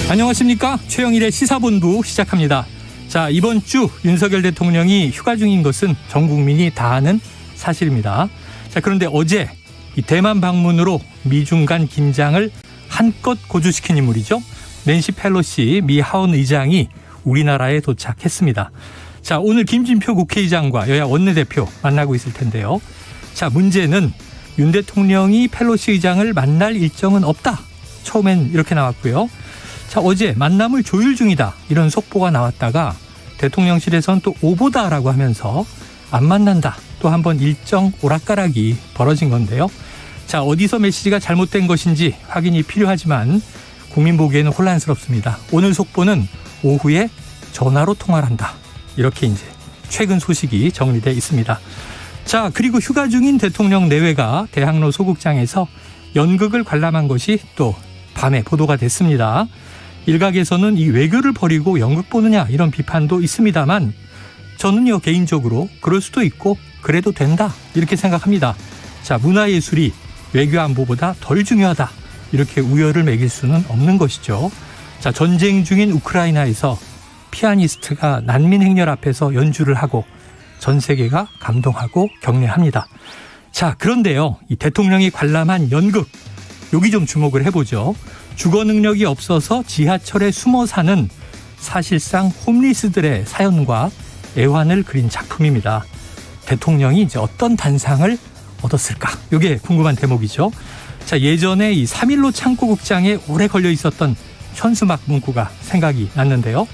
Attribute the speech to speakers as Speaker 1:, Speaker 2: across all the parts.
Speaker 1: 안녕하십니까. 최영일의 시사본부 시작합니다. 자, 이번 주 윤석열 대통령이 휴가 중인 것은 전 국민이 다 아는 사실입니다. 자, 그런데 어제 이 대만 방문으로 미중 간 긴장을 한껏 고조시킨 인물이죠. 낸시 펠로시 미 하원 의장이 우리나라에 도착했습니다. 자, 오늘 김진표 국회의장과 여야 원내대표 만나고 있을 텐데요. 자, 문제는 윤 대통령이 펠로시 의장을 만날 일정은 없다. 처음엔 이렇게 나왔고요. 자, 어제 만남을 조율 중이다. 이런 속보가 나왔다가 대통령실에서는 또 오보다라고 하면서 안 만난다. 또 한 번 일정 오락가락이 벌어진 건데요. 자, 어디서 메시지가 잘못된 것인지 확인이 필요하지만 국민 보기에는 혼란스럽습니다. 오늘 속보는 오후에 전화로 통화를 한다. 이렇게 이제 최근 소식이 정리돼 있습니다. 자, 그리고 휴가 중인 대통령 내외가 대학로 소극장에서 연극을 관람한 것이 또 밤에 보도가 됐습니다. 일각에서는 이 외교를 버리고 연극 보느냐 이런 비판도 있습니다만 저는요 개인적으로 그럴 수도 있고 그래도 된다 이렇게 생각합니다. 자, 문화예술이 외교 안보보다 덜 중요하다 이렇게 우열을 매길 수는 없는 것이죠. 자, 전쟁 중인 우크라이나에서 피아니스트가 난민 행렬 앞에서 연주를 하고 전 세계가 감동하고 격려합니다. 자, 그런데요 이 대통령이 관람한 연극 여기 좀 주목을 해보죠. 주거 능력이 없어서 지하철에 숨어 사는 사실상 홈리스들의 사연과 애환을 그린 작품입니다. 대통령이 이제 어떤 단상을 얻었을까? 이게 궁금한 대목이죠. 자, 예전에 이 3.15 창고극장에 오래 걸려 있었던 현수막 문구가 생각이 났는데요.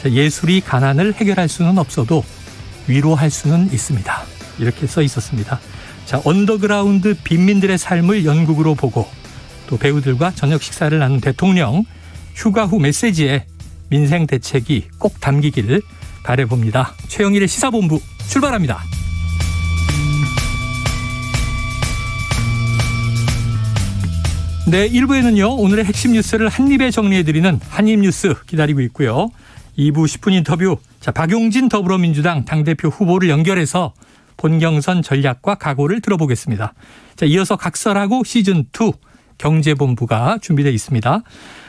Speaker 1: 자, 예술이 가난을 해결할 수는 없어도 위로할 수는 있습니다. 이렇게 써 있었습니다. 자, 언더그라운드 빈민들의 삶을 연극으로 보고 또 배우들과 저녁 식사를 나눈 대통령 휴가 후 메시지에 민생 대책이 꼭 담기기를 바라봅니다. 최영일의 시사본부 출발합니다. 네, 1부에는요 오늘의 핵심 뉴스를 한입에 정리해드리는 한입뉴스 기다리고 있고요. 2부 10분 인터뷰, 자, 박용진 더불어민주당 당대표 후보를 연결해서 본경선 전략과 각오를 들어보겠습니다. 자, 이어서 각설하고 시즌2 경제본부가 준비되어 있습니다.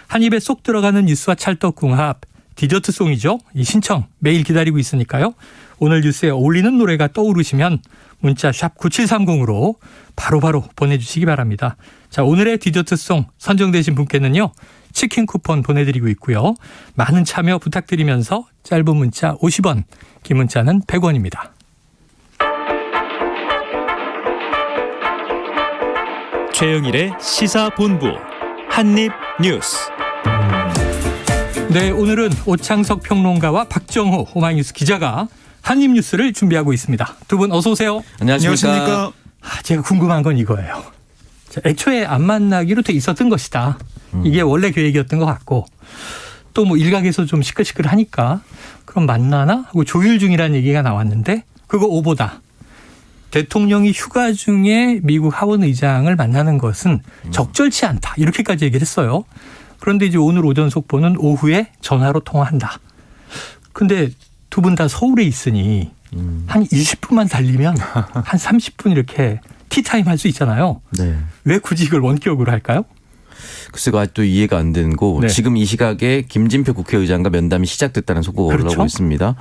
Speaker 1: 한 입에 쏙 들어가는 뉴스와 찰떡궁합, 디저트송이죠. 이 신청 매일 기다리고 있으니까요. 오늘 뉴스에 어울리는 노래가 떠오르시면 문자 샵 9730으로 바로바로 보내주시기 바랍니다. 자, 오늘의 디저트송 선정되신 분께는요. 치킨 쿠폰 보내드리고 있고요. 많은 참여 부탁드리면서 짧은 문자 50원, 긴 문자는 100원입니다.
Speaker 2: 최영일의 시사본부 한입뉴스. 네,
Speaker 1: 오늘은 오창석 평론가와 박정호 오마이뉴스 기자가 한입뉴스를 준비하고 있습니다. 두 분 어서 오세요.
Speaker 3: 안녕하십니까.
Speaker 1: 제가 궁금한 건 이거예요. 자, 애초에 안 만나기로 돼 있었던 것이다. 이게 원래 계획이었던 것 같고 또 뭐 일각에서 좀 시끌시끌하니까 그럼 만나나 하고 조율 중이라는 얘기가 나왔는데 그거 오보다. 대통령이 휴가 중에 미국 하원 의장을 만나는 것은 적절치 않다. 이렇게까지 얘기를 했어요. 그런데 이제 오늘 오전 속보는 오후에 전화로 통화한다. 근데 두 분 다 서울에 있으니 한 20분만 달리면 한 30분 이렇게 티타임 할 수 있잖아요.
Speaker 3: 네.
Speaker 1: 왜 굳이 이걸 원격으로 할까요?
Speaker 3: 글쎄가 아직도 이해가 안 되는 거
Speaker 1: 네.
Speaker 3: 지금 이 시각에 김진표 국회의장과 면담이 시작됐다는 속보가
Speaker 1: 그렇죠?
Speaker 3: 올라오고 있습니다.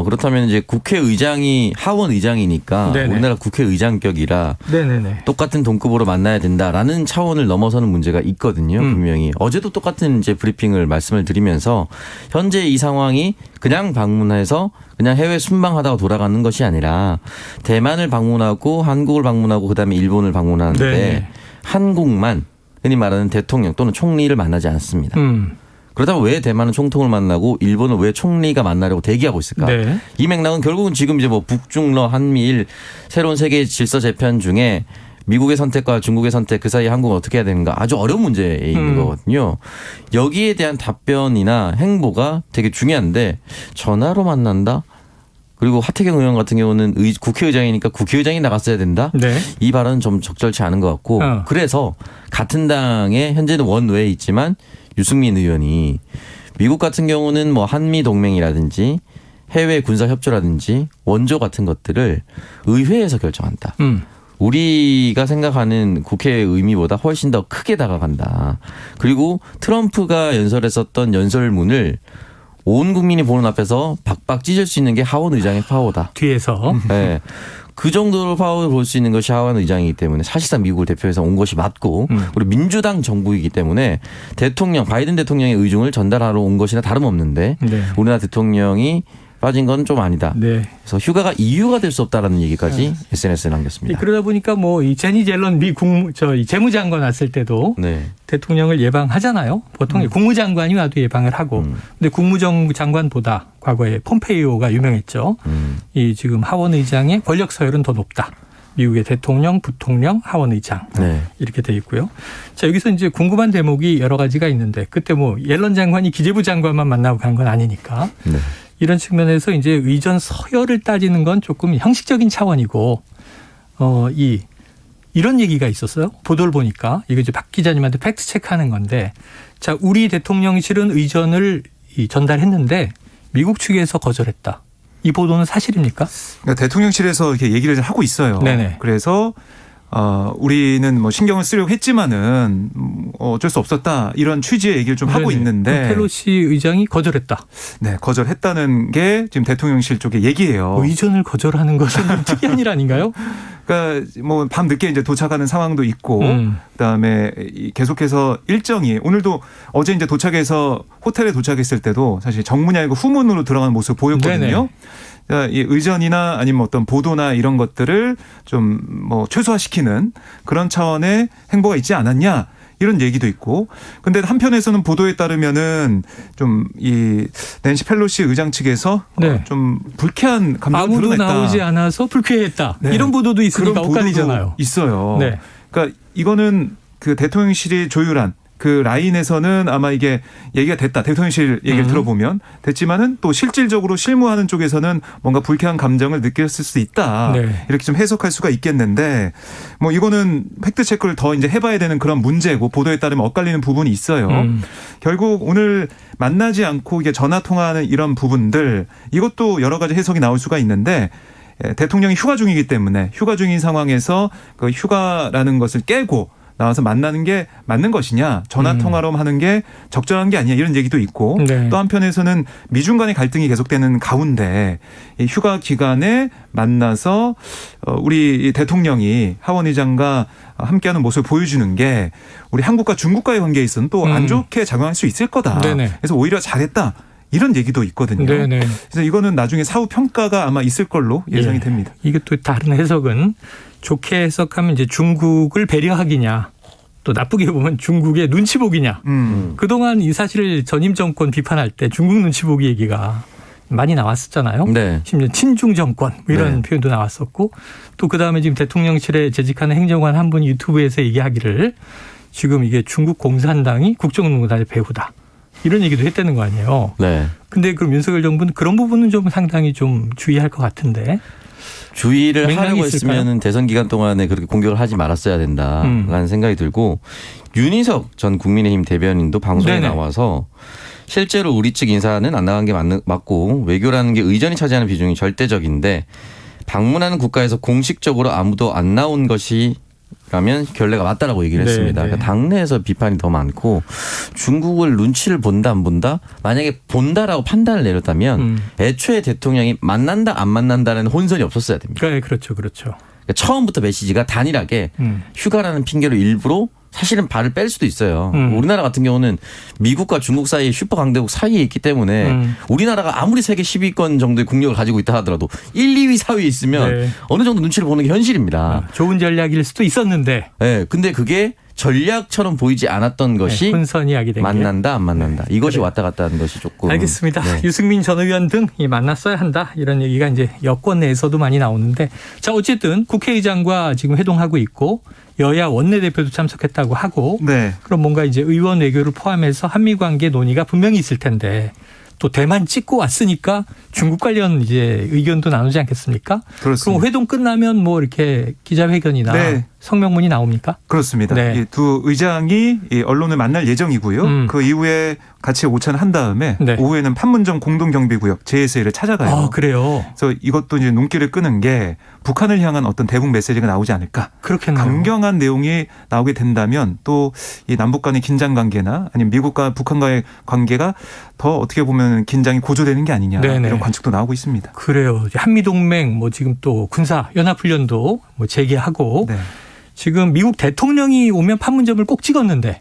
Speaker 3: 그렇다면 이제 국회의장이 하원 의장이니까
Speaker 1: 네네.
Speaker 3: 우리나라 국회의장격이라
Speaker 1: 네네네.
Speaker 3: 똑같은 동급으로 만나야 된다라는 차원을 넘어서는 문제가 있거든요. 분명히. 어제도 똑같은 이제 브리핑을 말씀을 드리면서 현재 이 상황이 그냥 방문해서 그냥 해외 순방하다가 돌아가는 것이 아니라 대만을 방문하고 한국을 방문하고 그다음에 일본을 방문하는데
Speaker 1: 네네.
Speaker 3: 한국만 흔히 말하는 대통령 또는 총리를 만나지 않습니다. 그렇다면 왜 대만은 총통을 만나고 일본은 왜 총리가 만나려고 대기하고 있을까?
Speaker 1: 네.
Speaker 3: 이 맥락은 결국은 지금 이제 뭐 북중러 한미일 새로운 세계 질서 재편 중에 미국의 선택과 중국의 선택 그 사이에 한국은 어떻게 해야 되는가 아주 어려운 문제에 있는 거거든요. 여기에 대한 답변이나 행보가 되게 중요한데 전화로 만난다? 그리고 하태경 의원 같은 경우는 국회의장이니까 국회의장이 나갔어야 된다.
Speaker 1: 네.
Speaker 3: 이 발언은 좀 적절치 않은 것 같고 그래서 같은 당에 현재는 원외에 있지만 유승민 의원이 미국 같은 경우는 뭐 한미 동맹이라든지 해외 군사 협조라든지 원조 같은 것들을 의회에서 결정한다. 우리가 생각하는 국회의 의미보다 훨씬 더 크게 다가간다. 그리고 트럼프가 연설했었던 연설문을 온 국민이 보는 앞에서 박박 찢을 수 있는 게 하원 의장의 파워다.
Speaker 1: 뒤에서.
Speaker 3: 네. 그 정도로 파워를 볼 수 있는 것이 하원 의장이기 때문에 사실상 미국을 대표해서 온 것이 맞고 그리고 민주당 정부이기 때문에 바이든 대통령의 의중을 전달하러 온 것이나 다름없는데
Speaker 1: 네.
Speaker 3: 우리나라 대통령이 빠진 건 좀 아니다.
Speaker 1: 네.
Speaker 3: 그래서 휴가가 이유가 될 수 없다라는 얘기까지 SNS에 남겼습니다.
Speaker 1: 그러다 보니까 뭐 이 제니 젤런 미 재무장관 왔을 때도
Speaker 3: 네.
Speaker 1: 대통령을 예방하잖아요. 보통 국무장관이 와도 예방을 하고. 근데 국무장관보다 과거에 폼페이오가 유명했죠. 이 지금 하원 의장의 권력 서열은 더 높다. 미국의 대통령, 부통령, 하원 의장
Speaker 3: 네.
Speaker 1: 이렇게 돼 있고요. 자, 여기서 이제 궁금한 대목이 여러 가지가 있는데 그때 뭐 옐런 장관이 기재부 장관만 만나고 간 건 아니니까.
Speaker 3: 네.
Speaker 1: 이런 측면에서 이제 의전 서열을 따지는 건 조금 형식적인 차원이고, 이런 얘기가 있었어요. 보도를 보니까 이거 이제 박 기자님한테 팩트 체크하는 건데, 자, 우리 대통령실은 의전을 전달했는데 미국 측에서 거절했다. 이 보도는 사실입니까?
Speaker 4: 그러니까 대통령실에서 이렇게 얘기를 하고 있어요.
Speaker 1: 네네.
Speaker 4: 그래서 우리는 뭐 신경을 쓰려고 했지만은 어쩔 수 없었다 이런 취지의 얘기를 좀 하고
Speaker 1: 네네.
Speaker 4: 있는데
Speaker 1: 펠로시 의장이 거절했다.
Speaker 4: 네, 거절했다는 게 지금 대통령실 쪽의 얘기예요.
Speaker 1: 의전을 거절하는 것은 좀 특이한 일 아닌가요?
Speaker 4: 그러니까 뭐 밤 늦게 이제 도착하는 상황도 있고 그다음에 계속해서 일정이 오늘도 어제 이제 도착해서 호텔에 도착했을 때도 사실 정문이 아니고 후문으로 들어가는 모습 보였거든요.
Speaker 1: 네네.
Speaker 4: 그러니까 이 의전이나 아니면 어떤 보도나 이런 것들을 좀 뭐 최소화시키는 그런 차원의 행보가 있지 않았냐 이런 얘기도 있고. 근데 한편에서는 보도에 따르면은 좀 이 낸시 펠로시 의장 측에서
Speaker 1: 네.
Speaker 4: 좀 불쾌한 감정을
Speaker 1: 아무도
Speaker 4: 드러냈다.
Speaker 1: 나오지 않아서 불쾌했다.
Speaker 4: 네.
Speaker 1: 이런 보도도 있으니까
Speaker 4: 그런 보도도
Speaker 1: 엇갈리잖아요.
Speaker 4: 있어요.
Speaker 1: 네.
Speaker 4: 그러니까 이거는 그 대통령실이 조율한 그 라인에서는 아마 이게 얘기가 됐다. 대통령실 얘기를 들어보면 됐지만은 또 실질적으로 실무하는 쪽에서는 뭔가 불쾌한 감정을 느꼈을 수 있다.
Speaker 1: 네.
Speaker 4: 이렇게 좀 해석할 수가 있겠는데 뭐 이거는 팩트 체크를 더 이제 해봐야 되는 그런 문제고 보도에 따르면 엇갈리는 부분이 있어요. 결국 오늘 만나지 않고 이게 전화 통화하는 이런 부분들 이것도 여러 가지 해석이 나올 수가 있는데 대통령이 휴가 중이기 때문에 휴가 중인 상황에서 그 휴가라는 것을 깨고 나와서 만나는 게 맞는 것이냐 전화 통화로 하는 게 적절한 게 아니냐 이런 얘기도 있고
Speaker 1: 네.
Speaker 4: 또 한편에서는 미중 간의 갈등이 계속되는 가운데 이 휴가 기간에 만나서 우리 대통령이 하원 의장과 함께하는 모습을 보여주는 게 우리 한국과 중국과의 관계에 있어서는 또 안 좋게 작용할 수 있을 거다.
Speaker 1: 네네.
Speaker 4: 그래서 오히려 잘했다. 이런 얘기도 있거든요.
Speaker 1: 네네.
Speaker 4: 그래서 이거는 나중에 사후 평가가 아마 있을 걸로 예상이 됩니다.
Speaker 1: 이게 또 다른 해석은 좋게 해석하면 이제 중국을 배려하기냐 또 나쁘게 보면 중국의 눈치 보기냐. 그동안 이 사실 전임 정권 비판할 때 중국 눈치 보기 얘기가 많이 나왔었잖아요.
Speaker 3: 네.
Speaker 1: 심지어 친중 정권 뭐 이런
Speaker 3: 네.
Speaker 1: 표현도 나왔었고 또 그다음에 지금 대통령실에 재직하는 행정관 한 분이 유튜브에서 얘기하기를 지금 이게 중국 공산당이 국정농단의 배후다. 이런 얘기도 했다는 거 아니에요.
Speaker 3: 네.
Speaker 1: 근데 그럼 윤석열 정부는 그런 부분은 좀 상당히 좀 주의할 것 같은데.
Speaker 3: 주의를
Speaker 1: 맥락이
Speaker 3: 하려고
Speaker 1: 있을까요?
Speaker 3: 했으면 대선 기간 동안에 그렇게 공격을 하지 말았어야 된다라는 생각이 들고 윤희석 전 국민의힘 대변인도 방송에
Speaker 1: 네네.
Speaker 3: 나와서 실제로 우리 측 인사는 안 나간 게 맞고 외교라는 게 의전이 차지하는 비중이 절대적인데 방문하는 국가에서 공식적으로 아무도 안 나온 것이 라면 결례가 맞다라고 얘기를 했습니다.
Speaker 1: 네.
Speaker 3: 그러니까 당내에서 비판이 더 많고 중국을 눈치를 본다 안 본다? 만약에 본다라고 판단을 내렸다면 애초에 대통령이 만난다 안 만난다는 혼선이 없었어야 됩니다.
Speaker 1: 네, 그렇죠. 그렇죠.
Speaker 3: 그러니까 처음부터 메시지가 단일하게 휴가라는 핑계로 일부러 사실은 발을 뺄 수도 있어요. 우리나라 같은 경우는 미국과 중국 사이에 슈퍼 강대국 사이에 있기 때문에 우리나라가 아무리 세계 10위권 정도의 국력을 가지고 있다 하더라도 1, 2위 사이에 있으면
Speaker 1: 네.
Speaker 3: 어느 정도 눈치를 보는 게 현실입니다.
Speaker 1: 좋은 전략일 수도 있었는데
Speaker 3: 네, 근데 그게 전략처럼 보이지 않았던 것이
Speaker 1: 혼선이 야기된 게.
Speaker 3: 만난다 안 만난다. 이것이
Speaker 1: 그래요.
Speaker 3: 왔다 갔다 하는 것이 조금.
Speaker 1: 알겠습니다.
Speaker 3: 네.
Speaker 1: 유승민 전 의원 등 만났어야 한다. 이런 얘기가 이제 여권 내에서도 많이 나오는데 자 어쨌든 국회의장과 지금 회동하고 있고 여야 원내대표도 참석했다고 하고
Speaker 4: 네.
Speaker 1: 그럼 뭔가 이제 의원 외교를 포함해서 한미 관계 논의가 분명히 있을 텐데 또 대만 찍고 왔으니까 중국 관련 이제 의견도 나누지 않겠습니까?
Speaker 4: 그렇습니다.
Speaker 1: 그럼 회동 끝나면 뭐 이렇게 기자회견이나
Speaker 4: 네.
Speaker 1: 성명문이 나옵니까?
Speaker 4: 그렇습니다.
Speaker 1: 네.
Speaker 4: 이 두 의장이 이 언론을 만날 예정이고요. 그 이후에 같이 오찬한 다음에
Speaker 1: 네.
Speaker 4: 오후에는 판문점 공동경비구역 JSA를 찾아가요.
Speaker 1: 아, 그래요.
Speaker 4: 그래서 이것도 이제 눈길을 끄는 게 북한을 향한 어떤 대북 메시지가 나오지 않을까.
Speaker 1: 그렇겠네요.
Speaker 4: 강경한 내용이 나오게 된다면 또 이 남북 간의 긴장 관계나 아니면 미국과 북한과의 관계가 더 어떻게 보면 긴장이 고조되는 게 아니냐
Speaker 1: 네네.
Speaker 4: 이런 관측도 나오고 있습니다.
Speaker 1: 그래요. 한미동맹 뭐 지금 또 군사 연합훈련도 뭐 재개하고
Speaker 4: 네.
Speaker 1: 지금 미국 대통령이 오면 판문점을 꼭 찍었는데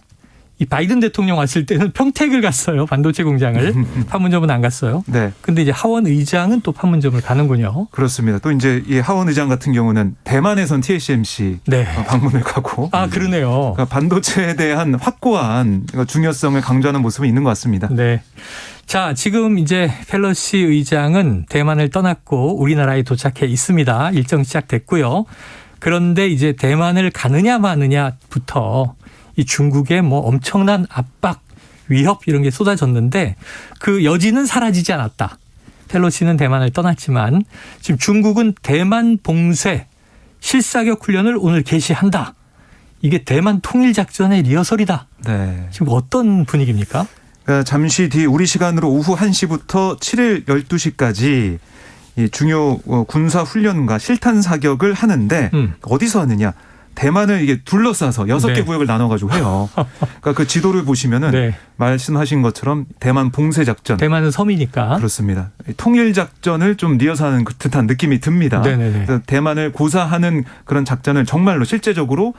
Speaker 1: 이 바이든 대통령 왔을 때는 평택을 갔어요. 반도체 공장을. 판문점은 안 갔어요.
Speaker 4: 네.
Speaker 1: 근데 이제 하원 의장은 또 판문점을 가는군요.
Speaker 4: 그렇습니다. 또 이제 이 하원 의장 같은 경우는 대만에선 TSMC
Speaker 1: 네.
Speaker 4: 방문을 가고
Speaker 1: 아, 그러네요.
Speaker 4: 그러니까 반도체에 대한 확고한 중요성을 강조하는 모습이 있는 것 같습니다.
Speaker 1: 네. 자, 지금 이제 펠로시 의장은 대만을 떠났고 우리나라에 도착해 있습니다. 일정 시작됐고요. 그런데 이제 대만을 가느냐 마느냐부터 이 중국의 뭐 엄청난 압박, 위협 이런 게 쏟아졌는데 그 여지는 사라지지 않았다. 펠로시는 대만을 떠났지만 지금 중국은 대만 봉쇄 실사격 훈련을 오늘 개시한다. 이게 대만 통일작전의 리허설이다.
Speaker 4: 네.
Speaker 1: 지금 어떤 분위기입니까?
Speaker 4: 그러니까 잠시 뒤 우리 시간으로 오후 1시부터 7일 12시까지 이 중요 군사 훈련과 실탄 사격을 하는데 어디서 하느냐? 대만을 이게 둘러싸서 6개
Speaker 1: 네.
Speaker 4: 구역을 나눠가지고 해요. 그러니까 그 지도를 보시면은
Speaker 1: 네.
Speaker 4: 말씀하신 것처럼 대만 봉쇄 작전.
Speaker 1: 대만은 섬이니까.
Speaker 4: 그렇습니다. 통일 작전을 좀 리허설하는 듯한 느낌이 듭니다.
Speaker 1: 네네네.
Speaker 4: 그래서 대만을 고사하는 그런 작전을 정말로 실제적으로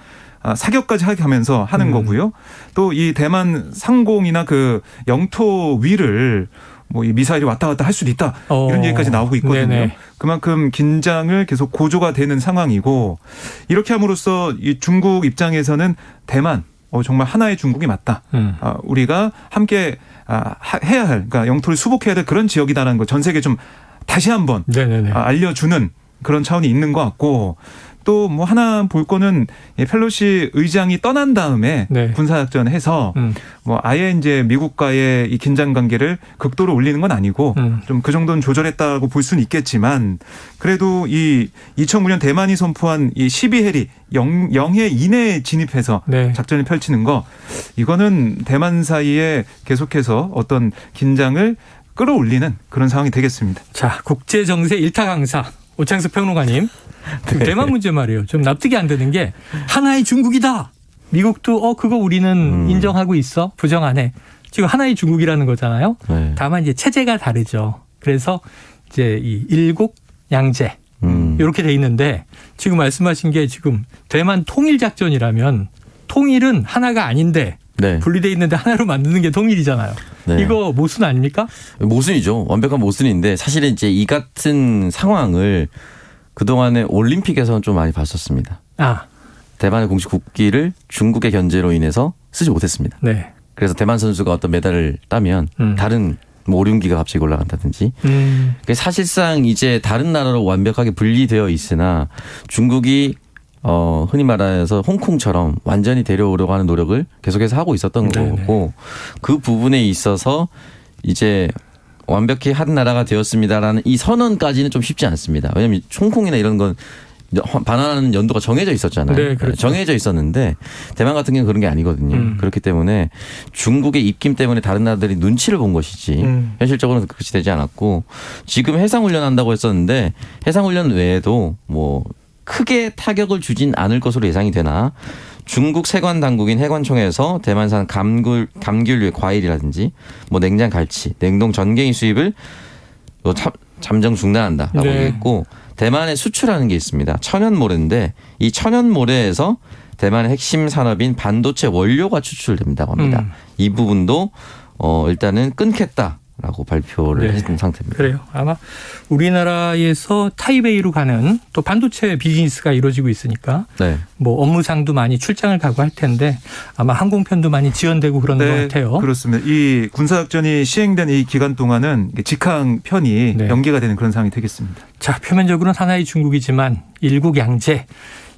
Speaker 4: 사격까지 하면서 하는 거고요. 또 이 대만 상공이나 그 영토 위를 뭐 이 미사일이 왔다 갔다 할 수도 있다 이런 얘기까지 나오고 있거든요.
Speaker 1: 네네.
Speaker 4: 그만큼 긴장을 계속 고조가 되는 상황이고 이렇게 함으로써 이 중국 입장에서는 대만 정말 하나의 중국이 맞다. 우리가 함께 해야 할 그러니까 영토를 수복해야 될 그런 지역이다라는 거 전 세계에 좀 다시 한번
Speaker 1: 네네네.
Speaker 4: 알려주는 그런 차원이 있는 것 같고 또 뭐 하나 볼 거는 펠로시 의장이 떠난 다음에
Speaker 1: 네.
Speaker 4: 군사작전 해서 뭐 아예 이제 미국과의 이 긴장 관계를 극도로 올리는 건 아니고 좀 그 정도는 조절했다고 볼 수는 있겠지만 그래도 이 2009년 대만이 선포한 이 12해리 영해 이내에 진입해서
Speaker 1: 네.
Speaker 4: 작전을 펼치는 거 이거는 대만 사이에 계속해서 어떤 긴장을 끌어올리는 그런 상황이 되겠습니다.
Speaker 1: 자, 국제정세 일타 강사 오창석 평론가님.
Speaker 3: 네.
Speaker 1: 대만 문제 말이에요. 좀 납득이 안 되는 게 하나의 중국이다. 미국도 그거 우리는 인정하고 있어. 부정 안 해. 지금 하나의 중국이라는 거잖아요.
Speaker 3: 네.
Speaker 1: 다만 이제 체제가 다르죠. 그래서 이제 이 일국 양제 이렇게 돼 있는데 지금 말씀하신 게 지금 대만 통일 작전이라면 통일은 하나가 아닌데
Speaker 3: 네.
Speaker 1: 분리돼 있는데 하나로 만드는 게 통일이잖아요.
Speaker 3: 네.
Speaker 1: 이거 모순 아닙니까?
Speaker 3: 모순이죠. 완벽한 모순인데 사실은 이제 이 같은 상황을 그동안에 올림픽에서는 좀 많이 봤었습니다.
Speaker 1: 아,
Speaker 3: 대만의 공식 국기를 중국의 견제로 인해서 쓰지 못했습니다.
Speaker 1: 네.
Speaker 3: 그래서 대만 선수가 어떤 메달을 따면 다른 뭐 오륜기가 갑자기 올라간다든지 사실상 이제 다른 나라로 완벽하게 분리되어 있으나 중국이 흔히 말해서 홍콩처럼 완전히 데려오려고 하는 노력을 계속해서 하고 있었던
Speaker 1: 네네.
Speaker 3: 거고 그 부분에 있어서 이제 완벽히 한 나라가 되었습니다라는 이 선언까지는 좀 쉽지 않습니다. 왜냐하면 홍콩이나 이런 건 반환하는 연도가 정해져 있었잖아요.
Speaker 1: 네, 그렇죠.
Speaker 3: 정해져 있었는데 대만 같은 경우는 그런 게 아니거든요. 그렇기 때문에 중국의 입김 때문에 다른 나라들이 눈치를 본 것이지 현실적으로는 그렇게 되지 않았고 지금 해상훈련 한다고 했었는데 해상훈련 외에도 뭐 크게 타격을 주진 않을 것으로 예상이 되나 중국 세관 당국인 해관청에서 대만산 감귤류의 과일이라든지 뭐 냉장 갈치, 냉동 전갱이 수입을 잠정 중단한다라고
Speaker 1: 네.
Speaker 3: 얘기했고 대만에 수출하는 게 있습니다. 천연모래인데 이 천연모래에서 대만의 핵심 산업인 반도체 원료가 추출됩니다 합니다. 이 부분도 일단은 끊겠다라고 발표를
Speaker 1: 네.
Speaker 3: 했던 상태입니다.
Speaker 1: 그래요. 아마 우리나라에서 타이베이로 가는 또 반도체 비즈니스가 이루어지고 있으니까
Speaker 3: 네.
Speaker 1: 뭐 업무상도 많이 출장을 가고 할 텐데 아마 항공편도 많이 지연되고 그런 것 같아요.
Speaker 4: 그렇습니다. 이 군사작전이 시행된 이 기간 동안은 직항편이
Speaker 1: 네.
Speaker 4: 연계가 되는 그런 상황이 되겠습니다.
Speaker 1: 자, 표면적으로는 하나의 중국이지만 일국 양제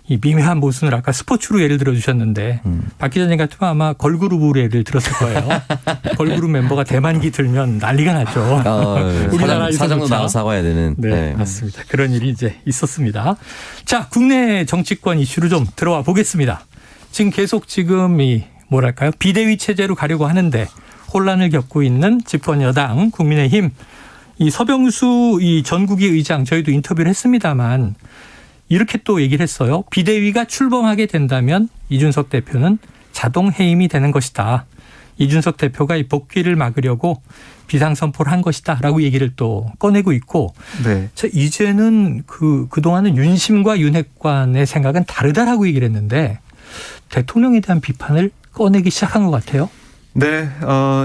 Speaker 1: 이 미묘한 모순을 아까 스포츠로 예를 들어주셨는데 박 기자님 같으면 아마 걸그룹으로 예를 들었을 거예요. 걸그룹 멤버가 대만기 들면 난리가 났죠. 우리나라에서
Speaker 3: 사장도 나와 사과해야 되는.
Speaker 1: 네, 맞습니다. 그런 일이 이제 있었습니다. 자, 국내 정치권 이슈로 좀 들어와 보겠습니다. 지금 계속 지금 이 뭐랄까요? 비대위 체제로 가려고 하는데 혼란을 겪고 있는 집권 여당 국민의힘 이 서병수 이 전국위 의장 저희도 인터뷰를 했습니다만 이렇게 또 얘기를 했어요. 비대위가 출범하게 된다면 이준석 대표는 자동 해임이 되는 것이다. 이준석 대표가 이 복귀를 막으려고 비상선포를 한 것이다. 라고 얘기를 또 꺼내고 있고
Speaker 4: 네.
Speaker 1: 자, 이제는 그동안은 윤심과 윤핵관의 생각은 다르다라고 얘기를 했는데 대통령에 대한 비판을 꺼내기 시작한 것 같아요.
Speaker 4: 네,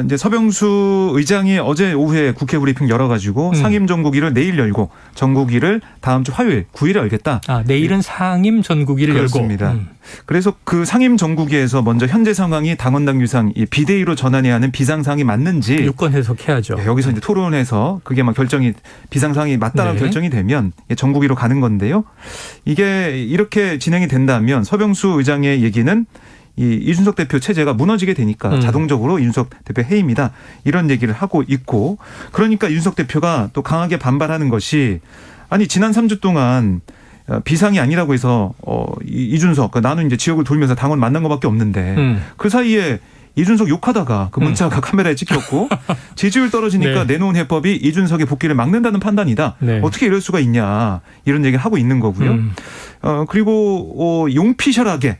Speaker 4: 이제 서병수 의장이 어제 오후에 국회 브리핑 열어가지고 상임 전국위를 내일 열고 전국위를 다음 주 화요일 9일에 열겠다.
Speaker 1: 아, 내일은 상임 전국위를
Speaker 4: 그렇습니다.
Speaker 1: 열고.
Speaker 4: 그래서 그 상임 전국위에서 먼저 현재 상황이 당원당 유상 이 비대위로 전환해야 하는 비상상이 맞는지
Speaker 1: 유권 해석해야죠.
Speaker 4: 네, 여기서 이제 토론해서 그게 막 결정이 비상상이 맞다라고
Speaker 1: 네.
Speaker 4: 결정이 되면 전국위로 가는 건데요. 이게 이렇게 진행이 된다면 서병수 의장의 얘기는 이준석 대표 체제가 무너지게 되니까 자동적으로 이준석 대표 해임이다 이런 얘기를 하고 있고 그러니까 이준석 대표가 또 강하게 반발하는 것이 아니 지난 3주 동안 비상이 아니라고 해서 이준석 나는 이제 지역을 돌면서 당원 만난 것밖에 없는데 그 사이에 이준석 욕하다가 그 문자가 카메라에 찍혔고 지지율 떨어지니까
Speaker 1: 네.
Speaker 4: 내놓은 해법이 이준석의 복귀를 막는다는 판단이다.
Speaker 1: 네.
Speaker 4: 어떻게 이럴 수가 있냐 이런 얘기를 하고 있는 거고요. 그리고 용피셜하게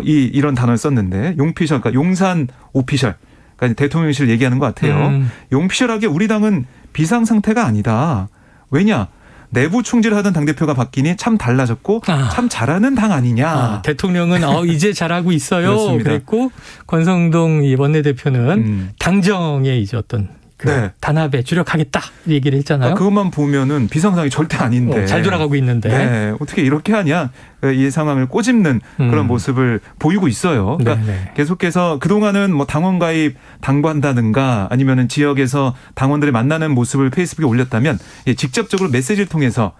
Speaker 4: 이런 단어를 썼는데 용피셜, 그러니까 용산 오피셜, 그러니까 대통령실 얘기하는 것 같아요. 용피셜하게 우리 당은 비상 상태가 아니다. 왜냐? 내부 총질하던 당대표가 바뀌니 참 달라졌고 참 잘하는 당 아니냐.
Speaker 1: 대통령은 이제 잘하고 있어요.
Speaker 4: 그렇습니다.
Speaker 1: 그랬고 권성동 이 원내대표는 당정의 이제 어떤
Speaker 4: 네.
Speaker 1: 단합에 주력하겠다 얘기를 했잖아요.
Speaker 4: 그것만 보면은 비상상이 절대 아닌데.
Speaker 1: 잘 돌아가고 있는데.
Speaker 4: 네. 어떻게 이렇게 하냐. 이 상황을 꼬집는 그런 모습을 보이고 있어요. 그러니까
Speaker 1: 네네.
Speaker 4: 계속해서 그동안은 뭐 당원 가입 당부한다든가 아니면은 지역에서 당원들을 만나는 모습을 페이스북에 올렸다면 직접적으로 메시지를 통해서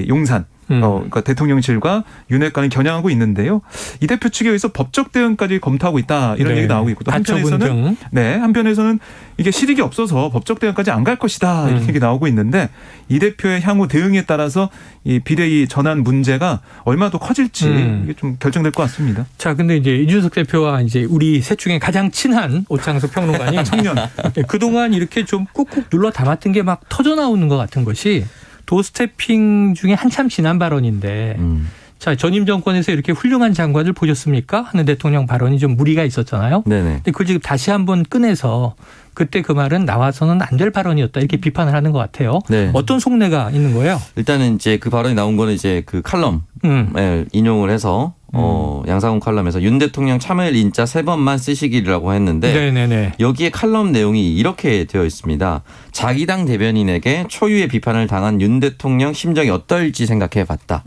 Speaker 4: 용산 그러니까 대통령실과 윤핵관이 겨냥하고 있는데요. 이 대표 측에 의해서 법적 대응까지 검토하고 있다 이런 얘기 나오고 있고 또 한편에서는 이게 실익이 없어서 법적 대응까지 안 갈 것이다 이런 얘기 나오고 있는데 이 대표의 향후 대응에 따라서 이 비대위 전환 문제가 얼마나 더 커질지 이게 좀 결정될 것 같습니다.
Speaker 1: 자, 근데 이제 이준석 대표와 이제 우리 셋 중에 가장 친한 오창석 평론가님
Speaker 4: 청년
Speaker 1: 그동안 이렇게 좀 꾹꾹 눌러 담았던 게 막 터져 나오는 것 같은 것이 도스태핑 중에 한참 지난 발언인데 자, 전임 정권에서 이렇게 훌륭한 장관을 보셨습니까? 하는 대통령 발언이 좀 무리가 있었잖아요.
Speaker 3: 네네.
Speaker 1: 근데 그걸 지금 다시 한번 꺼내서 그때 그 말은 나와서는 안 될 발언이었다 이렇게 비판을 하는 것 같아요.
Speaker 3: 네.
Speaker 1: 어떤 속내가 있는 거예요?
Speaker 3: 일단은 이제 그 발언이 나온 거는 이제 그 칼럼 인용을 해서 양상훈 칼럼에서 윤 대통령 참여일 인자 3번만 쓰시기라고 했는데
Speaker 1: 네네네.
Speaker 3: 여기에 칼럼 내용이 이렇게 되어 있습니다. 자기 당 대변인에게 초유의 비판을 당한 윤 대통령 심정이 어떨지 생각해 봤다.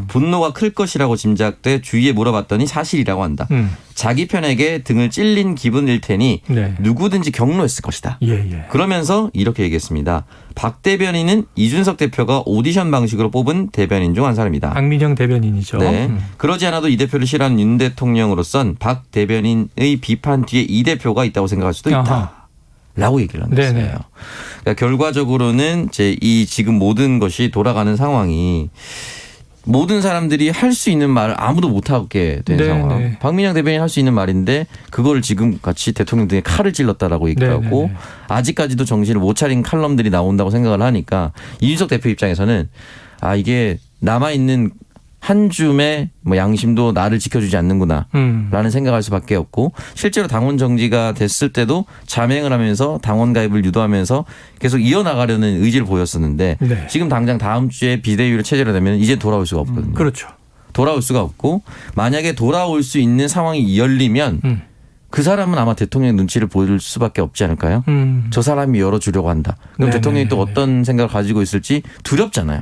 Speaker 3: 분노가 클 것이라고 짐작돼 주위에 물어봤더니 사실이라고 한다. 자기 편에게 등을 찔린 기분일 테니
Speaker 1: 네.
Speaker 3: 누구든지 경로했을 것이다.
Speaker 1: 예.
Speaker 3: 그러면서 이렇게 얘기했습니다. 박 대변인은 이준석 대표가 오디션 방식으로 뽑은 대변인 중 한 사람이다.
Speaker 1: 박민영 대변인이죠.
Speaker 3: 네. 그러지 않아도 이 대표를 싫어하는 윤 대통령으로선 박 대변인의 비판 뒤에 이 대표가 있다고 생각할 수도 있다.
Speaker 1: 아하.
Speaker 3: 라고 얘기를 한 거예요. 그러니까 결과적으로는 이제 이 지금 모든 것이 돌아가는 상황이 모든 사람들이 할 수 있는 말을 아무도 못하게 된 상황. 박민영 대변인 할 수 있는 말인데 그걸 지금 같이 대통령 등에 칼을 찔렀다라고 얘기하고 아직까지도 정신을 못 차린 칼럼들이 나온다고 생각을 하니까 이준석 대표 입장에서는 이게 남아있는 한 줌의 뭐 양심도 나를 지켜주지 않는구나 라는 생각할 수밖에 없고 실제로 당원 정지가 됐을 때도 자맹을 하면서 당원 가입을 유도하면서 계속 이어나가려는 의지를 보였었는데 지금 당장 다음 주에 비대위를 체제로 되면 이제 돌아올 수가 없거든요.
Speaker 1: 그렇죠.
Speaker 3: 돌아올 수가 없고 만약에 돌아올 수 있는 상황이 열리면 그 사람은 아마 대통령의 눈치를 보일 수밖에 없지 않을까요? 저 사람이 열어주려고 한다. 그럼 대통령이 또 어떤 생각을 가지고 있을지 두렵잖아요.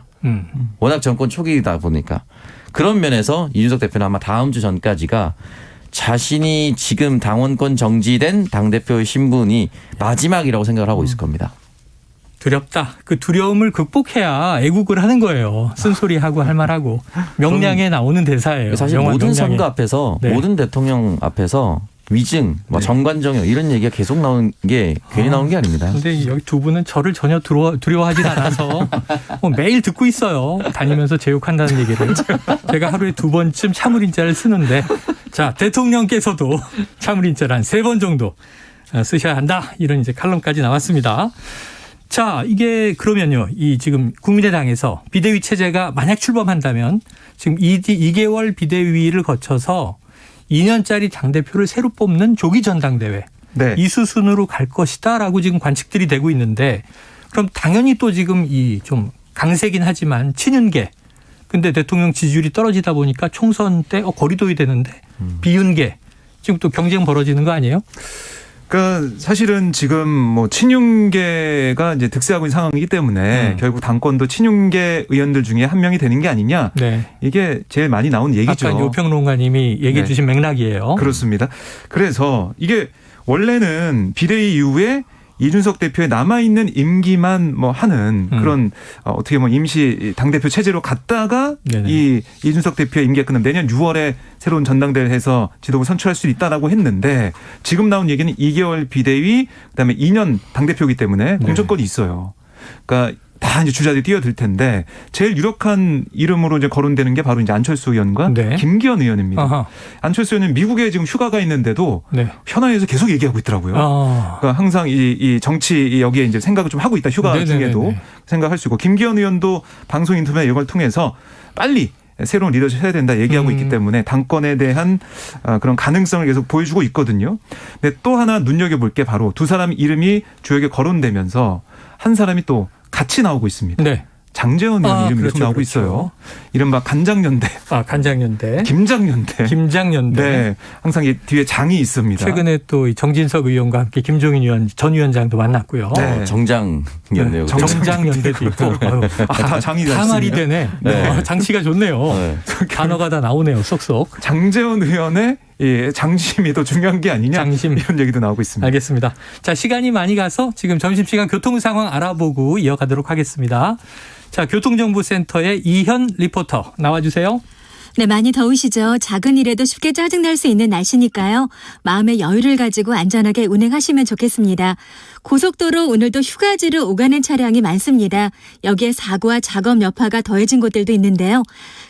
Speaker 3: 워낙 정권 초기이다 보니까. 그런 면에서 이준석 대표는 아마 다음 주 전까지가 자신이 지금 당원권 정지된 당대표의 신분이 마지막이라고 생각을 하고 있을 겁니다.
Speaker 1: 두렵다. 그 두려움을 극복해야 애국을 하는 거예요. 쓴소리하고 할 말하고. 명량에 나오는 대사예요.
Speaker 3: 사실
Speaker 1: 영화
Speaker 3: 모든
Speaker 1: 명량에.
Speaker 3: 선거 앞에서
Speaker 1: 네.
Speaker 3: 모든 대통령 앞에서 위증, 뭐
Speaker 4: 네.
Speaker 3: 정관정요 이런 얘기가 계속 나오는 게 괜히 나오는 게 아닙니다.
Speaker 1: 근데 여기 두 분은 저를 전혀 두려워하지 않아서 뭐 매일 듣고 있어요. 다니면서 제 욕한다는 얘기를. 제가 하루에 2번쯤 참을인자를 쓰는데 자 대통령께서도 참을인자를 한 3번 정도 쓰셔야 한다. 이런 이제 칼럼까지 나왔습니다. 자 이게 그러면요. 이 지금 국민의당에서 비대위 체제가 만약 출범한다면 지금 2개월 비대위를 거쳐서 2년짜리 당대표를 새로 뽑는 조기 전당대회.
Speaker 4: 네.
Speaker 1: 이 수순으로 갈 것이다라고 지금 관측들이 되고 있는데 그럼 당연히 또 지금 이 좀 강세긴 하지만 친윤계. 근데 대통령 지지율이 떨어지다 보니까 총선 때 거리둬야 되는데 비윤계. 지금 또 경쟁 벌어지는 거 아니에요?
Speaker 4: 그러니까 사실은 지금 뭐 친윤계가 이제 득세하고 있는 상황이기 때문에 결국 당권도 친윤계 의원들 중에 한 명이 되는 게 아니냐.
Speaker 1: 네.
Speaker 4: 이게 제일 많이 나온 얘기죠.
Speaker 1: 아까 요평론가님이 얘기해
Speaker 4: 네.
Speaker 1: 주신 맥락이에요.
Speaker 4: 그렇습니다. 그래서 이게 원래는 비대위 이후에 이준석 대표의 남아있는 임기만 뭐 하는 그런 어떻게 보면 임시 당대표 체제로 갔다가
Speaker 1: 네네.
Speaker 4: 이 이준석 대표의 임기가 끝나면 내년 6월에 새로운 전당대회를 해서 지도부 선출할 수 있다라고 했는데 지금 나온 얘기는 2개월 비대위 그다음에 2년 당대표이기 때문에 공천권이 있어요. 그러니까 다 이제 주자들이 뛰어들 텐데 제일 유력한 이름으로 이제 거론되는 게 바로 이제 안철수 의원과
Speaker 1: 네.
Speaker 4: 김기현 의원입니다.
Speaker 1: 아하.
Speaker 4: 안철수 의원은 미국에 지금 휴가가 있는데도
Speaker 1: 네.
Speaker 4: 현안에서 계속 얘기하고 있더라고요. 그러니까 항상 이 정치 여기에 이제 생각을 좀 하고 있다. 휴가
Speaker 1: 네네네네.
Speaker 4: 중에도 생각할 수 있고 김기현 의원도 방송 인터뷰나 이걸 통해서 빨리 새로운 리더십 해야 된다 얘기하고 있기 때문에 당권에 대한 그런 가능성을 계속 보여주고 있거든요. 근데 또 하나 눈여겨볼 게 바로 두 사람 이름이 주역에 거론되면서 한 사람이 또 같이 나오고 있습니다.
Speaker 1: 네.
Speaker 4: 장제원 의원 이름이
Speaker 1: 그렇죠,
Speaker 4: 계속 나오고
Speaker 1: 그렇죠.
Speaker 4: 있어요. 이른바 간장연대,
Speaker 1: 간장연대.
Speaker 4: 김장연대.
Speaker 1: 김장연대.
Speaker 4: 네, 항상 이 뒤에 장이 있습니다.
Speaker 1: 최근에 또 이 정진석 의원과 함께 김종인 의원 전 위원장도 만났고요.
Speaker 4: 네.
Speaker 3: 정장이었네요.
Speaker 1: 정장연대도 있고. 아유,
Speaker 4: 다 장이 다
Speaker 1: 다 말이
Speaker 4: 있습니다.
Speaker 1: 되네.
Speaker 3: 네.
Speaker 1: 장치가 좋네요.
Speaker 3: 네.
Speaker 1: 단어가 다 나오네요. 쏙쏙.
Speaker 4: 장제원 의원의 장심이 더 중요한 게 아니냐
Speaker 1: 장심.
Speaker 4: 이런 얘기도 나오고 있습니다.
Speaker 1: 알겠습니다. 자, 시간이 많이 가서 지금 점심시간 교통 상황 알아보고 이어가도록 하겠습니다. 자, 교통정보센터의 이현 리포터 나와주세요.
Speaker 5: 네, 많이 더우시죠? 작은 일에도 쉽게 짜증날 수 있는 날씨니까요. 마음의 여유를 가지고 안전하게 운행하시면 좋겠습니다. 고속도로 오늘도 휴가지로 오가는 차량이 많습니다. 여기에 사고와 작업 여파가 더해진 곳들도 있는데요.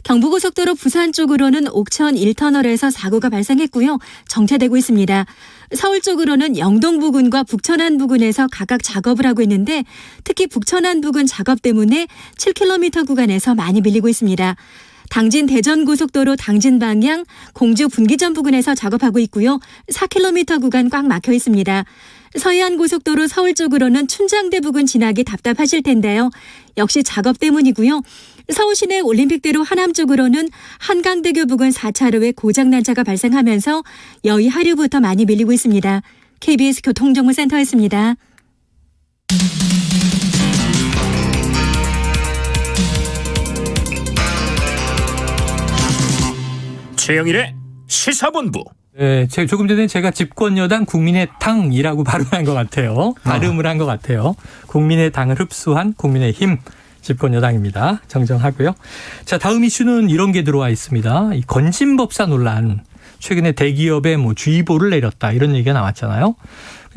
Speaker 5: 경부고속도로 부산 쪽으로는 옥천 1터널에서 사고가 발생했고요. 정체되고 있습니다. 서울 쪽으로는 영동 부근과 북천안 부근에서 각각 작업을 하고 있는데 특히 북천안 부근 작업 때문에 7km 구간에서 많이 밀리고 있습니다. 당진 대전고속도로 당진 방향 공주 분기점 부근에서 작업하고 있고요. 4km 구간 꽉 막혀 있습니다. 서해안고속도로 서울 쪽으로는 춘장대 부근 지나기 답답하실 텐데요. 역시 작업 때문이고요. 서울시내 올림픽대로 하남 쪽으로는 한강대교 부근 4차로에 고장난 차가 발생하면서 여의 하류부터 많이 밀리고 있습니다. KBS 교통정보센터였습니다.
Speaker 2: 최영일의 시사본부.
Speaker 1: 네, 조금 전에 제가 집권여당 국민의당이라고 발음한 것 같아요. 발음을 한 것 같아요. 국민의당을 흡수한 국민의힘 집권여당입니다. 정정하고요. 자, 다음 이슈는 이런 게 들어와 있습니다. 이 건진법사 논란. 최근에 대기업에 주의보를 내렸다 이런 얘기가 나왔잖아요.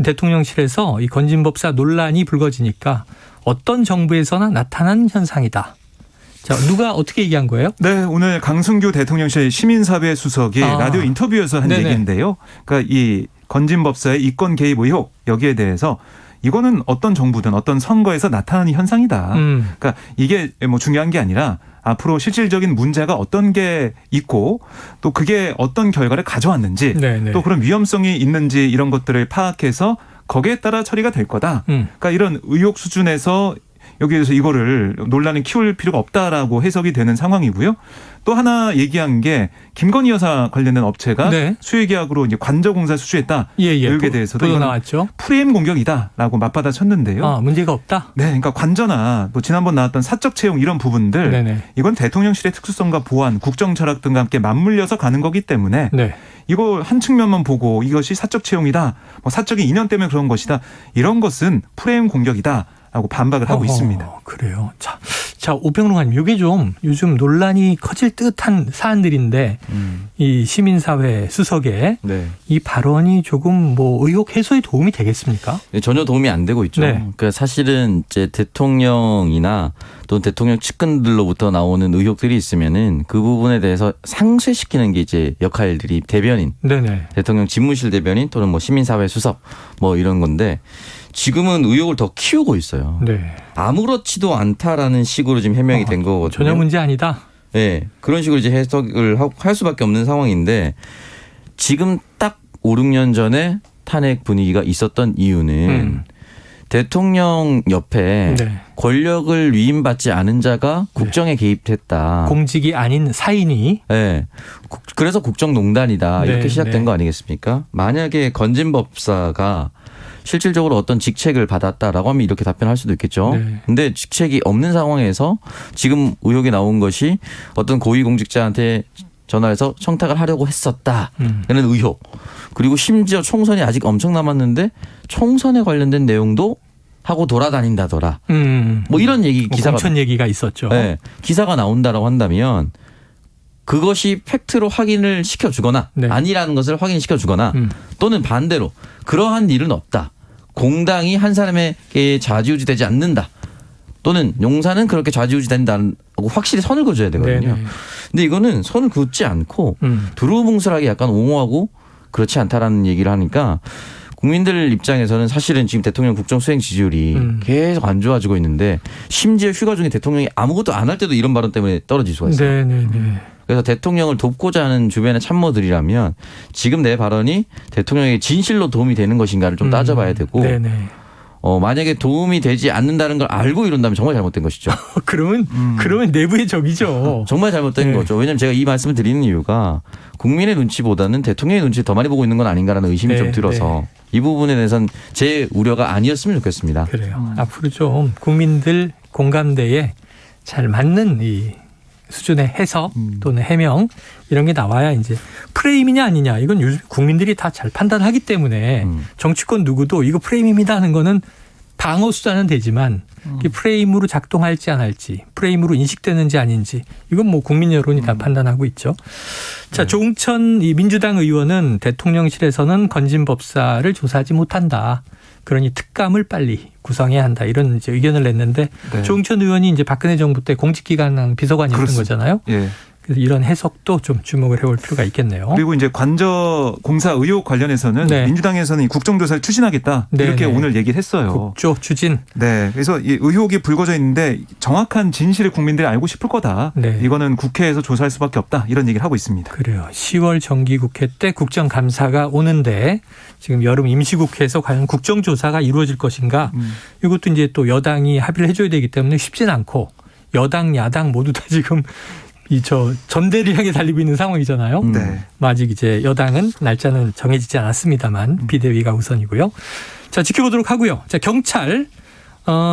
Speaker 1: 대통령실에서 이 건진법사 논란이 불거지니까 어떤 정부에서나 나타난 현상이다. 자, 누가 어떻게 얘기한 거예요?
Speaker 4: 네, 오늘 강승규 대통령실 시민사회 수석이 라디오 인터뷰에서 한
Speaker 1: 네네.
Speaker 4: 얘기인데요. 그러니까 이 건진법사의 이권 개입 의혹 여기에 대해서 이거는 어떤 정부든 어떤 선거에서 나타나는 현상이다. 그러니까 이게 뭐 중요한 게 아니라 앞으로 실질적인 문제가 어떤 게 있고 또 그게 어떤 결과를 가져왔는지
Speaker 1: 네네.
Speaker 4: 또 그런 위험성이 있는지 이런 것들을 파악해서 거기에 따라 처리가 될 거다. 그러니까 이런 의혹 수준에서 여기에서 이거를 논란을 키울 필요가 없다라고 해석이 되는 상황이고요. 또 하나 얘기한 게 김건희 여사 관련된 업체가
Speaker 1: 네.
Speaker 4: 수의계약으로 이제 관저공사 수주했다. 여기에 대해서도
Speaker 1: 보도
Speaker 4: 이건
Speaker 1: 나왔죠.
Speaker 4: 프레임 공격이다라고 맞받아쳤는데요.
Speaker 1: 문제가 없다.
Speaker 4: 네, 그러니까 관저나 또 지난번 나왔던 사적 채용 이런 부분들
Speaker 1: 네네.
Speaker 4: 이건 대통령실의 특수성과 보안, 국정 철학 등과 함께 맞물려서 가는 거기 때문에
Speaker 1: 네.
Speaker 4: 이거 한 측면만 보고 이것이 사적 채용이다, 뭐 사적인 인연 때문에 그런 것이다 이런 것은 프레임 공격이다. 하고 반박을 하고 있습니다.
Speaker 1: 그래요. 자, 오평론가님, 이게 좀 요즘 논란이 커질 듯한 사안들인데 이 시민사회 수석의
Speaker 3: 네.
Speaker 1: 이 발언이 조금 뭐 의혹 해소에 도움이 되겠습니까?
Speaker 3: 전혀 도움이 안 되고 있죠.
Speaker 1: 네.
Speaker 3: 그러니까 사실은 이제 대통령이나 또는 대통령 측근들로부터 나오는 의혹들이 있으면은 그 부분에 대해서 상쇄시키는 게 이제 역할들이 대변인,
Speaker 1: 네네.
Speaker 3: 대통령 집무실 대변인 또는 뭐 시민사회 수석 뭐 이런 건데 지금은 의혹을 더 키우고 있어요.
Speaker 1: 네.
Speaker 3: 아무렇지도 않다라는 식으로 지금 해명이 된 거거든요.
Speaker 1: 전혀 문제 아니다.
Speaker 3: 네, 그런 식으로 이제 해석을 할 수밖에 없는 상황인데 지금 딱 5, 6년 전에 탄핵 분위기가 있었던 이유는 대통령 옆에
Speaker 1: 네.
Speaker 3: 권력을 위임받지 않은 자가 국정에 개입했다.
Speaker 1: 공직이 아닌 사인이.
Speaker 3: 네. 그래서 국정농단이다.
Speaker 1: 네,
Speaker 3: 이렇게 시작된
Speaker 1: 네.
Speaker 3: 거 아니겠습니까? 만약에 건진법사가 실질적으로 어떤 직책을 받았다라고 하면 이렇게 답변할 수도 있겠죠.
Speaker 1: 네.
Speaker 3: 근데 직책이 없는 상황에서 지금 의혹이 나온 것이 어떤 고위공직자한테 전화해서 청탁을 하려고 했었다. 라는 의혹. 그리고 심지어 총선이 아직 엄청 남았는데 총선에 관련된 내용도 하고 돌아다닌다더라. 뭐 이런 얘기
Speaker 1: 뭐
Speaker 3: 기사가
Speaker 1: 공천 얘기가 있었죠.
Speaker 3: 네, 기사가 나온다라고 한다면 그것이 팩트로 확인을 시켜주거나
Speaker 1: 네.
Speaker 3: 아니라는 것을 확인시켜주거나 또는 반대로 그러한 일은 없다. 공당이 한 사람에게 좌지우지되지 않는다. 또는 용사는 그렇게 좌지우지된다고 확실히 선을 그어줘야 되거든요.
Speaker 1: 네네.
Speaker 3: 근데 이거는 선을 긋지 않고 두루뭉술하게 약간 옹호하고 그렇지 않다라는 얘기를 하니까 국민들 입장에서는 사실은 지금 대통령 국정 수행 지지율이 계속 안 좋아지고 있는데 심지어 휴가 중에 대통령이 아무것도 안 할 때도 이런 발언 때문에 떨어질 수가 있어요.
Speaker 1: 네네네.
Speaker 3: 그래서 대통령을 돕고자 하는 주변의 참모들이라면 지금 내 발언이 대통령에게 진실로 도움이 되는 것인가를 좀 따져봐야 되고
Speaker 1: 네네.
Speaker 3: 만약에 도움이 되지 않는다는 걸 알고 이런다면 정말 잘못된 것이죠.
Speaker 1: 그러면 내부의 적이죠.
Speaker 3: 정말 잘못된
Speaker 1: 네.
Speaker 3: 거죠. 왜냐하면 제가 이 말씀을 드리는 이유가 국민의 눈치보다는 대통령의 눈치를 더 많이 보고 있는 건 아닌가라는 의심이
Speaker 1: 네,
Speaker 3: 좀 들어서 이 부분에 대해서는 제 우려가 아니었으면 좋겠습니다.
Speaker 1: 그래요. 앞으로 좀 국민들 공감대에 잘 맞는 이 수준의 해석 또는 해명 이런 게 나와야 이제 프레임이냐 아니냐 이건 요즘 국민들이 다 잘 판단하기 때문에 정치권 누구도 이거 프레임입니다 하는 거는 방어 수단은 되지만 이게 프레임으로 작동할지 안 할지 프레임으로 인식되는지 아닌지 이건 뭐 국민 여론이 다 판단하고 있죠. 자, 조응천 이 민주당 의원은 대통령실에서는 건진법사를 조사하지 못한다. 그러니 특감을 빨리 구성해야 한다. 이런 이제 의견을 냈는데
Speaker 4: 네.
Speaker 1: 조응천 의원이 이제 박근혜 정부 때 공직기관 비서관이었던
Speaker 4: 그렇습니다.
Speaker 1: 거잖아요.
Speaker 4: 예.
Speaker 1: 그래서 이런 해석도 좀 주목을 해볼 필요가 있겠네요.
Speaker 4: 그리고 이제 관저 공사 의혹 관련해서는
Speaker 1: 네.
Speaker 4: 민주당에서는 이 국정조사를 추진하겠다
Speaker 1: 네,
Speaker 4: 이렇게
Speaker 1: 네.
Speaker 4: 오늘 얘기를 했어요.
Speaker 1: 국조 추진.
Speaker 4: 네, 그래서 이 의혹이 불거져 있는데 정확한 진실을 국민들이 알고 싶을 거다.
Speaker 1: 네.
Speaker 4: 이거는 국회에서 조사할 수밖에 없다. 이런 얘기를 하고 있습니다.
Speaker 1: 그래요. 10월 정기국회 때 국정감사가 오는데 지금 여름 임시국회에서 과연 국정조사가 이루어질 것인가. 이것도 이제 또 여당이 합의를 해줘야 되기 때문에 쉽진 않고 여당, 야당 모두 다 지금 전대를 향해 달리고 있는 상황이잖아요.
Speaker 4: 네.
Speaker 1: 아직 이제 여당은 날짜는 정해지지 않았습니다만 비대위가 우선이고요. 자, 지켜보도록 하고요. 자, 경찰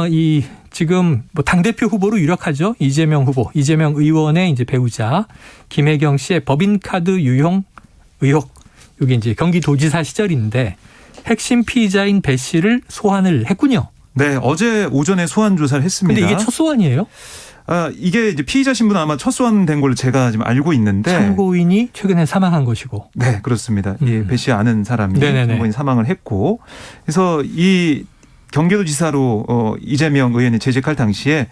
Speaker 1: 이 지금 뭐 당대표 후보로 유력하죠. 이재명 후보, 이재명 의원의 이제 배우자 김혜경 씨의 법인카드 유용 의혹. 이게 이제 경기도지사 시절인데 핵심 피의자인 배 씨를 소환을 했군요.
Speaker 4: 네, 어제 오전에 소환 조사를 했습니다.
Speaker 1: 근데 이게 첫 소환이에요?
Speaker 4: 이게 이제 피의자 신분은 아마 첫 소환된 걸로 제가 지금 알고 있는데.
Speaker 1: 참고인이 최근에 사망한 것이고.
Speaker 4: 네, 그렇습니다. 이 배 씨 아는 사람이
Speaker 1: 네네네.
Speaker 4: 참고인 사망을 했고, 그래서 이 경기도지사로 이재명 의원이 재직할 당시에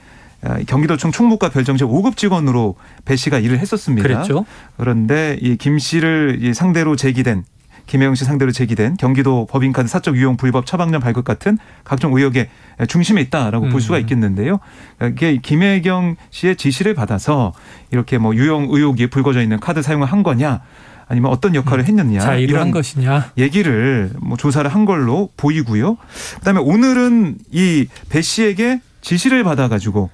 Speaker 4: 경기도청 총무과 별정실 5급 직원으로 배 씨가 일을 했었습니다.
Speaker 1: 그랬죠.
Speaker 4: 그런데 이 김 씨를 상대로 제기된 김혜영 씨 상대로 제기된 경기도 법인카드 사적 유용 불법 처방전 발급 같은 각종 의혹의 중심에 있다라고 볼 수가 있겠는데요. 이게 김혜경 씨의 지시를 받아서 이렇게 뭐 유용 의혹이 불거져 있는 카드 사용을 한 거냐, 아니면 어떤 역할을 했느냐,
Speaker 1: 자의로 한
Speaker 4: 이런
Speaker 1: 것이냐.
Speaker 4: 얘기를 뭐 조사를 한 걸로 보이고요. 그다음에 오늘은 이 배 씨에게 지시를 받아가지고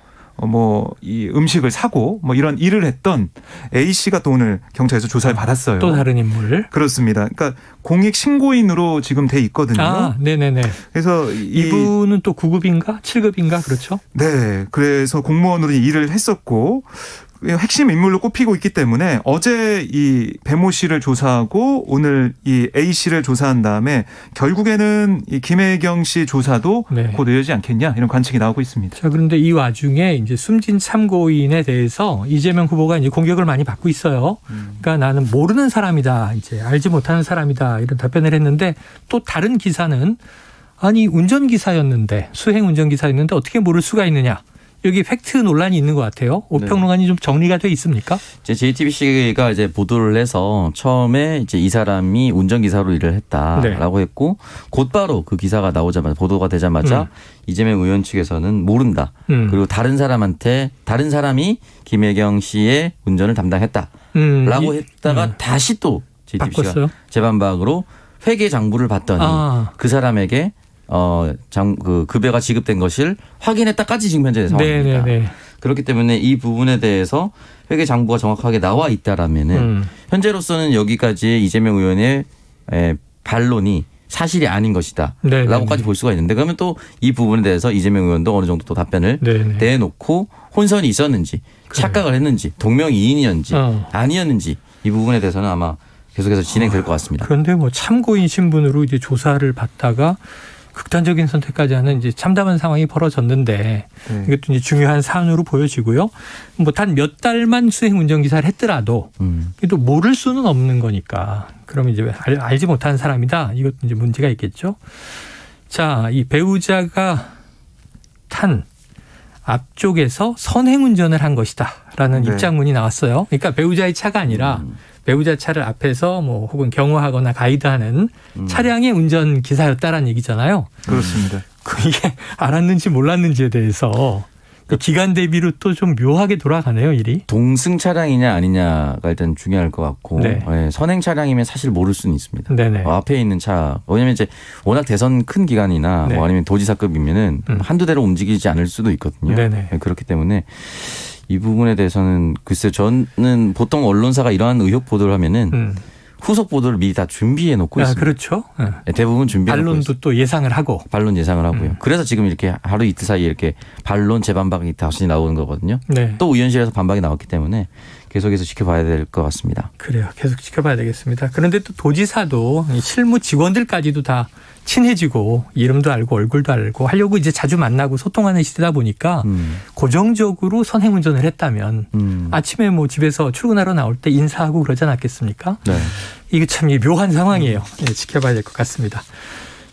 Speaker 4: 이 음식을 사고 뭐 이런 일을 했던 A 씨가 또 오늘 경찰에서 조사를 받았어요.
Speaker 1: 또 다른 인물.
Speaker 4: 그렇습니다. 그러니까 공익 신고인으로 지금 돼 있거든요.
Speaker 1: 아, 네네네.
Speaker 4: 그래서
Speaker 1: 이분은 또 9급인가 7급인가 그렇죠?
Speaker 4: 네, 그래서 공무원으로 일을 했었고 핵심 인물로 꼽히고 있기 때문에 어제 이 배모 씨를 조사하고 오늘 이 A 씨를 조사한 다음에 결국에는 이 김혜경 씨 조사도
Speaker 1: 네.
Speaker 4: 곧 이어지지 않겠냐 이런 관측이 나오고 있습니다.
Speaker 1: 자, 그런데 이 와중에 이제 숨진 참고인에 대해서 이재명 후보가 이제 공격을 많이 받고 있어요. 그러니까 나는 모르는 사람이다, 이제 알지 못하는 사람이다 이런 답변을 했는데 또 다른 기사는 아니 운전기사였는데 수행 운전기사였는데 어떻게 모를 수가 있느냐. 여기 팩트 논란이 있는 것 같아요. 오평론가님 좀 정리가 돼 있습니까?
Speaker 3: 이제 JTBC가 이제 보도를 해서 처음에 이제 이 사람이 운전기사로 일을 했다라고 했고 곧바로 그 기사가 나오자마자 보도가 되자마자 이재명 의원 측에서는 모른다. 그리고 다른 사람이 김혜경 씨의 운전을 담당했다라고 했다가 다시 또 JTBC가
Speaker 1: 바꿨어요?
Speaker 3: 재반박으로 회계 장부를 봤더니 그 사람에게 그 급여가 지급된 것을 확인했다까지 지금 현재 상황입니다.
Speaker 1: 네네네.
Speaker 3: 그렇기 때문에 이 부분에 대해서 회계 장부가 정확하게 나와 있다라면은 현재로서는 여기까지 이재명 의원의 반론이 사실이 아닌 것이다.
Speaker 1: 네네네.
Speaker 3: 라고까지 볼 수가 있는데 그러면 또 이 부분에 대해서 이재명 의원도 어느 정도 또 답변을
Speaker 1: 네네.
Speaker 3: 내놓고 혼선이 있었는지 착각을 했는지 동명이인이었는지 아니었는지 이 부분에 대해서는 아마 계속해서 진행될 것 같습니다.
Speaker 1: 그런데 뭐 참고인 신분으로 이제 조사를 받다가 극단적인 선택까지 하는 이제 참담한 상황이 벌어졌는데 이것도 이제 중요한 사안으로 보여지고요. 뭐 단 몇 달만 수행 운전기사를 했더라도 그래도 모를 수는 없는 거니까. 그럼 이제 알지 못하는 사람이다. 이것도 이제 문제가 있겠죠. 자, 이 배우자가 탄 앞쪽에서 선행 운전을 한 것이다라는 입장문이 나왔어요. 그러니까 배우자의 차가 아니라 배우자 차를 앞에서 뭐 혹은 경호하거나 가이드하는 차량의 운전 기사였다라는 얘기잖아요.
Speaker 4: 그렇습니다.
Speaker 1: 이게 알았는지 몰랐는지에 대해서 그 기간 대비로 또 좀 묘하게 돌아가네요, 일이.
Speaker 3: 동승 차량이냐 아니냐가 일단 중요할 것 같고
Speaker 1: 네.
Speaker 3: 선행 차량이면 사실 모를 수는 있습니다.
Speaker 1: 네네.
Speaker 3: 앞에 있는 차 왜냐하면 이제 워낙 대선 큰 기간이나
Speaker 1: 네.
Speaker 3: 뭐 아니면 도지사급이면은 한두 대로 움직이지 않을 수도 있거든요.
Speaker 1: 네네.
Speaker 3: 그렇기 때문에 이 부분에 대해서는 글쎄 저는 보통 언론사가 이러한 의혹 보도를 하면은 후속 보도를 미리 다 준비해 놓고 있습니다.
Speaker 1: 그렇죠.
Speaker 3: 대부분 준비해 놓고
Speaker 1: 반론도 또 예상을 하고.
Speaker 3: 반론 예상을 하고요. 그래서 지금 이렇게 하루 이틀 사이에 이렇게 반론 재반박이 다시 나오는 거거든요.
Speaker 1: 네.
Speaker 3: 또 의원실에서 반박이 나왔기 때문에 계속해서 지켜봐야 될 것 같습니다.
Speaker 1: 그래요. 계속 지켜봐야 되겠습니다. 그런데 또 도지사도 실무 직원들까지도 다 친해지고 이름도 알고 얼굴도 알고 하려고 이제 자주 만나고 소통하는 시대다 보니까 고정적으로 선행운전을 했다면 아침에 뭐 집에서 출근하러 나올 때 인사하고 그러지 않았겠습니까?
Speaker 3: 네.
Speaker 1: 이게 참 묘한 상황이에요. 네, 지켜봐야 될 것 같습니다.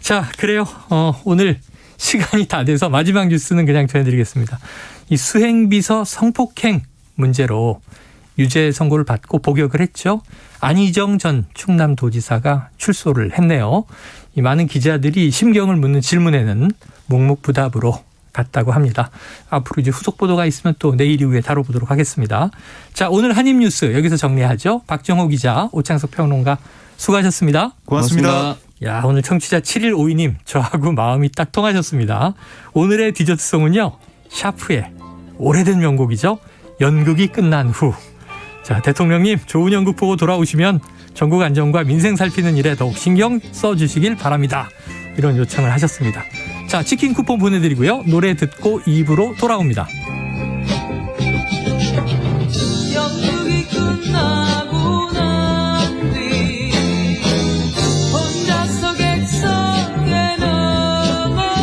Speaker 1: 자, 그래요. 오늘 시간이 다 돼서 마지막 뉴스는 그냥 전해드리겠습니다. 이 수행비서 성폭행 문제로 유죄 선고를 받고 복역을 했죠. 안희정 전 충남도지사가 출소를 했네요. 이 많은 기자들이 심경을 묻는 질문에는 묵묵부답으로 갔다고 합니다. 앞으로 이제 후속 보도가 있으면 또 내일 이후에 다뤄보도록 하겠습니다. 자, 오늘 한입뉴스 여기서 정리하죠. 박정호 기자, 오창석 평론가 수고하셨습니다.
Speaker 4: 고맙습니다.
Speaker 1: 야, 오늘 청취자 7152님 저하고 마음이 딱 통하셨습니다. 오늘의 디저트송은요. 샤프의 오래된 명곡이죠. 연극이 끝난 후. 자, 대통령님 좋은 연극 보고 돌아오시면 전국 안정과 민생 살피는 일에 더욱 신경 써주시길 바랍니다. 이런 요청을 하셨습니다. 자, 치킨 쿠폰 보내드리고요. 노래 듣고 2부로 돌아옵니다.
Speaker 6: 연극이 끝나고 난 뒤 혼자서 객석에 남아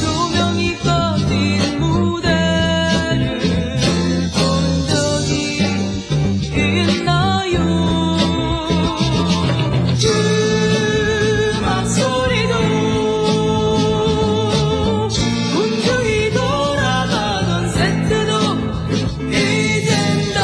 Speaker 6: 조명이 꺼진 무대를 본 적이 있나요? 음악 소리도 분주히 돌아가던 세트도 이젠 다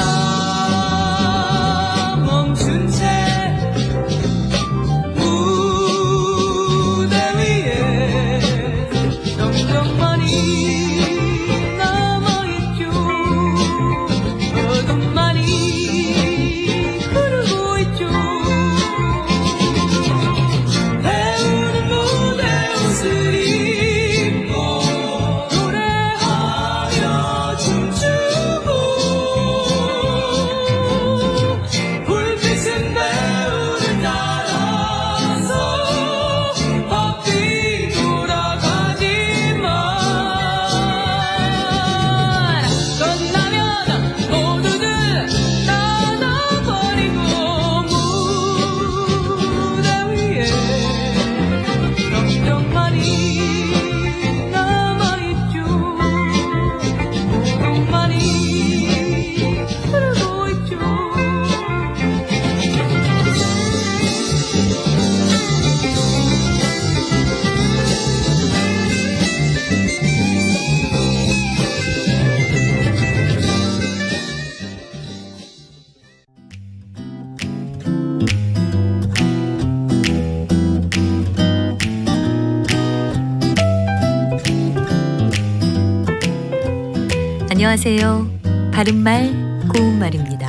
Speaker 7: 안녕하세요. 바른말 고운말입니다.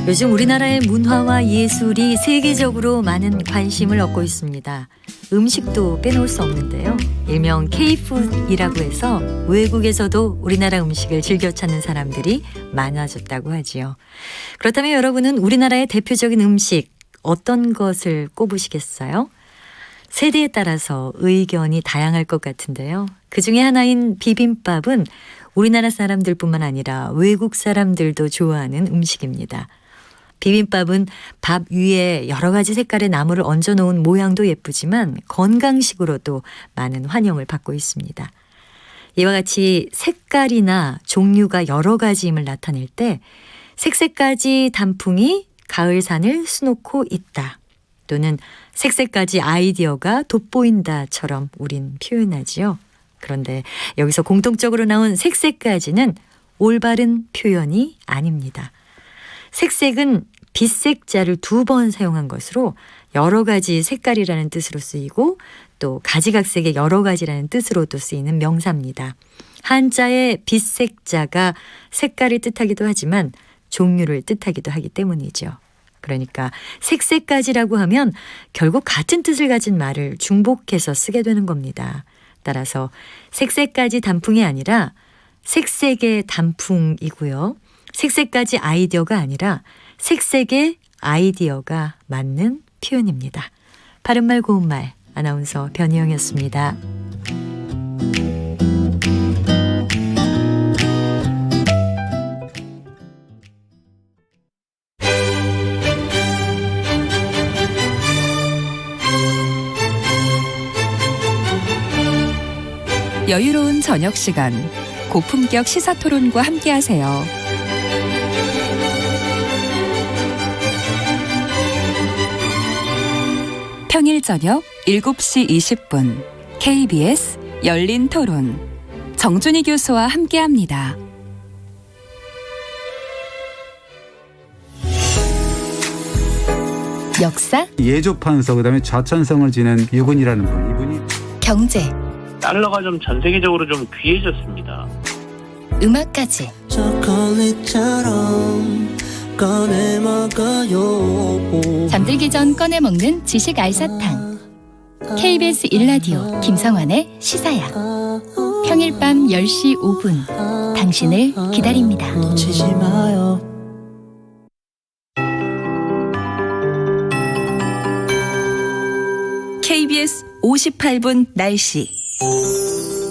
Speaker 7: 요즘 우리나라의 문화와 예술이 세계적으로 많은 관심을 얻고 있습니다. 음식도 빼놓을 수 없는데요. 일명 K푸드이라고 해서 외국에서도 우리나라 음식을 즐겨 찾는 사람들이 많아졌다고 하지요. 그렇다면 여러분은 우리나라의 대표적인 음식 어떤 것을 꼽으시겠어요? 세대에 따라서 의견이 다양할 것 같은데요. 그 중에 하나인 비빔밥은 우리나라 사람들뿐만 아니라 외국 사람들도 좋아하는 음식입니다. 비빔밥은 밥 위에 여러 가지 색깔의 나물을 얹어 놓은 모양도 예쁘지만 건강식으로도 많은 환영을 받고 있습니다. 이와 같이 색깔이나 종류가 여러 가지임을 나타낼 때 색색까지 단풍이 가을산을 수놓고 있다. 또는 색색까지 아이디어가 돋보인다처럼 우린 표현하지요. 그런데 여기서 공통적으로 나온 색색까지는 올바른 표현이 아닙니다. 색색은 빛색자를 2번 사용한 것으로 여러 가지 색깔이라는 뜻으로 쓰이고 또 가지각색의 여러 가지라는 뜻으로도 쓰이는 명사입니다. 한자의 빛색자가 색깔을 뜻하기도 하지만 종류를 뜻하기도 하기 때문이죠. 그러니까 색색까지라고 하면 결국 같은 뜻을 가진 말을 중복해서 쓰게 되는 겁니다. 따라서 색색까지 단풍이 아니라 색색의 단풍이고요. 색색까지 아이디어가 아니라 색색의 아이디어가 맞는 표현입니다. 바른말 고운말 아나운서 변희영이었습니다.
Speaker 8: 여유로운 저녁 시간, 고품격 시사토론과 함께하세요. 평일 저녁 7시 20분 KBS 열린 토론 정준희 교수와 함께합니다. 역사,
Speaker 9: 예조판서 그다음에 좌천성을 지낸 유근이라는 분, 이분이
Speaker 8: 경제,
Speaker 10: 달러가 좀 전 세계적으로 좀 귀해졌습니다.
Speaker 8: 음악까지 잠들기 전 꺼내 먹는 지식 알사탕. KBS 1라디오 김성환의 시사야. 평일 밤 10시 5분 당신을 기다립니다. 놓치지 마요. KBS 58분 날씨.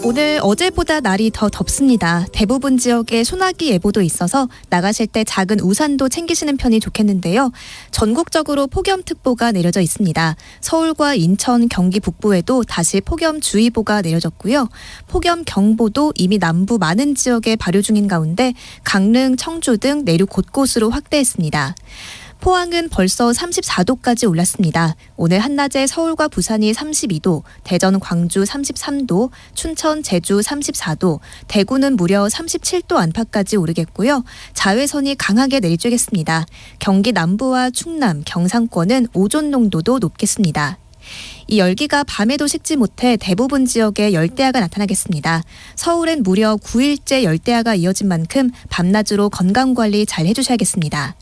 Speaker 11: 오늘 어제보다 날이 더 덥습니다. 대부분 지역에 소나기 예보도 있어서 나가실 때 작은 우산도 챙기시는 편이 좋겠는데요. 전국적으로 폭염특보가 내려져 있습니다. 서울과 인천, 경기 북부에도 다시 폭염주의보가 내려졌고요. 폭염경보도 이미 남부 많은 지역에 발효 중인 가운데 강릉, 청주 등 내륙 곳곳으로 확대했습니다. 포항은 벌써 34도까지 올랐습니다. 오늘 한낮에 서울과 부산이 32도, 대전, 광주 33도, 춘천, 제주 34도, 대구는 무려 37도 안팎까지 오르겠고요. 자외선이 강하게 내리쬐겠습니다. 경기 남부와 충남, 경상권은 오존 농도도 높겠습니다. 이 열기가 밤에도 식지 못해 대부분 지역에 열대야가 나타나겠습니다. 서울엔 무려 9일째 열대야가 이어진 만큼 밤낮으로 건강관리 잘 해주셔야겠습니다.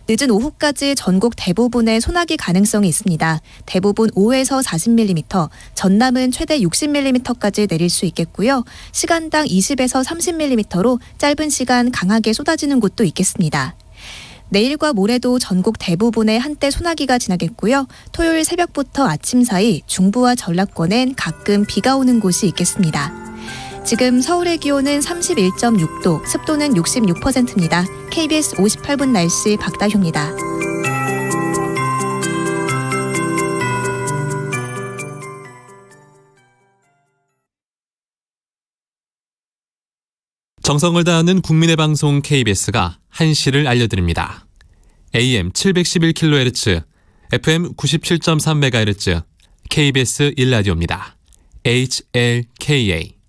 Speaker 11: 늦은 오후까지 전국 대부분에 소나기 가능성이 있습니다. 대부분 5에서 40mm, 전남은 최대 60mm까지 내릴 수 있겠고요. 시간당 20에서 30mm로 짧은 시간 강하게 쏟아지는 곳도 있겠습니다. 내일과 모레도 전국 대부분에 한때 소나기가 지나겠고요. 토요일 새벽부터 아침 사이 중부와 전라권엔 가끔 비가 오는 곳이 있겠습니다. 지금 서울의 기온은 31.6도, 습도는 66%입니다. KBS 58분 날씨 박다효입니다.
Speaker 12: 정성을 다하는 국민의 방송 KBS가 한시를 알려드립니다. AM 711kHz, FM 97.3MHz, KBS 1라디오입니다. HLKA.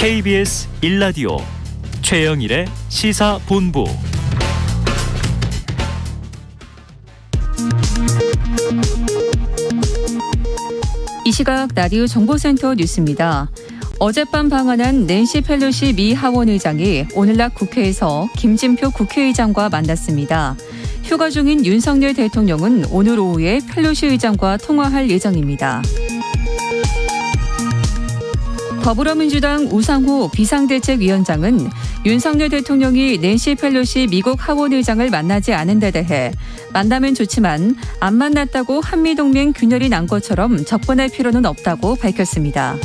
Speaker 2: KBS 1라디오 최영일의 시사본부.
Speaker 13: 이 시각 라디오 정보센터 뉴스입니다. 어젯밤 방한한 낸시 펠로시 미 하원의장이 오늘 낮 국회에서 김진표 국회의장과 만났습니다. 휴가 중인 윤석열 대통령은 오늘 오후에 펠로시 의장과 통화할 예정입니다. 더불어민주당 우상호 비상대책위원장은 윤석열 대통령이 낸시 펠로시 미국 하원의장을 만나지 않은 데 대해 만나면 좋지만 안 만났다고 한미동맹 균열이 난 것처럼 접근할 필요는 없다고 밝혔습니다.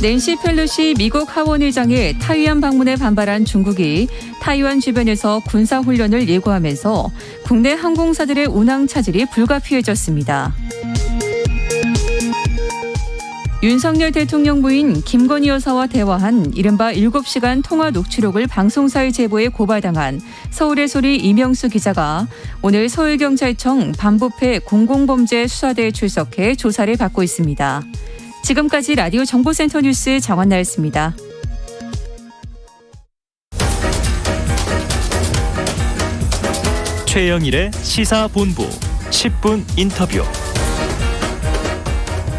Speaker 13: 낸시 펠로시 미국 하원의장의 타이완 방문에 반발한 중국이 타이완 주변에서 군사훈련을 예고하면서 국내 항공사들의 운항 차질이 불가피해졌습니다. 윤석열 대통령 부인 김건희 여사와 대화한 이른바 7시간 통화 녹취록을 방송사의 제보에 고발당한 서울의 소리 이명수 기자가 오늘 서울경찰청 반부패 공공범죄 수사대에 출석해 조사를 받고 있습니다. 지금까지 라디오 정보센터 뉴스 정한나였습니다.
Speaker 2: 최영일의 시사본부 10분 인터뷰.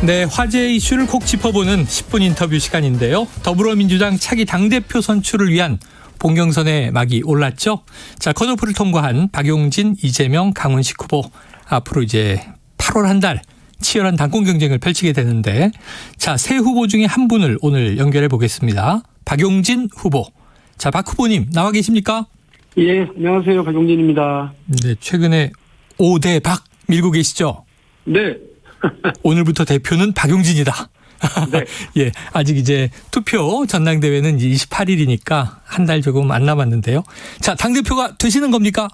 Speaker 1: 네, 화제 이슈를 콕 짚어보는 10분 인터뷰 시간인데요. 더불어민주당 차기 당대표 선출을 위한 본경선에 막이 올랐죠. 자, 컷오프를 통과한 박용진, 이재명, 강훈식 후보. 앞으로 이제 8월 한 달 치열한 당권 경쟁을 펼치게 되는데, 자, 세 후보 중에 한 분을 오늘 연결해 보겠습니다. 박용진 후보. 자, 박 후보님 나와 계십니까?
Speaker 14: 예, 안녕하세요. 박용진입니다.
Speaker 1: 네, 최근에 5대 박 밀고 계시죠?
Speaker 14: 네.
Speaker 1: 오늘부터 대표는 박용진이다.
Speaker 14: 네.
Speaker 1: 예, 아직 이제 투표 전당대회는 28일이니까 한 달 조금 안 남았는데요. 자, 당대표가 되시는 겁니까?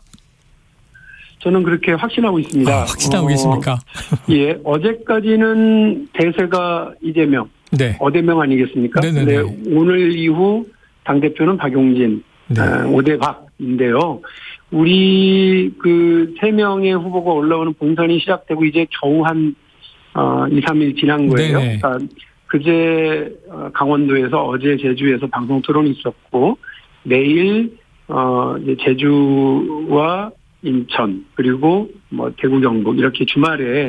Speaker 14: 저는 그렇게 확신하고 있습니다.
Speaker 1: 확신하고 계십니까?
Speaker 14: 예, 어제까지는 대세가 이재명,
Speaker 1: 네.
Speaker 14: 어대명 아니겠습니까?
Speaker 1: 네네네.
Speaker 14: 근데 오늘 이후 당대표는 박용진,
Speaker 1: 네.
Speaker 14: 5대 박인데요. 우리 그 3명의 후보가 올라오는 본선이 시작되고 이제 겨우 한 2, 3일 지난 거예요.
Speaker 1: 네네.
Speaker 14: 그러니까 그제 강원도에서 어제 제주에서 방송 토론이 있었고 내일 이제 제주와 인천 그리고 뭐 대구 경북 이렇게 주말에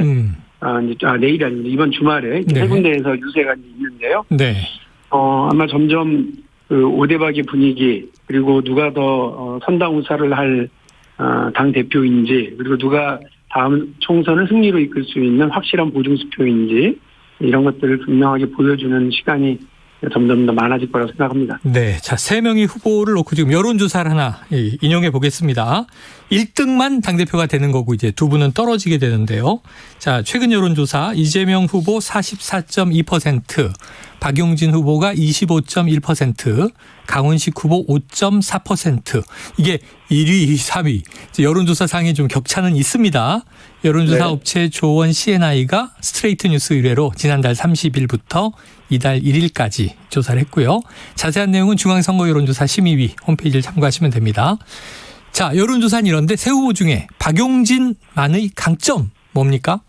Speaker 14: 내일이 아니고 이번 주말에
Speaker 1: 네.
Speaker 14: 세 군데에서 유세가 있는데요.
Speaker 1: 네.
Speaker 14: 아마 점점 그 5대박의 분위기 그리고 누가 더 선당 우사를 할 당 대표인지 그리고 누가 다음 총선을 승리로 이끌 수 있는 확실한 보증수표인지 이런 것들을 분명하게 보여주는 시간이 점점 더 많아질 거라고 생각합니다.
Speaker 1: 네. 자, 3명의 후보를 놓고 지금 여론조사를 하나 인용해 보겠습니다. 1등만 당대표가 되는 거고 이제 두 분은 떨어지게 되는데요. 자, 최근 여론조사 이재명 후보 44.2%, 박용진 후보가 25.1%, 강훈식 후보 5.4%. 이게 1위, 3위. 여론조사상에 좀 격차는 있습니다. 여론조사
Speaker 14: 네.
Speaker 1: 업체 조원 CNI가 스트레이트 뉴스 의뢰로 지난달 30일부터 이달 1일까지 조사를 했고요. 자세한 내용은 중앙선거 여론조사 심의위 홈페이지를 참고하시면 됩니다. 자, 여론조사는 이런데 세 후보 중에 박용진만의 강점 뭡니까?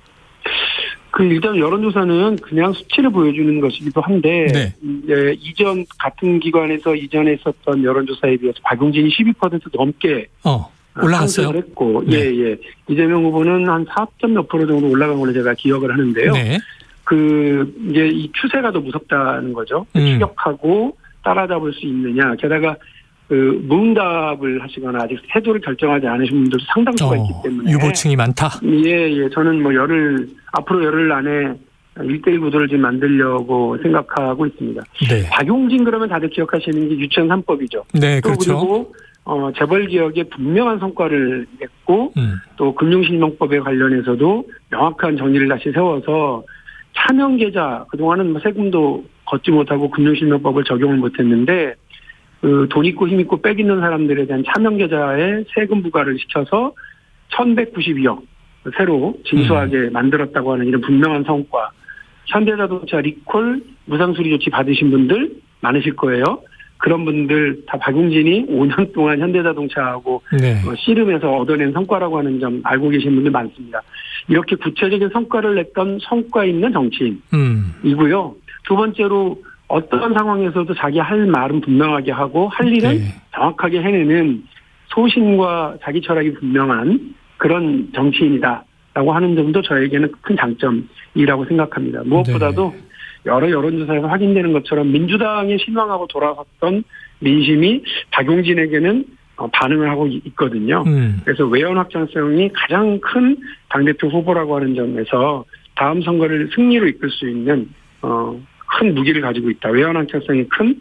Speaker 14: 일단 여론조사는 그냥 수치를 보여주는 것이기도 한데
Speaker 1: 네.
Speaker 14: 이전 같은 기관에서 이전에 있었던 여론조사에 비해서 박용진이 12% 넘게
Speaker 1: 올라갔어요.
Speaker 14: 상승을 했고
Speaker 1: 네.
Speaker 14: 예. 이재명 후보는 한 4.몇 % 정도 올라간 걸로 제가 기억을 하는데요.
Speaker 1: 네.
Speaker 14: 이제 이 추세가 더 무섭다는 거죠. 추격하고 따라잡을 수 있느냐. 게다가 무응답을 하시거나 아직 태도를 결정하지 않으신 분들도 상당수가 있기 때문에
Speaker 1: 유보층이 많다.
Speaker 14: 예. 저는 뭐 앞으로 열흘 안에 1대1 구도를 지금 만들려고 생각하고 있습니다.
Speaker 1: 네.
Speaker 14: 박용진 그러면 다들 기억하시는 게 유치원 3법이죠.
Speaker 1: 네,
Speaker 14: 또
Speaker 1: 그렇죠.
Speaker 14: 그리고 재벌 개혁에 분명한 성과를 냈고 또 금융실명법에 관련해서도 명확한 정의를 다시 세워서 차명 계좌 그동안은 뭐 세금도 걷지 못하고 금융실명법을 적용을 못했는데 돈 있고 힘 있고 빽 있는 사람들에 대한 차명 계좌에 세금 부과를 시켜서 1,192억 새로 진수하게 만들었다고 하는 이런 분명한 성과. 현대자동차 리콜 무상수리 조치 받으신 분들 많으실 거예요. 그런 분들 다 박용진이 5년 동안 현대자동차하고
Speaker 1: 네.
Speaker 14: 씨름해서 얻어낸 성과라고 하는 점 알고 계신 분들 많습니다. 이렇게 구체적인 성과를 냈던 성과 있는 정치인이고요. 두 번째로 어떤 상황에서도 자기 할 말은 분명하게 하고 할 일은
Speaker 1: 네.
Speaker 14: 정확하게 해내는 소신과 자기 철학이 분명한 그런 정치인이다라고 하는 점도 저에게는 큰 장점이라고 생각합니다. 무엇보다도 여러 여론조사에서 확인되는 것처럼 민주당에 실망하고 돌아섰던 민심이 박용진에게는 반응을 하고 있거든요. 그래서 외연 확장성이 가장 큰 당대표 후보라고 하는 점에서 다음 선거를 승리로 이끌 수 있는 큰 무기를 가지고 있다. 외연 확장성이 큰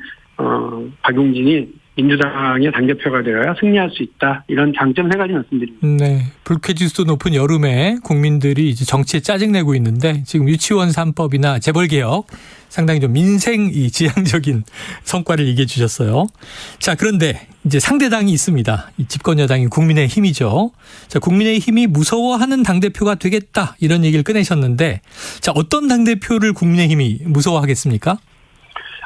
Speaker 14: 박용진이 민주당의 당대표가 되어야 승리할 수 있다. 이런 장점 세 가지 말씀드립니다.
Speaker 1: 네. 불쾌지수 높은 여름에 국민들이 이제 정치에 짜증내고 있는데 지금 유치원 3법이나 재벌개혁 상당히 좀 민생 지향적인 성과를 얘기해 주셨어요. 자, 그런데 이제 상대당이 있습니다. 이 집권 여당이 국민의힘이죠. 자, 국민의힘이 무서워하는 당대표가 되겠다. 이런 얘기를 꺼내셨는데 자, 어떤 당대표를 국민의힘이 무서워하겠습니까?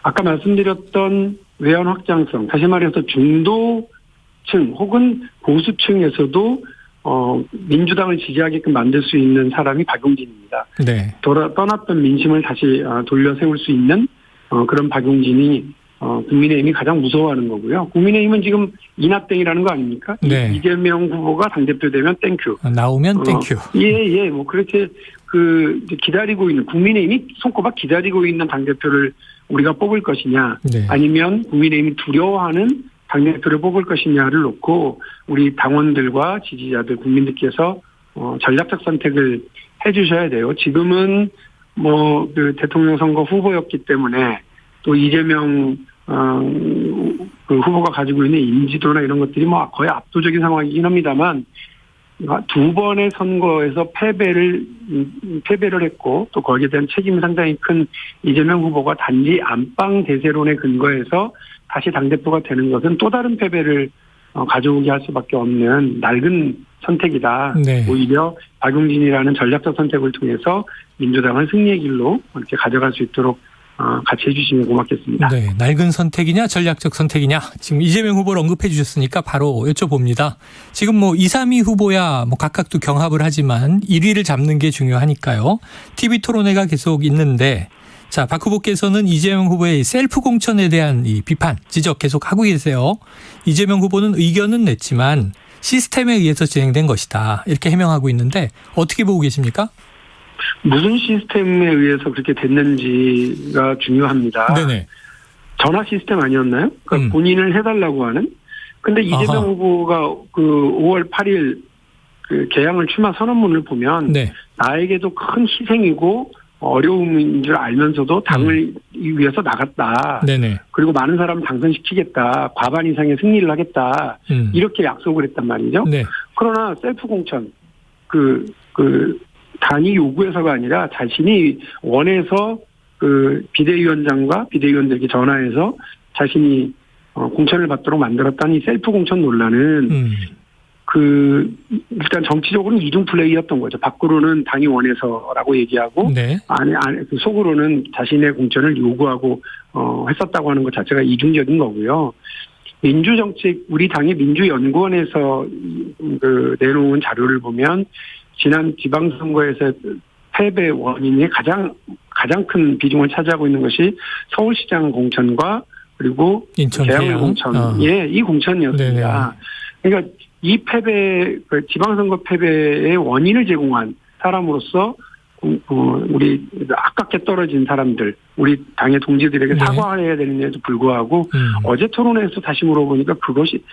Speaker 14: 아까 말씀드렸던 외연 확장성, 다시 말해서 중도층 혹은 보수층에서도 민주당을 지지하게끔 만들 수 있는 사람이 박용진입니다.
Speaker 1: 네.
Speaker 14: 떠났던 민심을 다시 돌려 세울 수 있는 그런 박용진이 국민의힘이 가장 무서워하는 거고요. 국민의힘은 지금 이낙땡이라는 거 아닙니까?
Speaker 1: 네.
Speaker 14: 이재명 후보가 당대표 되면 땡큐.
Speaker 1: 나오면 땡큐.
Speaker 14: 예, 뭐 그렇게 기다리고 있는 국민의힘이 손꼽아 기다리고 있는 당대표를 우리가 뽑을 것이냐,
Speaker 1: 네.
Speaker 14: 아니면 국민의힘이 두려워하는 당대표를 뽑을 것이냐를 놓고 우리 당원들과 지지자들, 국민들께서 전략적 선택을 해주셔야 돼요. 지금은 대통령 선거 후보였기 때문에 또 이재명 그 후보가 가지고 있는 인지도나 이런 것들이 거의 압도적인 상황이긴 합니다만 두 번의 선거에서 패배를 했고 또 거기에 대한 책임이 상당히 큰 이재명 후보가 단지 안방 대세론에 근거해서 다시 당대표가 되는 것은 또 다른 패배를 가져오게 할 수밖에 없는 낡은 선택이다.
Speaker 1: 네.
Speaker 14: 오히려 박용진이라는 전략적 선택을 통해서 민주당을 승리의 길로 이렇게 가져갈 수 있도록 같이 해주시면 고맙겠습니다.
Speaker 1: 네, 낡은 선택이냐 전략적 선택이냐 지금 이재명 후보를 언급해 주셨으니까 바로 여쭤봅니다. 지금 2, 3위 후보야 각각도 경합을 하지만 1위를 잡는 게 중요하니까요. TV 토론회가 계속 있는데 자, 박 후보께서는 이재명 후보의 셀프 공천에 대한 이 비판, 지적 계속 하고 계세요. 이재명 후보는 의견은 냈지만 시스템에 의해서 진행된 것이다. 이렇게 해명하고 있는데 어떻게 보고 계십니까?
Speaker 14: 무슨 시스템에 의해서 그렇게 됐는지가 중요합니다.
Speaker 1: 네네.
Speaker 14: 전화 시스템 아니었나요? 그러니까 본인을 해달라고 하는. 근데 이재명 후보가 5월 8일 개항을 출마 선언문을 보면
Speaker 1: 네.
Speaker 14: 나에게도 큰 희생이고 어려움인 줄 알면서도 당을 위해서 나갔다.
Speaker 1: 네네.
Speaker 14: 그리고 많은 사람을 당선시키겠다. 과반 이상의 승리를 하겠다. 이렇게 약속을 했단 말이죠.
Speaker 1: 네.
Speaker 14: 그러나 셀프 공천 당이 요구해서가 아니라 자신이 원해서 비대위원장과 비대위원들에게 전화해서 자신이 공천을 받도록 만들었다는 이 셀프 공천 논란은 일단 정치적으로는 이중 플레이였던 거죠. 밖으로는 당이 원해서라고 얘기하고
Speaker 1: 네.
Speaker 14: 속으로는 자신의 공천을 요구하고 했었다고 하는 것 자체가 이중적인 거고요. 민주정책 우리 당의 민주연구원에서 내놓은 자료를 보면 지난 지방선거에서 패배 원인이 가장 큰 비중을 차지하고 있는 것이 서울시장 공천과 그리고
Speaker 1: 인천
Speaker 14: 공천, 이 공천이었습니다. 네네. 그러니까 이 지방선거 패배의 원인을 제공한 사람으로서 우리 아깝게 떨어진 사람들, 우리 당의 동지들에게 사과해야 되는데도 불구하고 어제 토론회에서 다시 물어보니까 그것이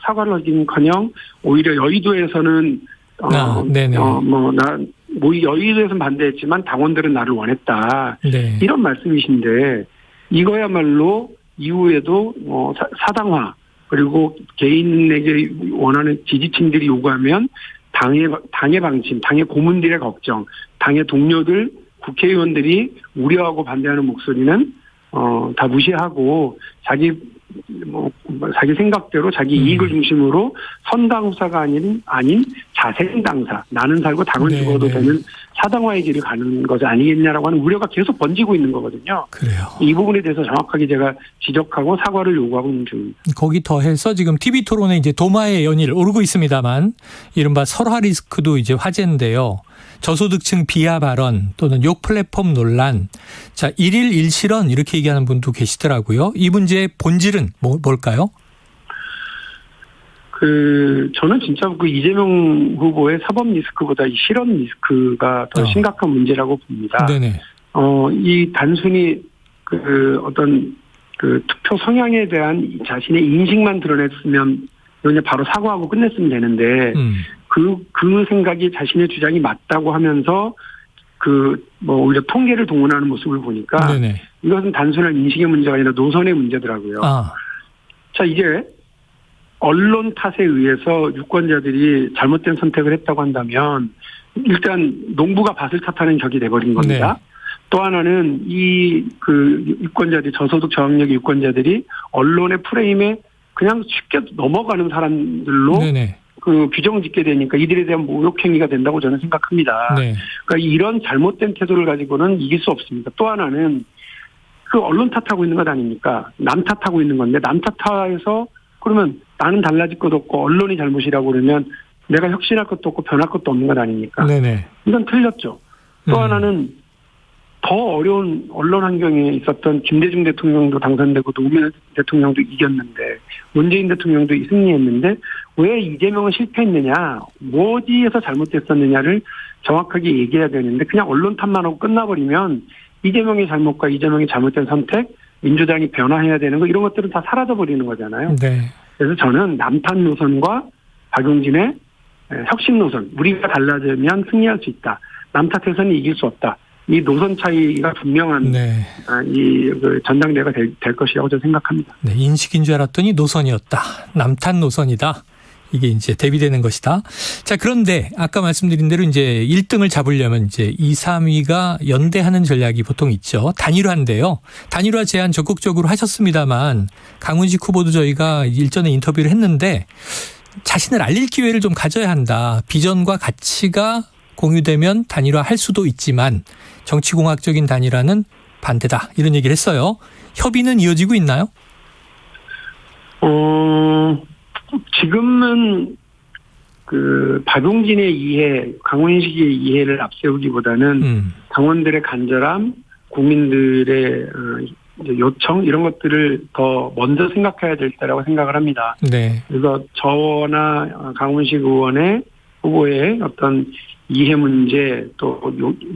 Speaker 14: 사과를 하긴커녕 오히려 여의도에서는 여의도에서는 반대했지만 당원들은 나를 원했다.
Speaker 1: 네.
Speaker 14: 이런 말씀이신데 이거야말로 이후에도 사당화 그리고 개인에게 원하는 지지층들이 요구하면 당의 방침, 당의 고문들의 걱정, 당의 동료들, 국회의원들이 우려하고 반대하는 목소리는 다 무시하고 자기 자기 생각대로 자기 이익을 중심으로 선당후사가 아닌 자생당사, 나는 살고 당은 죽어도 되는 사당화의 길을 가는 것이 아니겠냐라고 하는 우려가 계속 번지고 있는 거거든요.
Speaker 1: 그래요.
Speaker 14: 이 부분에 대해서 정확하게 제가 지적하고 사과를 요구하고 있는 중입니다.
Speaker 1: 거기 더해서 지금 TV 토론에 이제 도마의 연일 오르고 있습니다만 이른바 설화 리스크도 이제 화제인데요. 저소득층 비하 발언 또는 욕 플랫폼 논란. 자, 1일 1실언 이렇게 얘기하는 분도 계시더라고요. 이 문제의 본질은 뭘까요?
Speaker 14: 저는 진짜 이재명 후보의 사법 리스크보다 이 실언 리스크가 더 심각한 문제라고 봅니다.
Speaker 1: 네네.
Speaker 14: 이 단순히 어떤 투표 성향에 대한 자신의 인식만 드러냈으면 그냥 바로 사과하고 끝냈으면 되는데 그 생각이 자신의 주장이 맞다고 하면서 오히려 통계를 동원하는 모습을 보니까
Speaker 1: 네네.
Speaker 14: 이것은 단순한 인식의 문제가 아니라 노선의 문제더라고요. 자, 이게 언론 탓에 의해서 유권자들이 잘못된 선택을 했다고 한다면 일단 농부가 밭을 탓하는 격이 돼버린 겁니다.
Speaker 1: 네.
Speaker 14: 또 하나는 유권자들이 저소득 저학력의 유권자들이 언론의 프레임에 그냥 쉽게 넘어가는 사람들로
Speaker 1: 네네.
Speaker 14: 규정 짓게 되니까 이들에 대한 모욕 행위가 된다고 저는 생각합니다.
Speaker 1: 네.
Speaker 14: 그러니까 이런 잘못된 태도를 가지고는 이길 수 없습니다. 또 하나는 언론 탓하고 있는 것 아닙니까? 남 탓하고 있는 건데 남 탓해서 그러면 나는 달라질 것도 없고 언론이 잘못이라고 그러면 내가 혁신할 것도 없고 변할 것도 없는 것 아닙니까?
Speaker 1: 네네.
Speaker 14: 이건 틀렸죠. 또 하나는 더 어려운 언론 환경에 있었던 김대중 대통령도 당선되고 노무현 대통령도 이겼는데 문재인 대통령도 승리했는데 왜 이재명은 실패했느냐, 어디에서 잘못됐었느냐를 정확하게 얘기해야 되는데 그냥 언론 탓만 하고 끝나버리면 이재명의 잘못과 이재명의 잘못된 선택, 민주당이 변화해야 되는 거 이런 것들은 다 사라져버리는 거잖아요.
Speaker 1: 네.
Speaker 14: 그래서 저는 남탓 노선과 박용진의 혁신 노선, 우리가 달라지면 승리할 수 있다. 남 탓해서는 이길 수 없다. 이 노선 차이가 분명한 전당대회가 될 것이라고 저는 생각합니다.
Speaker 1: 네, 인식인 줄 알았더니 노선이었다. 남탓 노선이다. 이게 이제 대비되는 것이다. 자, 그런데 아까 말씀드린 대로 이제 1등을 잡으려면 이제 2, 3위가 연대하는 전략이 보통 있죠. 단일화인데요. 단일화 제안 적극적으로 하셨습니다만 강훈식 후보도 저희가 일전에 인터뷰를 했는데 자신을 알릴 기회를 좀 가져야 한다. 비전과 가치가 공유되면 단일화할 수도 있지만 정치공학적인 단일화는 반대다. 이런 얘기를 했어요. 협의는 이어지고 있나요?
Speaker 14: 지금은 박용진의 이해, 강훈식의 이해를 앞세우기보다는 당원들의 간절함, 국민들의 요청 이런 것들을 더 먼저 생각해야 될 때라고 생각을 합니다.
Speaker 1: 네.
Speaker 14: 그래서 저나 강훈식 의원의 후보의 어떤 이해 문제 또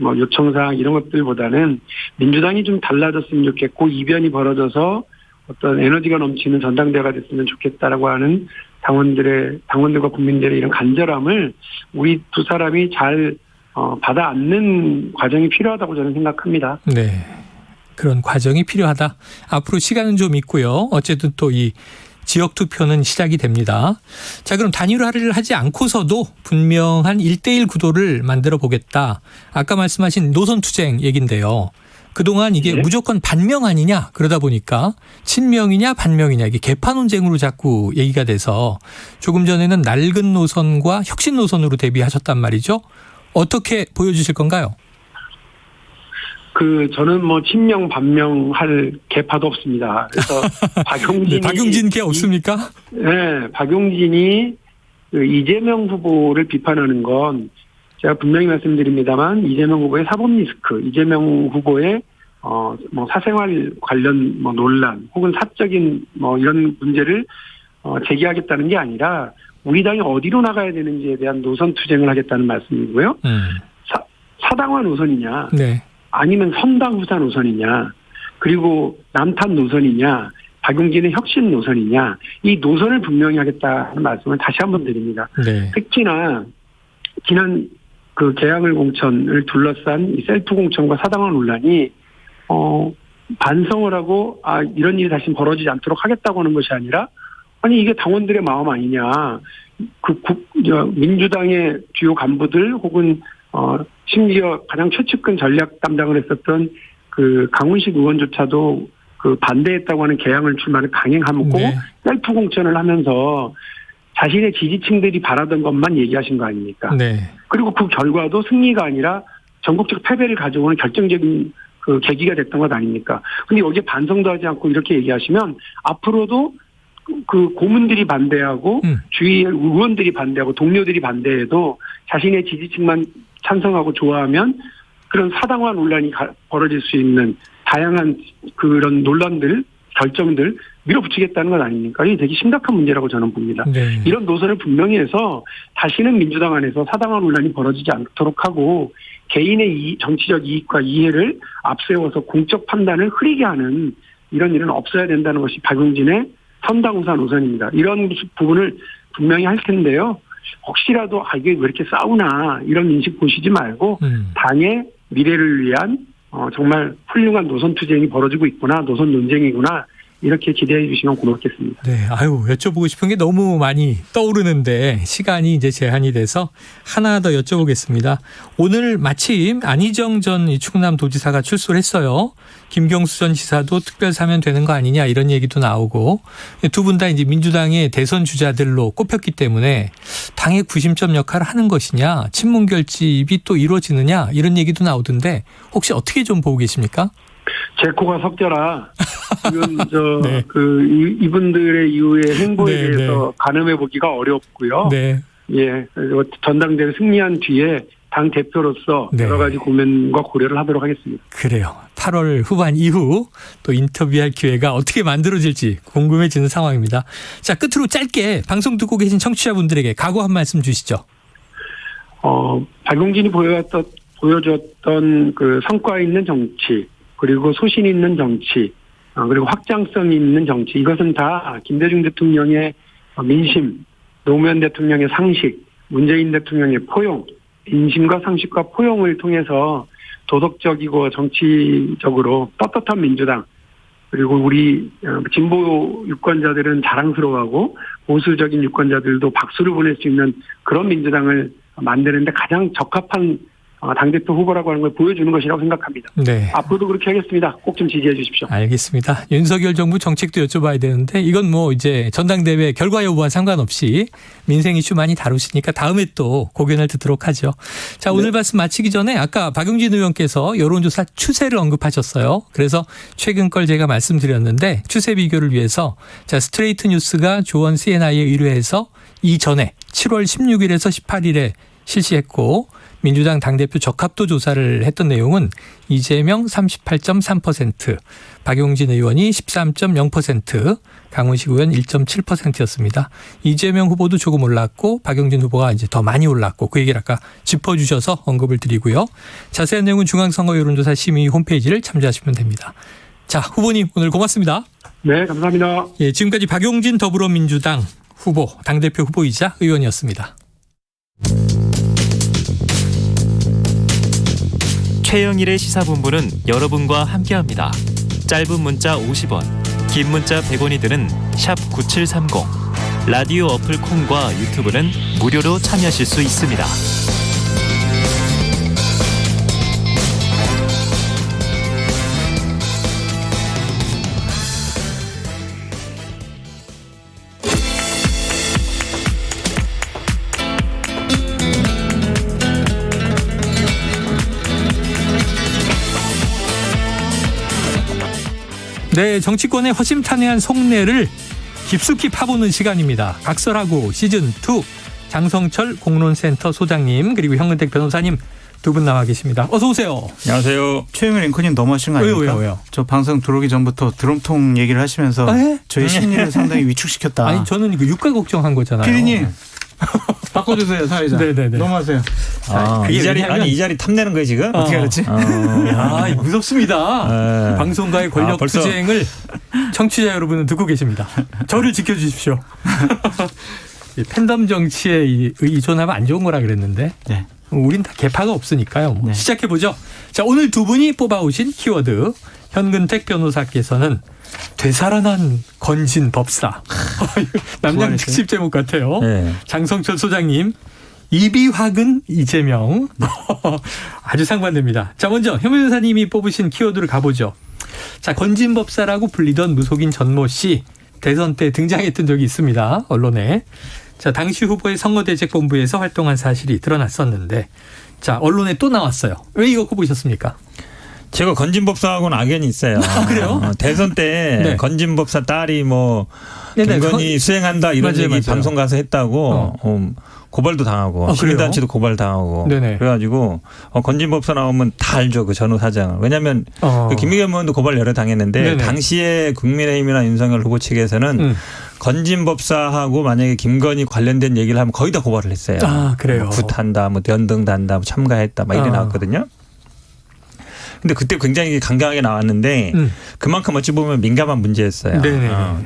Speaker 14: 요청사항 이런 것들보다는 민주당이 좀 달라졌으면 좋겠고 이변이 벌어져서 어떤 에너지가 넘치는 전당대회가 됐으면 좋겠다라고 하는 당원들과 국민들의 이런 간절함을 우리 두 사람이 잘 받아 안는 과정이 필요하다고 저는 생각합니다.
Speaker 1: 네. 그런 과정이 필요하다. 앞으로 시간은 좀 있고요. 어쨌든 또 이 지역 투표는 시작이 됩니다. 자, 그럼 단일화를 하지 않고서도 분명한 1대1 구도를 만들어 보겠다. 아까 말씀하신 노선 투쟁 얘긴데요. 그동안 이게 무조건 반명 아니냐 그러다 보니까 친명이냐 반명이냐 이게 개파 논쟁으로 자꾸 얘기가 돼서 조금 전에는 낡은 노선과 혁신 노선으로 대비하셨단 말이죠. 어떻게 보여주실 건가요?
Speaker 14: 저는 친명 반명 할 개파도 없습니다. 그래서 박용진이
Speaker 1: 박용진 개 없습니까?
Speaker 14: 네, 박용진이 이재명 후보를 비판하는 건 제가 분명히 말씀드립니다만 이재명 후보의 사법 리스크, 이재명 후보의 사생활 관련 논란 혹은 사적인 이런 문제를 제기하겠다는 게 아니라 우리 당이 어디로 나가야 되는지에 대한 노선 투쟁을 하겠다는 말씀이고요. 사당화 노선이냐,
Speaker 1: 네.
Speaker 14: 아니면 선당후사 노선이냐, 그리고 남탓 노선이냐, 박용진의 혁신 노선이냐, 이 노선을 분명히 하겠다는 말씀을 다시 한번 드립니다.
Speaker 1: 네.
Speaker 14: 특히나 지난 계양을 공천을 둘러싼 이 셀프 공천과 사당화 논란이 반성을 하고 이런 일이 다시 벌어지지 않도록 하겠다고 하는 것이 아니라 아니 이게 당원들의 마음 아니냐, 민주당의 주요 간부들 혹은 심지어 가장 최측근 전략 담당을 했었던 강훈식 의원조차도 그 반대했다고 하는 개항을 출마를 강행하고
Speaker 1: 네.
Speaker 14: 셀프 공천을 하면서 자신의 지지층들이 바라던 것만 얘기하신 거 아닙니까?
Speaker 1: 네.
Speaker 14: 그리고 그 결과도 승리가 아니라 전국적 패배를 가져오는 결정적인 그 계기가 됐던 것 아닙니까? 근데 여기에 반성도 하지 않고 이렇게 얘기하시면 앞으로도 그 고문들이 반대하고 주위 의원들이 반대하고 동료들이 반대해도 자신의 지지층만 찬성하고 좋아하면 그런 사당화 논란이 벌어질 수 있는 다양한 그런 논란들, 결정들 밀어붙이겠다는 것 아닙니까? 이게 되게 심각한 문제라고 저는 봅니다.
Speaker 1: 네.
Speaker 14: 이런 노선을 분명히 해서 다시는 민주당 안에서 사당화 논란이 벌어지지 않도록 하고 개인의 정치적 이익과 이해를 앞세워서 공적 판단을 흐리게 하는 이런 일은 없어야 된다는 것이 박용진의 선당우사 노선입니다. 이런 부분을 분명히 할 텐데요. 혹시라도 이게 왜 이렇게 싸우나 이런 인식 보시지 말고 당의 미래를 위한 정말 훌륭한 노선 투쟁이 벌어지고 있구나, 노선 논쟁이구나 이렇게 기대해 주시면 고맙겠습니다.
Speaker 1: 네, 아유, 여쭤보고 싶은 게 너무 많이 떠오르는데 시간이 이제 제한이 돼서 하나 더 여쭤보겠습니다. 오늘 마침 안희정 전 충남도지사가 출소를 했어요. 김경수 전 지사도 특별 사면 되는 거 아니냐 이런 얘기도 나오고 두 분 다 이제 민주당의 대선 주자들로 꼽혔기 때문에 당의 구심점 역할을 하는 것이냐, 친문 결집이 또 이루어지느냐 이런 얘기도 나오던데 혹시 어떻게 좀 보고 계십니까?
Speaker 14: 제 코가 석져라. 지금
Speaker 1: 네.
Speaker 14: 이분들의 이후의 행보에
Speaker 1: 네,
Speaker 14: 대해서 가늠해 보기가 어렵고요.
Speaker 1: 네.
Speaker 14: 예, 그리고 전당대회 승리한 뒤에 당 대표로서
Speaker 1: 네.
Speaker 14: 여러 가지 고민과 고려를 하도록 하겠습니다.
Speaker 1: 그래요. 8월 후반 이후 또 인터뷰할 기회가 어떻게 만들어질지 궁금해지는 상황입니다. 자, 끝으로 짧게 방송 듣고 계신 청취자분들에게 각오 한 말씀 주시죠.
Speaker 14: 박용진이 보여줬던 그 성과 있는 정치, 그리고 소신 있는 정치, 그리고 확장성 있는 정치, 이것은 다 김대중 대통령의 민심, 노무현 대통령의 상식, 문재인 대통령의 포용, 인심과 상식과 포용을 통해서 도덕적이고 정치적으로 떳떳한 민주당, 그리고 우리 진보 유권자들은 자랑스러워하고 보수적인 유권자들도 박수를 보낼 수 있는 그런 민주당을 만드는데 가장 적합한 당대표 후보라고 하는 걸 보여주는 것이라고 생각합니다.
Speaker 1: 네.
Speaker 14: 앞으로도 그렇게 하겠습니다. 꼭 좀 지지해 주십시오.
Speaker 1: 알겠습니다. 윤석열 정부 정책도 여쭤봐야 되는데 이건 뭐 이제 전당대회 결과 여부와 상관없이 민생 이슈 많이 다루시니까 다음에 또 고견을 듣도록 하죠. 자, 오늘 말씀 마치기 전에 아까 박용진 의원께서 여론조사 추세를 언급하셨어요. 그래서 최근 걸 제가 말씀드렸는데 추세 비교를 위해서 자, 스트레이트 뉴스가 조원 CNI에 의뢰해서 이전에 7월 16일에서 18일에 실시했고 민주당 당대표 적합도 조사를 했던 내용은 이재명 38.3%, 박용진 의원이 13.0%, 강훈식 의원 1.7%였습니다. 이재명 후보도 조금 올랐고 박용진 후보가 이제 더 많이 올랐고 그 얘기를 아까 짚어주셔서 언급을 드리고요. 자세한 내용은 중앙선거 여론조사 심의 홈페이지를 참조하시면 됩니다. 자, 후보님 오늘 고맙습니다.
Speaker 14: 네, 감사합니다.
Speaker 1: 예, 지금까지 박용진 더불어민주당 후보, 당대표 후보이자 의원이었습니다.
Speaker 2: 최영일의 시사본부는 여러분과 함께합니다. 짧은 문자 50원, 긴 문자 100원이 드는 샵 9730, 라디오 어플 콩과 유튜브는 무료로 참여하실 수 있습니다.
Speaker 1: 네, 정치권의 허심탄회한 속내를 깊숙이 파보는 시간입니다. 각설하고 시즌2 장성철 공론센터 소장님 그리고 현근택 변호사님 두 분 나와 계십니다. 어서 오세요.
Speaker 9: 안녕하세요. 최영일 앵커님 너무하신 거 아닙니까?
Speaker 1: 왜요?
Speaker 9: 저 방송 들어오기 전부터 드럼통 얘기를 하시면서 저희 심리를 상당히 위축시켰다.
Speaker 1: 아니 저는 이거 유가 걱정한 거잖아요.
Speaker 9: 피디님 바꿔주세요 사회자.
Speaker 1: 네네네.
Speaker 9: 너무하세요.
Speaker 15: 이 자리 이 자리 탐내는 거예요 지금?
Speaker 9: 어떻게 알았지?
Speaker 1: 야, 무섭습니다. 방송가의 권력
Speaker 15: 벌써.
Speaker 1: 투쟁을 청취자 여러분은 듣고 계십니다. 저를 지켜주십시오. 이 팬덤 정치에 의존하면 안 좋은 거라 그랬는데
Speaker 9: 네.
Speaker 1: 우린 다 개파가 없으니까요. 뭐.
Speaker 9: 네.
Speaker 1: 시작해보죠. 자, 오늘 두 분이 뽑아오신 키워드 현근택 변호사께서는 되살아난 건진 법사. 남양 특집 제목 같아요.
Speaker 15: 네.
Speaker 1: 장성철 소장님 이비화근 이재명. 아주 상반됩니다. 자, 먼저 현 변호사님이 뽑으신 키워드를 가보죠. 자, 건진법사라고 불리던 무속인 전모 씨 대선 때 등장했던 적이 있습니다. 언론에. 자, 당시 후보의 선거대책본부에서 활동한 사실이 드러났었는데 자, 언론에 또 나왔어요. 왜 이거 꼽으셨습니까?
Speaker 15: 제가 건진법사하고는 악연이 있어요.
Speaker 1: 그래요?
Speaker 15: 대선 때
Speaker 1: 네.
Speaker 15: 건진법사 딸이 뭐
Speaker 1: 네네.
Speaker 15: 김건희 수행한다 이런
Speaker 1: 맞아요,
Speaker 15: 얘기
Speaker 1: 맞아요.
Speaker 15: 방송 가서 했다고 고발도 당하고 시민단체도 고발 당하고
Speaker 1: 네네.
Speaker 15: 그래가지고 건진법사 나오면 다 알죠 그 전후 사정을. 왜냐하면 그 김의겸 의원도 고발 여러 당했는데
Speaker 1: 네네.
Speaker 15: 당시에 국민의힘이나 윤석열 후보 측에서는 건진법사하고 만약에 김건희 관련된 얘기를 하면 거의 다 고발을 했어요.
Speaker 1: 아, 그래요.
Speaker 15: 뭐 굿한다, 뭐 연등단다, 뭐 참가했다, 막 이래 나왔거든요. 근데 그때 굉장히 강경하게 나왔는데 그만큼 어찌 보면 민감한 문제였어요.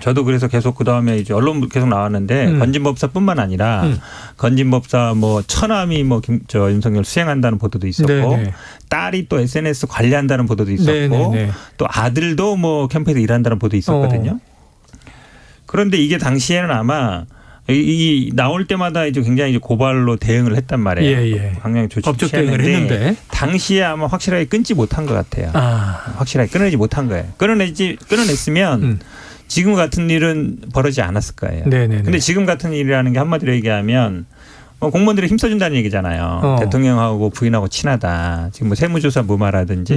Speaker 15: 저도 그래서 계속 그 다음에 이제 언론 계속 나왔는데 건진법사뿐만 아니라 건진법사 뭐 처남이 뭐 윤석열 수행한다는 보도도 있었고
Speaker 1: 네네.
Speaker 15: 딸이 또 SNS 관리한다는 보도도 있었고
Speaker 1: 네네네.
Speaker 15: 또 아들도 뭐 캠프에서 일한다는 보도 있었거든요. 그런데 이게 당시에는 아마 이 나올 때마다 이제 굉장히 이제 고발로 대응을 했단 말이에요. 강력 조치
Speaker 1: 법적 대응을 했는데
Speaker 15: 당시에 아마 확실하게 끊지 못한 것 같아요. 확실하게 끊어내지 못한 거예요. 끊어냈으면 지금 같은 일은 벌어지지 않았을 거예요. 근데 지금 같은 일이라는 게 한마디로 얘기하면 공무원들이 힘써준다는 얘기잖아요. 대통령하고 부인하고 친하다. 지금 뭐 세무조사 무마라든지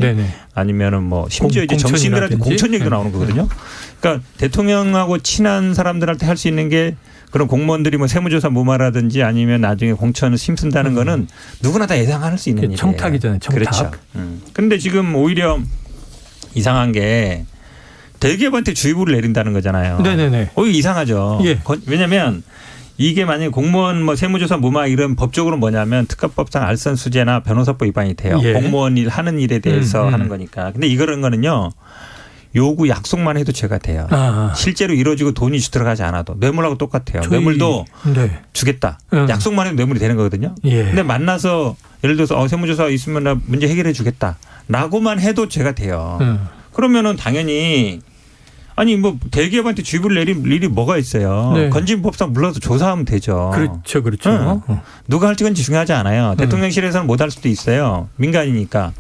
Speaker 15: 아니면은 뭐 심지어 이제 정치인들한테 공천 얘기도 나오는 거거든요. 그러니까 대통령하고 친한 사람들한테 할 수 있는 게 그런 공무원들이 뭐 세무조사 무마라든지 아니면 나중에 공천을 힘쓴다는 거는 누구나 다 예상할 수 있는 일이에요.
Speaker 1: 청탁이잖아요. 청탁.
Speaker 15: 그렇죠. 그런데 지금 오히려 이상한 게 대기업한테 주의보를 내린다는 거잖아요.
Speaker 1: 네네네.
Speaker 15: 오히려 이상하죠. 왜냐하면 이게 만약에 공무원 뭐 세무조사 무마 이런 법적으로 뭐냐면 특가법상 알선수재나 변호사법 위반이 돼요. 공무원 일 하는 일에 대해서 하는 거니까. 근데 이런 거는요. 요구 약속만 해도 죄가 돼요. 실제로 이루어지고 돈이 들어가지 않아도 뇌물하고 똑같아요. 뇌물도 주겠다. 약속만 해도 뇌물이 되는 거거든요. 근데 만나서 예를 들어서 세무조사 있으면 나 문제 해결해 주겠다. 라고만 해도 죄가 돼요. 그러면은 당연히 아니 뭐 대기업한테 주의보를 내릴 일이 뭐가 있어요. 건진법상 불러서 조사하면 되죠.
Speaker 1: 그렇죠.
Speaker 15: 누가 할지 건지 중요하지 않아요. 대통령실에서는 못 할 수도 있어요. 민간이니까.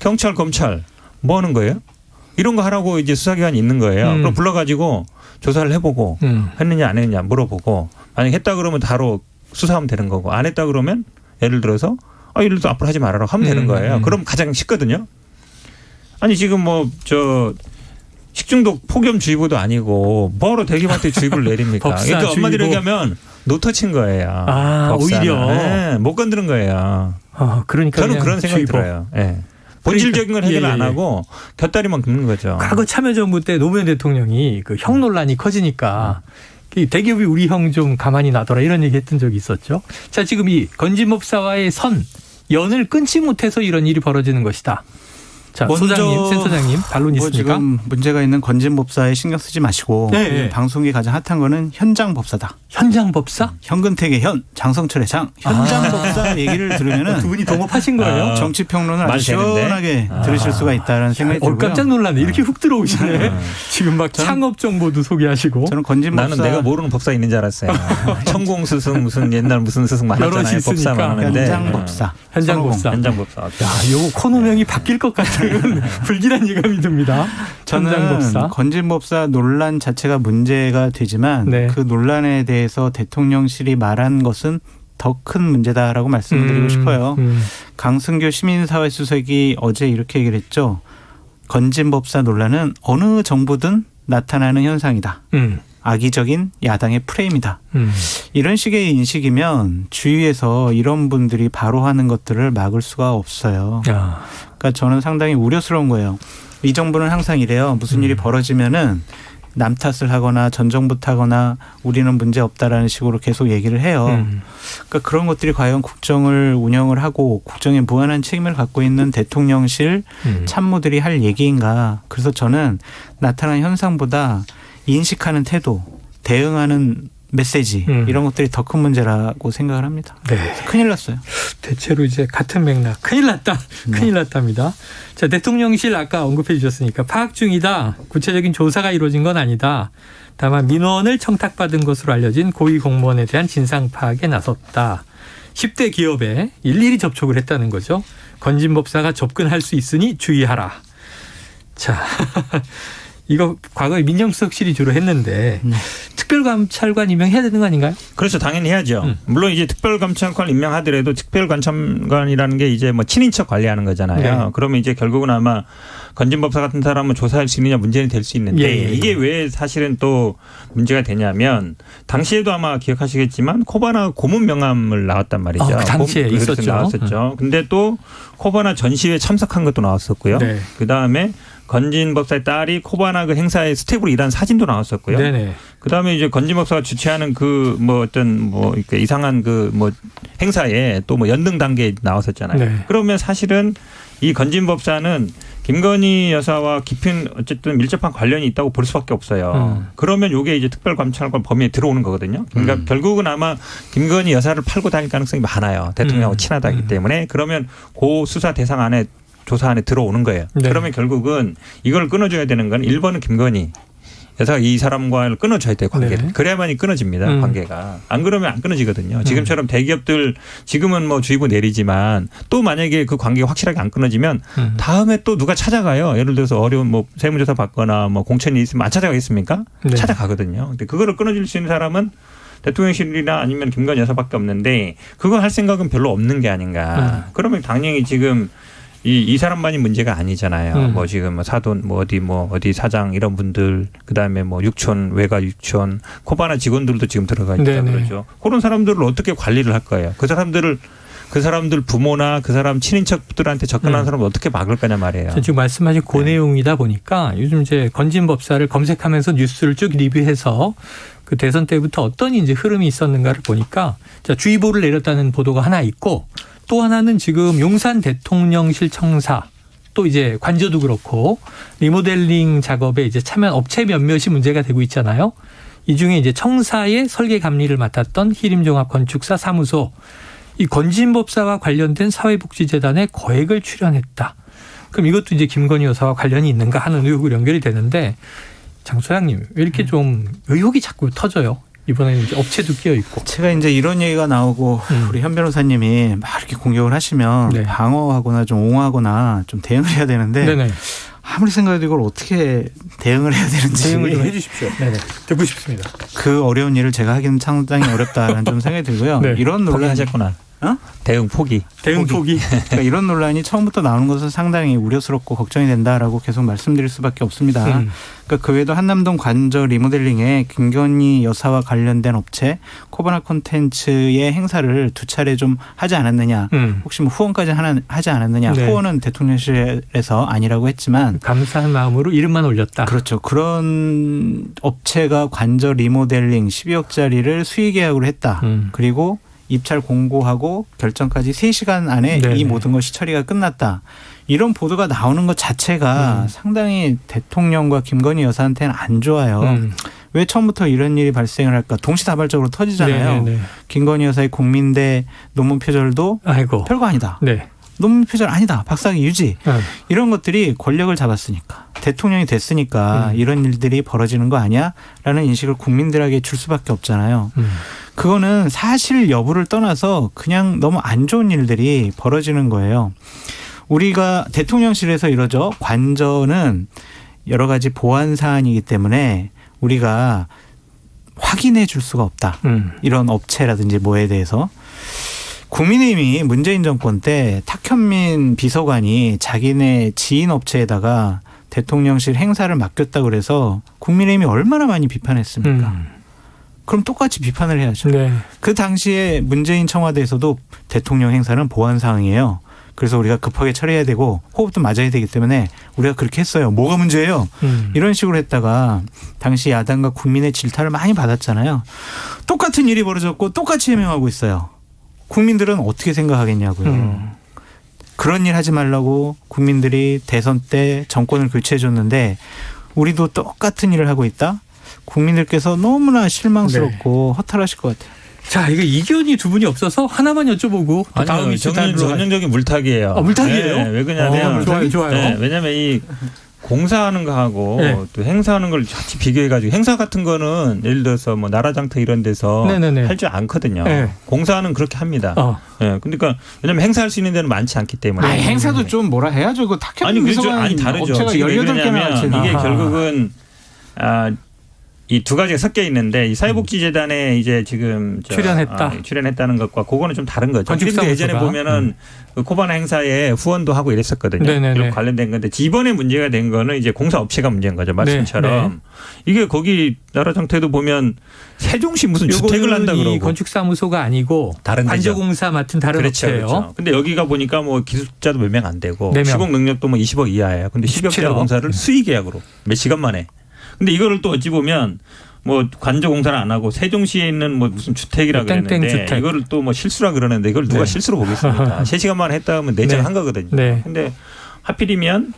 Speaker 15: 경찰, 검찰 뭐 하는 거예요? 이런 거 하라고 이제 수사기관이 있는 거예요. 그럼 불러가지고 조사를 해보고 했느냐 안 했느냐 물어보고 만약 했다 그러면 바로 수사하면 되는 거고 안 했다 그러면 예를 들어서 예를 들어서 앞으로 하지 말아라 하면 되는 거예요. 그럼 가장 쉽거든요. 아니 지금 뭐 식중독 폭염주의보도 아니고 뭐하러 대기업한테 주의보를 내립니까? 그러니까 엄마들이 얘기하면 노터친 거예요. 오히려. 못 건드는 거예요.
Speaker 1: 그러니까
Speaker 15: 저는 그런 생각이 들어요. 본질적인 걸 해결 안 하고 곁다리만 긋는 거죠.
Speaker 1: 과거 참여정부 때 노무현 대통령이 그 형 논란이 커지니까 대기업이 우리 형 좀 가만히 놔둬라 이런 얘기 했던 적이 있었죠. 자, 지금 이 건진법사와의 연을 끊지 못해서 이런 일이 벌어지는 것이다. 자, 소장님, 센터장님 반론 있습니까?
Speaker 9: 지금 문제가 있는 건진법사에 신경 쓰지 마시고 방송이 가장 핫한 거는 현장법사다.
Speaker 1: 현장법사?
Speaker 9: 현근택의 현, 장성철의 장. 현장법사 얘기를 들으면은
Speaker 1: 두 분이 동업하신 거예요?
Speaker 9: 정치평론을 아주 시원하게 들으실 수가 있다라는 생각이 들고요.
Speaker 1: 깜짝 놀랐네. 이렇게 훅 들어오시네. 지금 막 창업 정보도 소개하시고.
Speaker 9: 저는 건진법사.
Speaker 15: 나는 내가 모르는 법사 있는 줄 알았어요. 천공스승 무슨 옛날 무슨 스승 많았잖아요. 법사 많았는데.
Speaker 9: 현장법사.
Speaker 1: 현장법사.
Speaker 15: 현장법사.
Speaker 1: 야, 요거 코너명이 바뀔 것 같은 불길한 예감이 듭니다.
Speaker 9: 저는 건진법사 논란 자체가 문제가 되지만 그 논란에 대해서 대통령실이 말한 것은 더 큰 문제다라고 말씀을 드리고 싶어요. 강승규 시민사회 수석이 어제 이렇게 얘기를 했죠. 건진법사 논란은 어느 정부든 나타나는 현상이다. 악의적인 야당의 프레임이다. 이런 식의 인식이면 주위에서 이런 분들이 바로 하는 것들을 막을 수가 없어요. 그러니까 저는 상당히 우려스러운 거예요. 이 정부는 항상 이래요. 무슨 일이 벌어지면은 남 탓을 하거나 전 정부 탓하거나 우리는 문제 없다라는 식으로 계속 얘기를 해요. 그러니까 그런 것들이 과연 국정을 운영을 하고 국정에 무한한 책임을 갖고 있는 대통령실 참모들이 할 얘기인가. 그래서 저는 나타난 현상보다 인식하는 태도, 대응하는 메시지 이런 것들이 더 큰 문제라고 생각을 합니다. 큰일 났어요.
Speaker 1: 대체로 이제 같은 맥락. 큰일 났다. 큰일 났답니다. 자, 대통령실 아까 언급해 주셨으니까 파악 중이다. 구체적인 조사가 이루어진 건 아니다. 다만 민원을 청탁받은 것으로 알려진 고위 공무원에 대한 진상 파악에 나섰다. 10대 기업에 일일이 접촉을 했다는 거죠. 건진법사가 접근할 수 있으니 주의하라. 자, 이거 과거에 민정수석 실이 주로 했는데 특별감찰관 임명해야 되는 거 아닌가요?
Speaker 15: 그렇죠. 당연히 해야죠. 물론 이제 특별감찰관 임명하더라도 특별감찰관이라는 게 이제 뭐 친인척 관리하는 거잖아요.
Speaker 1: 네.
Speaker 15: 그러면 이제 결국은 아마 건진법사 같은 사람은 조사할 수 있느냐 문제는 될 수 있는데
Speaker 1: 예.
Speaker 15: 이게 왜 사실은 또 문제가 되냐면 당시에도 아마 기억하시겠지만 코바나 고문 명함을 나왔단 말이죠.
Speaker 1: 그 당시에 있었죠.
Speaker 15: 나왔었죠. 근데 또 코바나 전시회에 참석한 것도 나왔었고요.
Speaker 1: 네.
Speaker 15: 그다음에 건진 법사의 딸이 코바나 그 행사에 스텝으로 일한 사진도 나왔었고요.
Speaker 1: 네네.
Speaker 15: 그다음에 이제 건진 법사가 주최하는 그 뭐 어떤 뭐 이렇게 이상한 그 뭐 행사에 또 뭐 연등 단계에 나왔었잖아요.
Speaker 1: 네.
Speaker 15: 그러면 사실은 이 건진 법사는 김건희 여사와 깊은 어쨌든 밀접한 관련이 있다고 볼 수밖에 없어요. 그러면 이게 이제 특별감찰관 범위에 들어오는 거거든요. 그러니까 결국은 아마 김건희 여사를 팔고 다닐 가능성이 많아요. 대통령하고 친하다기 때문에 그러면 그 수사 대상 안에 조사 안에 들어오는 거예요.
Speaker 1: 네.
Speaker 15: 그러면 결국은 이걸 끊어줘야 되는 건 1번은 김건희 여사가 이 사람과를 끊어줘야 돼요. 관계를.
Speaker 1: 네.
Speaker 15: 그래야만이 끊어집니다. 관계가. 안 그러면 안 끊어지거든요. 지금처럼 대기업들 지금은 뭐 주의보 내리지만 또 만약에 그 관계가 확실하게 안 끊어지면 다음에 또 누가 찾아가요. 예를 들어서 어려운 뭐 세무조사 받거나 뭐 공천이 있으면 안 찾아가겠습니까?
Speaker 1: 네.
Speaker 15: 찾아가거든요. 근데 그거를 끊어줄 수 있는 사람은 대통령실이나 아니면 김건희 여사밖에 없는데 그거 할 생각은 별로 없는 게 아닌가. 그러면 당연히 지금 이 사람만이 문제가 아니잖아요. 뭐 지금 뭐 사돈 뭐 어디 사장 이런 분들 그다음에 뭐 육촌 외가 육촌 코바나 직원들도 지금 들어가 있다
Speaker 1: 네네.
Speaker 15: 그러죠. 그런 사람들을 어떻게 관리를 할 거예요. 그 사람들 부모나 그 사람 친인척들한테 접근하는 사람을 어떻게 막을 거냐 말이에요.
Speaker 1: 지금 말씀하신 그 내용이다 보니까 요즘 이제 건진 법사를 검색하면서 뉴스를 쭉 리뷰해서 그 대선 때부터 어떤 이제 흐름이 있었는가를 보니까 자, 주의보를 내렸다는 보도가 하나 있고 또 하나는 지금 용산 대통령실 청사 또 이제 관저도 그렇고 리모델링 작업에 이제 참여한 업체 몇몇이 문제가 되고 있잖아요. 이 중에 이제 청사의 설계 감리를 맡았던 희림종합건축사 사무소 이 건진법사와 관련된 사회복지재단에 거액을 출연했다. 그럼 이것도 이제 김건희 여사와 관련이 있는가 하는 의혹으로 연결이 되는데 장 소장님 왜 이렇게 좀 의혹이 자꾸 터져요? 이번에는 이제 업체도 끼어 있고.
Speaker 9: 제가 이제 이런 얘기가 나오고 우리 현 변호사님이 막 이렇게 공격을 하시면
Speaker 1: 네.
Speaker 9: 방어하거나 좀 옹호하거나 좀 대응을 해야 되는데
Speaker 1: 네네.
Speaker 9: 아무리 생각해도 이걸 어떻게 대응을 해야 되는지
Speaker 1: 대응을 좀 해주십시오. 네네. 듣고 싶습니다.
Speaker 9: 그 어려운 일을 제가 하기는 상당히 어렵다는 좀 생각이 들고요.
Speaker 1: 네.
Speaker 9: 이런 논란
Speaker 15: 포기하셨구나. 대응 포기.
Speaker 9: 그러니까 이런 논란이 처음부터 나오는 것은 상당히 우려스럽고 걱정이 된다라고 계속 말씀드릴 수밖에 없습니다. 그러니까 그 외에도 한남동 관저 리모델링에 김건희 여사와 관련된 업체 코바나 콘텐츠의 행사를 2차례 좀 하지 않았느냐. 혹시 뭐 후원까지 하지 않았느냐.
Speaker 1: 네.
Speaker 9: 후원은 대통령실에서 아니라고 했지만
Speaker 1: 감사한 마음으로 이름만 올렸다.
Speaker 9: 그렇죠. 그런 업체가 관저 리모델링 12억짜리를 수의 계약으로 했다. 그리고 입찰 공고하고 결정까지 3시간 안에
Speaker 1: 네네.
Speaker 9: 이 모든 것이 처리가 끝났다. 이런 보도가 나오는 것 자체가 상당히 대통령과 김건희 여사한테는 안 좋아요. 왜 처음부터 이런 일이 발생을 할까? 동시다발적으로 터지잖아요.
Speaker 1: 네네네.
Speaker 9: 김건희 여사의 국민대 논문 표절도
Speaker 1: 아이고.
Speaker 9: 별거 아니다.
Speaker 1: 네.
Speaker 9: 논문 표절 아니다. 박사학위 유지. 이런 것들이 권력을 잡았으니까 대통령이 됐으니까 이런 일들이 벌어지는 거 아니야? 라는 인식을 국민들에게 줄 수밖에 없잖아요. 그거는 사실 여부를 떠나서 그냥 너무 안 좋은 일들이 벌어지는 거예요. 우리가 대통령실에서 이러죠. 관저는 여러 가지 보안 사안이기 때문에 우리가 확인해 줄 수가 없다. 이런 업체라든지 뭐에 대해서. 국민의힘이 문재인 정권 때 탁현민 비서관이 자기네 지인 업체에다가 대통령실 행사를 맡겼다고 그래서 국민의힘이 얼마나 많이 비판했습니까? 그럼 똑같이 비판을 해야죠.
Speaker 1: 네.
Speaker 9: 그 당시에 문재인 청와대에서도 대통령 행사는 보안 사항이에요. 그래서 우리가 급하게 처리해야 되고 호흡도 맞아야 되기 때문에 우리가 그렇게 했어요. 뭐가 문제예요? 이런 식으로 했다가 당시 야당과 국민의 질타를 많이 받았잖아요. 똑같은 일이 벌어졌고 똑같이 해명하고 있어요. 국민들은 어떻게 생각하겠냐고요. 그런 일 하지 말라고 국민들이 대선 때 정권을 교체해 줬는데 우리도 똑같은 일을 하고 있다? 국민들께서 너무나 실망스럽고 허탈하실 것 같아요.
Speaker 1: 자, 이거 이견이 두 분이 없어서 하나만 여쭤보고 다음 이슈
Speaker 15: 전형적인 물타기예요.
Speaker 1: 물타기예요?
Speaker 15: 네, 왜 그러냐면
Speaker 1: 좋아요.
Speaker 15: 네, 왜냐하면 이 공사하는 거하고
Speaker 1: 네.
Speaker 15: 또 행사하는 걸 같이 비교해가지고 행사 같은 거는 예를 들어서 뭐 나라장터 이런 데서 할 줄 않거든요.
Speaker 1: 네.
Speaker 15: 공사는 그렇게 합니다. 예, 그러니까 왜냐면 행사할 수 있는 데는 많지 않기 때문에.
Speaker 9: 행사도 좀 뭐라 해야죠. 그 탁현민
Speaker 15: 아니 다르죠.
Speaker 9: 업체가
Speaker 15: 지금 왜
Speaker 9: 18개나
Speaker 15: 그러냐면 이게 결국은 이 두 가지가 섞여 있는데 이 사회복지재단에 이제 지금 출연했다는 것과 그거는 좀 다른 거죠. 그런데 예전에 보면은 그 코바나 행사에 후원도 하고 이랬었거든요. 그리고 관련된 건데 이번에 문제가 된 거는 이제 공사업체가 문제인 거죠. 말씀처럼 이게 거기 나라장터에도 보면 세종시 무슨 주택을 한다 그러고
Speaker 1: 이 건축사무소가 아니고
Speaker 15: 다른
Speaker 1: 관저공사 맡은 다른 업체예요.
Speaker 15: 그렇죠. 근데 여기가 보니까 뭐 기술자도 몇 명 안 되고
Speaker 1: 4명.
Speaker 15: 시공 능력도 뭐 20억 이하예요. 근데 10억짜리 공사를 수의 계약으로 몇 시간 만에. 근데 이거를 또 어찌 보면 뭐 관저 공사를 안 하고 세종시에 있는 뭐 무슨 주택이라 그랬는데
Speaker 1: 주택.
Speaker 15: 이거를 또 뭐 실수라 그러는데 이걸 누가 실수로 보겠습니까? 3시간 만에 했다 하면 내장한 거거든요. 근데 하필이면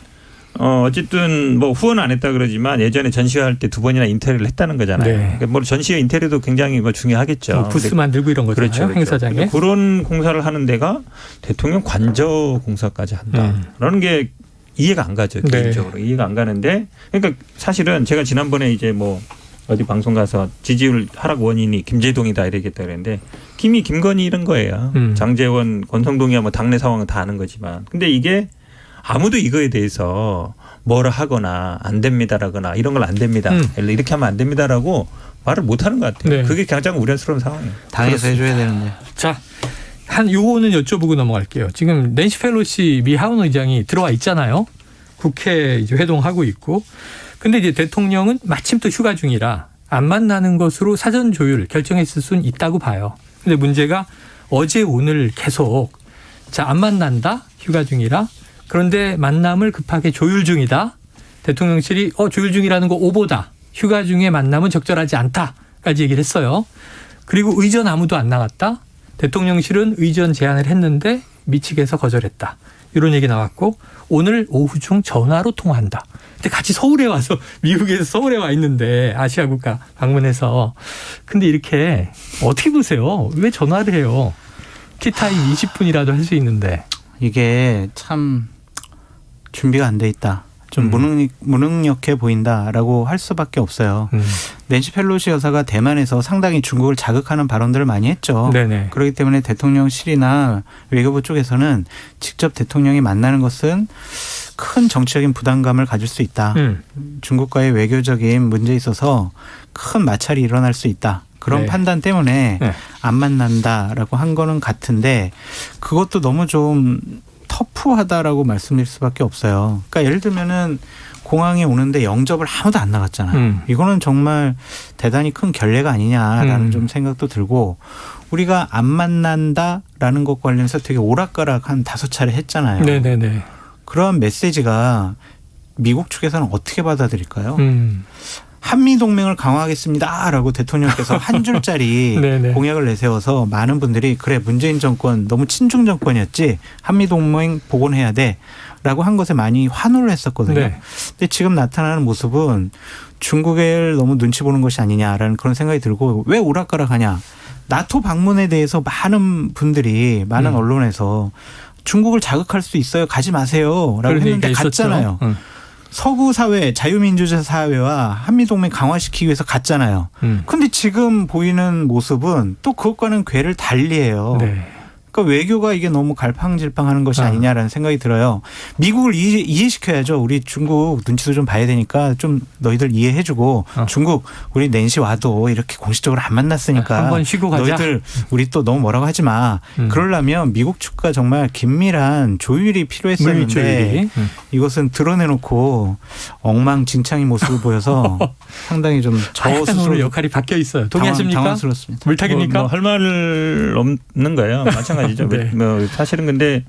Speaker 15: 어쨌든 뭐 후원 안 했다 그러지만 예전에 전시회할 때 2번이나 인테리어를 했다는 거잖아요. 그러니까 뭐 전시회 인테리어도 굉장히 뭐 중요하겠죠.
Speaker 1: 부스 만들고 이런 거잖아요.
Speaker 15: 그렇죠.
Speaker 1: 행사장에.
Speaker 15: 그런 공사를 하는 데가 대통령 관저 공사까지 한다라는 게 이해가 안 가죠. 개인적으로 이해가 안 가는데 그러니까 사실은 제가 지난번에 이제 뭐 어디 방송 가서 지지율 하락 원인이 김재동이다 이러겠다 그랬는데 김이 김건희 이런 거예요. 장제원, 권성동이야 뭐 당내 상황은 다 아는 거지만 근데 이게 아무도 이거에 대해서 뭐라 하거나 안 됩니다라거나 이런 걸 안 됩니다. 이렇게 하면 안 됩니다라고 말을 못 하는 것 같아요. 그게 가장 우려스러운 상황이에요.
Speaker 9: 당에서 해줘야 되는데.
Speaker 1: 자. 요거는 여쭤보고 넘어갈게요. 지금 낸시 펠로시 미 하원 의장이 들어와 있잖아요. 국회 이제 회동하고 있고. 근데 이제 대통령은 마침 또 휴가 중이라 안 만나는 것으로 사전 조율 결정했을 수는 있다고 봐요. 근데 문제가 어제 오늘 계속 안 만난다. 휴가 중이라. 그런데 만남을 급하게 조율 중이다. 대통령실이 조율 중이라는 거 오보다. 휴가 중에 만남은 적절하지 않다까지 얘기를 했어요. 그리고 의전 아무도 안 나갔다. 대통령실은 의전 제안을 했는데 미 측에서 거절했다. 이런 얘기 나왔고 오늘 오후 중 전화로 통화한다. 근데 같이 서울에 와서 미국에서 서울에 와 있는데 아시아 국가 방문해서 근데 이렇게 어떻게 보세요? 왜 전화를 해요? 티타임 20분이라도 할 수 있는데.
Speaker 9: 이게 참 준비가 안 돼 있다. 좀 무능력해 보인다라고 할 수밖에 없어요. 낸시 펠로시 여사가 대만에서 상당히 중국을 자극하는 발언들을 많이 했죠. 그렇기 때문에 대통령실이나 외교부 쪽에서는 직접 대통령이 만나는 것은 큰 정치적인 부담감을 가질 수 있다. 중국과의 외교적인 문제에 있어서 큰 마찰이 일어날 수 있다. 그런 판단 때문에 안 만난다라고 한 거는 같은데 그것도 너무 좀 터프하다라고 말씀드릴 수밖에 없어요. 그러니까 예를 들면은 공항에 오는데 영접을 아무도 안 나갔잖아요. 이거는 정말 대단히 큰 결례가 아니냐라는 좀 생각도 들고 우리가 안 만난다라는 것 관련해서 되게 오락가락 한 5차례 했잖아요. 그런 메시지가 미국 측에서는 어떻게 받아들일까요? 한미동맹을 강화하겠습니다라고 대통령께서 한 줄짜리 공약을 내세워서 많은 분들이 그래 문재인 정권 너무 친중 정권이었지 한미동맹 복원해야 돼라고 한 것에 많이 환호를 했었거든요. 근데 지금 나타나는 모습은 중국을 너무 눈치 보는 것이 아니냐라는 그런 생각이 들고 왜 오락가락하냐. 나토 방문에 대해서 많은 분들이 많은 언론에서 중국을 자극할 수 있어요. 가지 마세요. 라고 했는데 갔잖아요. 서구 사회, 자유민주주의 사회와 한미동맹 강화시키기 위해서 갔잖아요. 그런데 지금 보이는 모습은 또 그것과는 궤를 달리해요. 그러니까 외교가 이게 너무 갈팡질팡하는 것이 아니냐라는 생각이 들어요. 미국을 이해시켜야죠. 우리 중국 눈치도 좀 봐야 되니까 좀 너희들 이해해주고 중국 우리 낸시 와도 이렇게 공식적으로 안 만났으니까
Speaker 1: 한번 쉬고 가자.
Speaker 9: 너희들 우리 또 너무 뭐라고 하지 마. 그러려면 미국 측과 정말 긴밀한 조율이 필요했었는데 이것은 드러내놓고 엉망진창인 모습을 보여서 상당히 좀 저 스스로
Speaker 1: 역할이 바뀌어 있어요. 동의하십니까?
Speaker 9: 당황스럽습니다.
Speaker 1: 물타기입니까?
Speaker 15: 할 말 없는 거예요. 마찬가지죠. 뭐 사실은 근데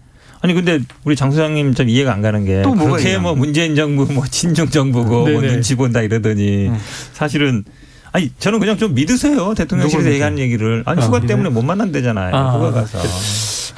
Speaker 15: 우리 장 소장님 좀 이해가 안 가는 게 그렇게 뭐 문재인 정부 뭐 친중 정부고 뭐 눈치 본다 이러더니 사실은 저는 그냥 좀 믿으세요. 대통령실에서 얘기하는 얘기를. 휴가 때문에 못 만난대잖아요. 휴가 가서.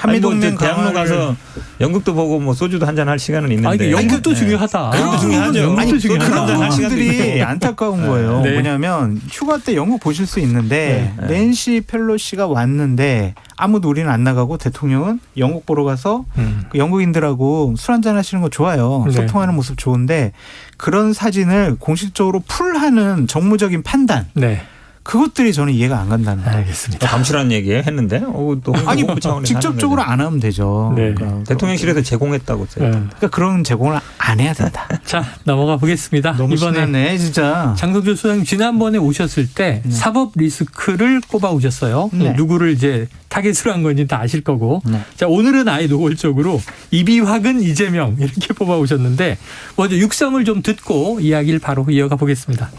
Speaker 9: 한미동맹
Speaker 15: 대학로 가서 연극도 보고 뭐 소주도 한잔 할 시간은 있는데.
Speaker 1: 연극도 중요하다.
Speaker 15: 그것도 중요하죠.
Speaker 1: 연극도 중요하다.
Speaker 9: 그런 분들이 안타까운 거예요.
Speaker 1: 네.
Speaker 9: 뭐냐면 휴가 때 영국 보실 수 있는데 낸시 펠로시가 왔는데 아무도 우리는 안 나가고 대통령은 영국 보러 가서 그 영국인들하고 술 한잔 하시는 거 좋아요.
Speaker 1: 네.
Speaker 9: 소통하는 모습 좋은데 그런 사진을 공식적으로 풀하는 정무적인 판단.
Speaker 1: 네.
Speaker 9: 그것들이 저는 이해가 안 간다는 거예요.
Speaker 1: 알겠습니다.
Speaker 15: 감시라는 얘기 했는데 또
Speaker 9: 아니
Speaker 15: 홍보 차원에서
Speaker 9: 직접적으로 안 하면 되죠.
Speaker 1: 네.
Speaker 9: 그러니까
Speaker 15: 대통령실에서 제공했다고 써요.
Speaker 9: 그러니까 그런 제공을 안 해야 된다.
Speaker 1: 자, 넘어가 보겠습니다.
Speaker 9: 너무 신났네 진짜.
Speaker 1: 장성철 소장님 지난번에 오셨을 때 사법 리스크를 꼽아 오셨어요.
Speaker 9: 네.
Speaker 1: 누구를 이제 타겟으로 한 건지 다 아실 거고.
Speaker 9: 네.
Speaker 1: 자, 오늘은 아예 노골적으로 이비확은 이재명 이렇게 뽑아 오셨는데 먼저 육성을 좀 듣고 이야기를 바로 이어가 보겠습니다.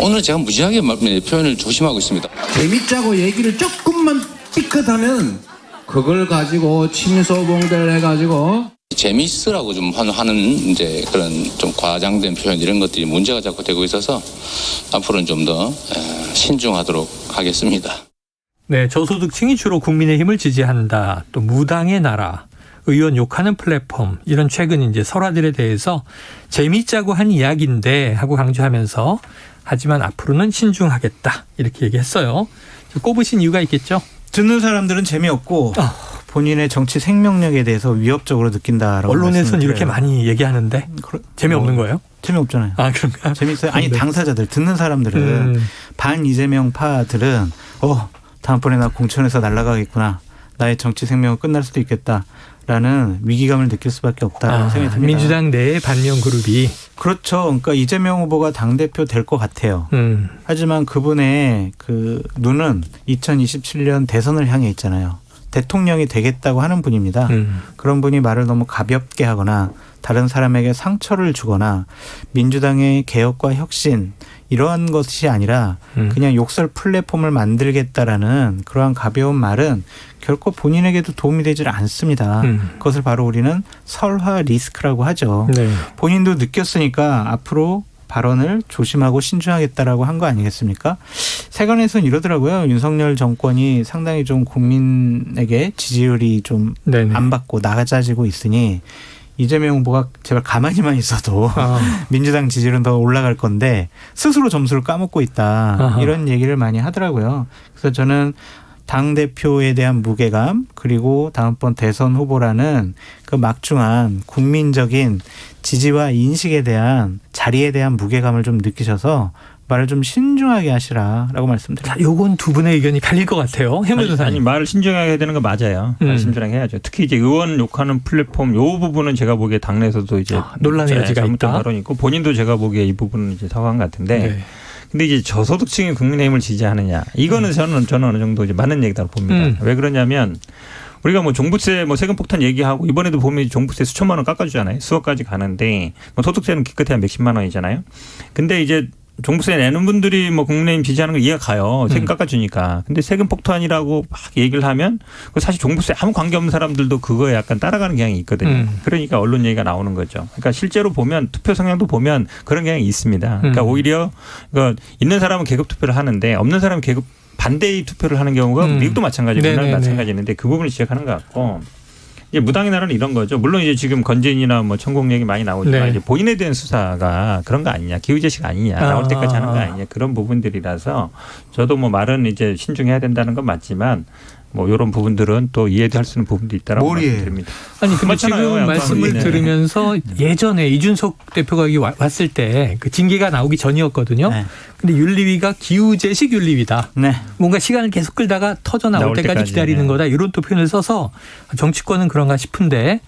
Speaker 16: 오늘 제가 무지하게 표현을 조심하고 있습니다.
Speaker 17: 재밌자고 얘기를 조금만 삐끗하면 그걸 가지고 침소봉대를 해가지고
Speaker 16: 재미있으라고 좀 하는 이제 그런 좀 과장된 표현 이런 것들이 문제가 자꾸 되고 있어서 앞으로는 좀 더 신중하도록 하겠습니다.
Speaker 1: 네, 저소득층이 주로 국민의힘을 지지한다. 또 무당의 나라, 의원 욕하는 플랫폼 이런 최근 이제 설화들에 대해서 재미있자고 한 이야기인데 하고 강조하면서 하지만 앞으로는 신중하겠다 이렇게 얘기했어요. 꼽으신 이유가 있겠죠?
Speaker 9: 듣는 사람들은 재미없고 본인의 정치 생명력에 대해서 위협적으로 느낀다라고.
Speaker 1: 언론에서는 이렇게 많이 얘기하는데 재미없는 거예요?
Speaker 9: 재미없잖아요.
Speaker 1: 아, 그런가?
Speaker 9: 재밌어요. 아니
Speaker 1: 네.
Speaker 9: 당사자들 듣는 사람들은 반 이재명 파들은 다음번에 나 공천에서 날아가겠구나. 나의 정치 생명은 끝날 수도 있겠다라는 위기감을 느낄 수밖에 없다라는 생각이 듭니다.
Speaker 1: 민주당 내의 반면 그룹이.
Speaker 9: 그렇죠. 그러니까 이재명 후보가 당대표 될 것 같아요. 하지만 그분의 그 눈은 2027년 대선을 향해 있잖아요. 대통령이 되겠다고 하는 분입니다. 그런 분이 말을 너무 가볍게 하거나 다른 사람에게 상처를 주거나 민주당의 개혁과 혁신 이러한 것이 아니라 그냥 욕설 플랫폼을 만들겠다라는 그러한 가벼운 말은 결코 본인에게도 도움이 되질 않습니다. 그것을 바로 우리는 설화 리스크라고 하죠.
Speaker 1: 네.
Speaker 9: 본인도 느꼈으니까 앞으로 발언을 조심하고 신중하겠다라고 한 거 아니겠습니까? 세간에서는 이러더라고요. 윤석열 정권이 상당히 좀 국민에게 지지율이 좀 안 받고 낮아지고 있으니 이재명 후보가 제발 가만히만 있어도 민주당 지지율은 더 올라갈 건데 스스로 점수를 까먹고 있다. 이런 얘기를 많이 하더라고요. 그래서 저는 당대표에 대한 무게감 그리고 다음번 대선 후보라는 그 막중한 국민적인 지지와 인식에 대한 자리에 대한 무게감을 좀 느끼셔서 말을 좀 신중하게 하시라라고 말씀드립니다.
Speaker 1: 요건 두 분의 의견이 갈릴 것 같아요.
Speaker 15: 아니 말을 신중하게 해야 되는 거 맞아요. 말을 신중하게 해야죠. 특히 이제 의원 욕하는 플랫폼 요 부분은 제가 보기에 당내에서도 이제
Speaker 1: 논란의 여지가
Speaker 15: 잘못된
Speaker 1: 있다.
Speaker 15: 발언이 있고 본인도 제가 보기에 이 부분은 이제 사과한 것 같은데.
Speaker 1: 네.
Speaker 15: 근데 이제 저소득층이 국민의힘을 지지하느냐 이거는 저는 어느 정도 이제 맞는 얘기다고 봅니다. 왜 그러냐면 우리가 뭐 종부세 뭐 세금 폭탄 얘기하고 이번에도 보면 종부세 수천만 원 깎아주잖아요. 수억까지 가는데 뭐 소득세는 기껏해야 몇십만 원이잖아요. 근데 이제 종부세 내는 분들이 뭐 국민의힘 지지하는 거 이해가 가요. 세금 깎아주니까. 근데 세금 폭탄이라고 막 얘기를 하면 사실 종부세 아무 관계없는 사람들도 그거에 약간 따라가는 경향이 있거든요. 그러니까 언론 얘기가 나오는 거죠. 그러니까 실제로 보면 투표 성향도 보면 그런 경향이 있습니다. 그러니까 오히려 그러니까 있는 사람은 계급 투표를 하는데 없는 사람은 계급 반대의 투표를 하는 경우가 미국도 마찬가지고 우리나라도 마찬가지인데 그 부분을 지적하는 것 같고 이제 무당의 나라는 이런 거죠. 물론 이제 지금 건진이나 뭐 천공 얘기 많이 나오지만 이제 본인에 대한 수사가 그런 거 아니냐, 기후제식 아니냐, 나올 때까지 하는 거 아니냐 그런 부분들이라서 저도 뭐 말은 이제 신중해야 된다는 건 맞지만. 뭐 이런 부분들은 또 이해할 수 있는 부분도 있다라고 말씀드립니다.
Speaker 1: 아니 근데 지금 말씀을 들으면서 예전에 이준석 대표가 여기 왔을 때 그 징계가 나오기 전이었거든요. 근데 윤리위가 기후제식 윤리위다. 뭔가 시간을 계속 끌다가 터져 나올 때까지 기다리는 거다. 이런 또 표현을 써서 정치권은 그런가 싶은데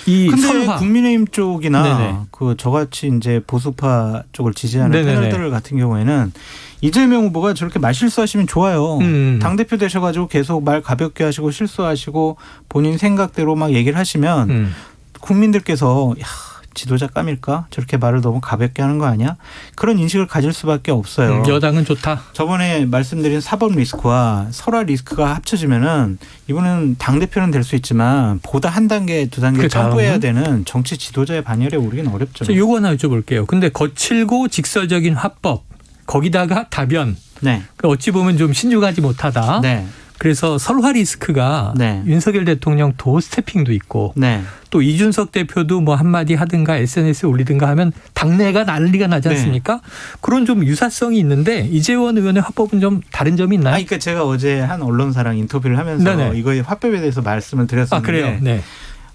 Speaker 1: 이
Speaker 9: 근데
Speaker 1: 설화.
Speaker 9: 국민의힘 쪽이나 그 저같이 이제 보수파 쪽을 지지하는 패널들 같은 경우에는 이재명 후보가 저렇게 말 실수하시면 좋아요. 당대표 되셔가지고 계속 말 가볍게 하시고 실수하시고 본인 생각대로 막 얘기를 하시면 국민들께서 야, 지도자 깜일까? 저렇게 말을 너무 가볍게 하는 거 아니야? 그런 인식을 가질 수밖에 없어요.
Speaker 1: 여당은 좋다.
Speaker 9: 저번에 말씀드린 사법 리스크와 설화 리스크가 합쳐지면은 이분은 당대표는 될 수 있지만 보다 한 단계 두 단계 점프해야 되는 정치 지도자의 반열에 오르기는 어렵죠.
Speaker 1: 저 요거 하나 여쭤볼게요. 근데 거칠고 직설적인 화법 거기다가 답변. 어찌 보면 좀 신중하지 못하다. 그래서 설화 리스크가
Speaker 9: 네.
Speaker 1: 윤석열 대통령 도스태핑도 있고
Speaker 9: 네.
Speaker 1: 또 이준석 대표도 뭐 한마디 하든가 SNS에 올리든가 하면 당내가 난리가 나지 않습니까? 네. 그런 좀 유사성이 있는데 이재원 의원의 화법은 좀 다른 점이 있나요?
Speaker 9: 그러니까 제가 어제 한 언론사랑 인터뷰를 하면서
Speaker 1: 네네.
Speaker 9: 이거의 화법에 대해서 말씀을 드렸었는데
Speaker 1: 아, 그래요? 네.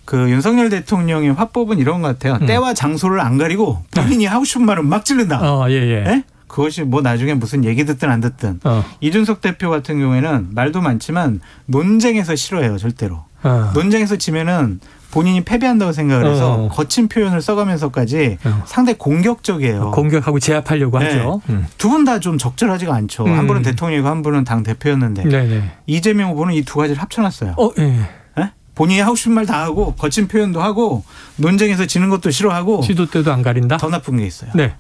Speaker 9: 그 윤석열 대통령의 화법은 이런 것 같아요. 때와 장소를 안 가리고 본인이 하고 싶은 말은 막 찌른다.
Speaker 1: 예.
Speaker 9: 네? 그것이 뭐 나중에 무슨 얘기 듣든 안 듣든. 이준석 대표 같은 경우에는 말도 많지만 논쟁에서 싫어해요. 절대로. 논쟁에서 지면은 본인이 패배한다고 생각을 해서 거친 표현을 써가면서까지 상당히 공격적이에요.
Speaker 1: 공격하고 제압하려고
Speaker 9: 네.
Speaker 1: 하죠.
Speaker 9: 두 분 다 좀 적절하지가 않죠. 한 분은 대통령이고 한 분은 당대표였는데
Speaker 1: 네네.
Speaker 9: 이재명 후보는 이 두 가지를 합쳐놨어요.
Speaker 1: 예.
Speaker 9: 네? 본인이 하고 싶은 말 다 하고 거친 표현도 하고 논쟁에서 지는 것도 싫어하고
Speaker 1: 시도 때도 안 가린다.
Speaker 9: 더 나쁜 게 있어요.
Speaker 1: 네.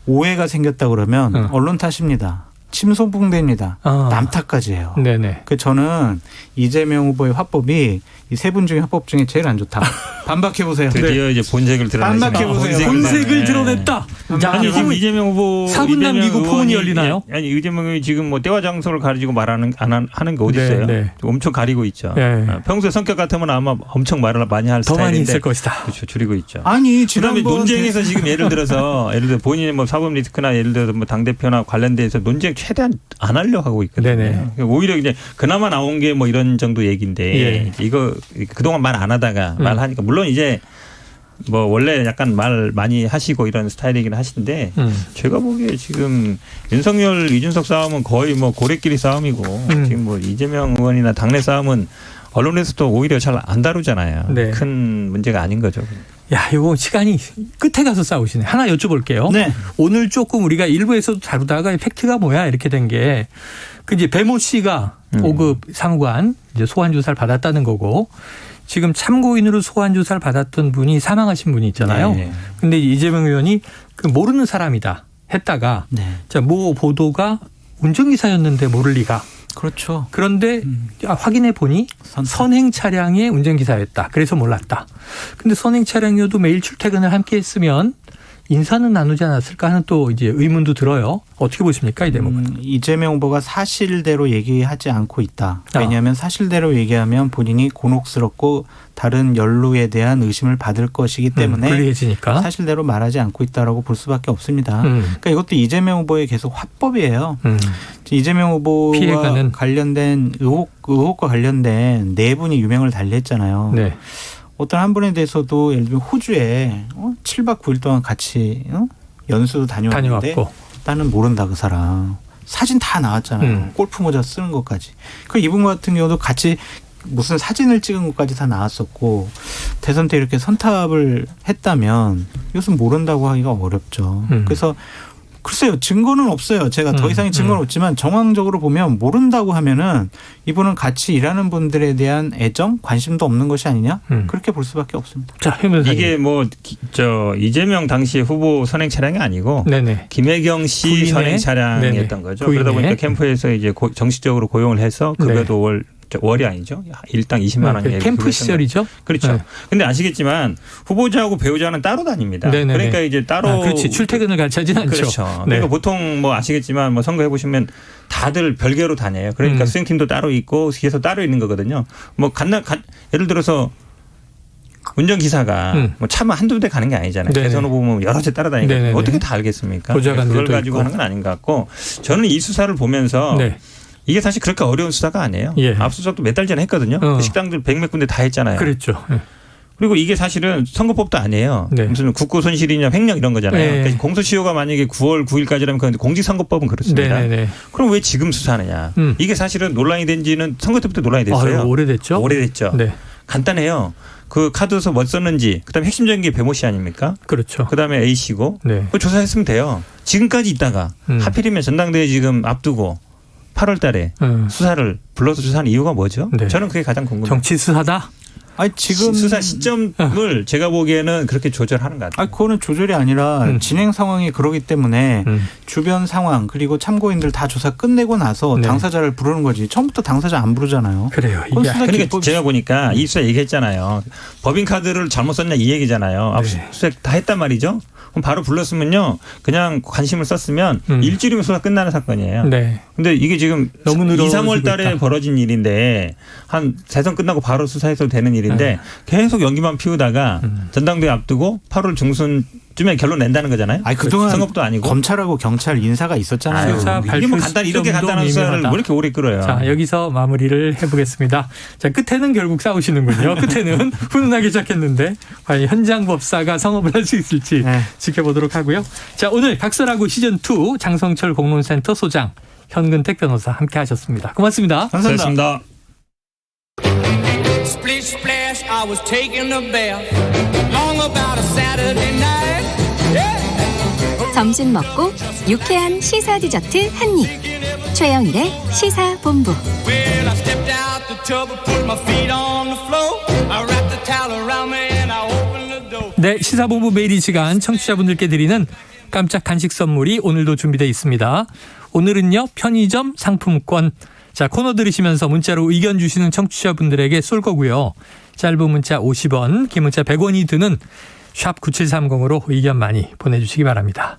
Speaker 9: 오해가 생겼다 그러면 언론 탓입니다. 침소봉대입니다. 남 탓까지 해요.
Speaker 1: 네네.
Speaker 9: 그 저는 이재명 후보의 화법이 이 세 분 중에 화법 중에 제일 안 좋다. 반박해 보세요.
Speaker 15: 드디어 이제 본색을 드러내시네요.
Speaker 9: 반박해 보세요.
Speaker 1: 본색을 드러냈다.
Speaker 15: 아니 지금 이재명 후보
Speaker 1: 4분 남기고 포문이 열리나요?
Speaker 15: 아니 이재명이 지금 뭐 때와 장소를 가리고 말하는 하는 게 어디 있어요?
Speaker 1: 네.
Speaker 15: 엄청 가리고 있죠.
Speaker 1: 네.
Speaker 15: 평소에 성격 같으면 아마 엄청 말을 많이 할
Speaker 1: 더
Speaker 15: 스타일인데
Speaker 1: 많이 있을 것이다.
Speaker 15: 그렇죠. 줄이고 있죠.
Speaker 9: 아니
Speaker 15: 그다음에 논쟁에서 지금 예를 들어 본인의 뭐 사법 리스크나 예를 들어 뭐 당 대표나 관련돼서 논쟁 최대한 안 하려고 하고 있거든요.
Speaker 1: 네네.
Speaker 15: 오히려 이제 그나마 나온 게 뭐 이런 정도 얘기인데
Speaker 1: 예.
Speaker 15: 이거 그동안 말 안 하다가 말하니까 물론 이제 뭐 원래 약간 말 많이 하시고 이런 스타일이긴 하신데 제가 보기에 지금 윤석열 이준석 싸움은 거의 뭐 고래끼리 싸움이고 지금 뭐 이재명 의원이나 당내 싸움은 언론에서도 오히려 잘 안 다루잖아요.
Speaker 1: 네.
Speaker 15: 큰 문제가 아닌 거죠.
Speaker 1: 야, 이거 시간이 끝에 가서 싸우시네. 하나 여쭤볼게요.
Speaker 9: 네.
Speaker 1: 오늘 조금 우리가 일부에서도 다루다가 팩트가 뭐야 이렇게 된 게 그 이제 배모 씨가 5급 사무관 이제 소환 조사를 받았다는 거고 지금 참고인으로 소환 조사를 받았던 분이 사망하신 분이 있잖아요.
Speaker 15: 네.
Speaker 1: 근데 이재명 의원이 그 모르는 사람이다 했다가 자, 모 보도가 운전기사였는데 모를 리가.
Speaker 9: 그렇죠.
Speaker 1: 그런데 확인해 보니 선행 차량의 운전기사였다. 그래서 몰랐다. 근데 선행 차량이어도 매일 출퇴근을 함께 했으면 인사는 나누지 않았을까 하는 또 이제 의문도 들어요. 어떻게 보십니까 이 대목은?
Speaker 9: 이재명 후보가 사실대로 얘기하지 않고 있다. 왜냐하면 사실대로 얘기하면 본인이 곤혹스럽고 다른 연루에 대한 의심을 받을 것이기 때문에
Speaker 1: 불리해지니까.
Speaker 9: 사실대로 말하지 않고 있다라고 볼 수밖에 없습니다. 그러니까 이것도 이재명 후보의 계속 화법이에요. 이재명 후보와
Speaker 1: 피해가는.
Speaker 9: 관련된 의혹과 관련된 네 분이 유명을 달리했잖아요.
Speaker 1: 네.
Speaker 9: 어떤 한 분에 대해서도 예를 들면 호주에 7박 9일 동안 같이 연수도 다녀왔는데
Speaker 1: 다녀왔고.
Speaker 9: 나는 모른다 그 사람. 사진 다 나왔잖아요. 골프 모자 쓰는 것까지. 그 이분 같은 경우도 같이 무슨 사진을 찍은 것까지 다 나왔었고 대선 때 이렇게 선탑을 했다면 이것은 모른다고 하기가 어렵죠. 그래서 글쎄요. 증거는 없어요. 제가 더 이상의 증거는 없지만 정황적으로 보면 모른다고 하면은 이분은 같이 일하는 분들에 대한 애정, 관심도 없는 것이 아니냐? 그렇게 볼 수밖에 없습니다.
Speaker 1: 자,
Speaker 15: 이게 뭐 이재명 당시 후보 선행 차량이 아니고
Speaker 1: 네네.
Speaker 15: 김혜경 씨
Speaker 1: 부인의?
Speaker 15: 선행 차량이었던
Speaker 1: 네네.
Speaker 15: 거죠.
Speaker 1: 부인의?
Speaker 15: 그러다 보니까 캠프에서 이제 정식적으로 고용을 해서 급여도 월이 아니죠. 일당 20만 원.
Speaker 1: 캠프 시절이죠.
Speaker 15: 그렇죠.
Speaker 1: 네.
Speaker 15: 근데 아시겠지만 후보자하고 배우자는 따로 다닙니다.
Speaker 1: 네네네.
Speaker 15: 그러니까 이제 따로
Speaker 1: 그렇지. 출퇴근을 같이 하진 않죠.
Speaker 15: 그렇죠.
Speaker 1: 네.
Speaker 15: 그러니까 보통 뭐 아시겠지만 뭐 선거해 보시면 다들 별개로 다녀요. 그러니까 수행팀도 따로 있고 기에서 따로 있는 거거든요. 뭐 예를 들어서 운전기사가 뭐 차만 한두 대 가는 게 아니잖아요.
Speaker 1: 네네.
Speaker 15: 대선 후보 보면 여러 대 따라다니니까
Speaker 1: 네네네.
Speaker 15: 어떻게 다 알겠습니까?
Speaker 1: 보좌관들도
Speaker 15: 그걸 가지고
Speaker 1: 있고.
Speaker 15: 하는 건 아닌 것 같고 저는 이 수사를 보면서
Speaker 1: 네.
Speaker 15: 이게 사실 그렇게 어려운 수사가 아니에요.
Speaker 1: 예.
Speaker 15: 압수수색도 몇 달 전에 했거든요. 식당들 100몇 군데 다 했잖아요.
Speaker 1: 그랬죠. 네.
Speaker 15: 그리고 이게 사실은 선거법도 아니에요.
Speaker 1: 네.
Speaker 15: 무슨 국고 손실이냐 횡령 이런 거잖아요.
Speaker 1: 네.
Speaker 15: 그러니까 공소시효가 만약에 9월 9일까지라면 그런데 공직선거법은 그렇습니다.
Speaker 1: 네네네.
Speaker 15: 그럼 왜 지금 수사하느냐. 이게 사실은 논란이 된 지는 선거 때부터 논란이 됐어요.
Speaker 1: 오래됐죠.
Speaker 15: 오래됐죠.
Speaker 1: 네.
Speaker 15: 간단해요. 그 카드에서 뭐 썼는지 그다음에 핵심적인 게 배모 씨 아닙니까?
Speaker 1: 그렇죠.
Speaker 15: 그다음에 A 씨고
Speaker 1: 네.
Speaker 15: 그거 조사했으면 돼요. 지금까지 있다가 하필이면 전당대회 지금 앞두고 8월 달에 수사를 불러서 조사하는 이유가 뭐죠?
Speaker 1: 네.
Speaker 15: 저는 그게 가장 궁금해요.
Speaker 1: 정치 수사다?
Speaker 9: 아니 지금
Speaker 15: 수사 시점을 제가 보기에는 그렇게 조절하는 것 같아요.
Speaker 9: 아니 그거는 조절이 아니라 진행 상황이 그러기 때문에 주변 상황 그리고 참고인들 다 조사 끝내고 나서 당사자를 부르는 거지. 처음부터 당사자 안 부르잖아요.
Speaker 1: 그래요.
Speaker 15: 그러니까 제가 보니까 이 수사 얘기했잖아요. 법인카드를 잘못 썼냐 이 얘기잖아요. 압수수색 다 했단 말이죠. 그럼 바로 불렀으면요. 그냥 관심을 썼으면 일주일이면 수사 끝나는 사건이에요.
Speaker 1: 네.
Speaker 15: 근데 이게 지금
Speaker 1: 너무
Speaker 15: 2,
Speaker 1: 늘어지고
Speaker 15: 3월 달에
Speaker 1: 있다.
Speaker 15: 벌어진 일인데 한 대선 끝나고 바로 수사해도 되는 일인데 계속 연기만 피우다가 전당대회 앞두고 8월 중순쯤에 결론 낸다는 거잖아요.
Speaker 9: 아니 그동안
Speaker 15: 선거도 아니고
Speaker 9: 검찰하고 경찰 인사가 있었잖아요.
Speaker 15: 이게 뭐 간단히 이렇게 간단한 수사를 왜 이렇게 오래 끌어요.
Speaker 1: 자, 여기서 마무리를 해보겠습니다. 자, 끝에는 결국 싸우시는군요. 끝에는 훈훈하게 시작했는데 과연 현장 법사가 성업을 할 수 있을지 지켜보도록 하고요. 자, 오늘 각설하고 시즌2 장성철 공론센터 소장 현근택 변호사 함께 하셨습니다. 고맙습니다.
Speaker 15: 감사합니다.
Speaker 6: Splish splash, I was taking a bath. Long about a Saturday night.
Speaker 5: 점심 먹고 유쾌한 시사 디저트 한 입. 최영일의 시사본부.
Speaker 6: Well, I stepped out the tub and put my feet on the floor. I wrapped the towel around me and I opened the door.
Speaker 1: 네, 시사본부 매일 이 시간 청취자분들께 드리는 깜짝 간식 선물이 오늘도 준비되어 있습니다. 오늘은요, 편의점 상품권. 자, 코너 들으시면서 문자로 의견 주시는 청취자분들에게 쏠 거고요. 짧은 문자 50원, 긴 문자 100원이 드는 샵 9730으로 의견 많이 보내주시기 바랍니다.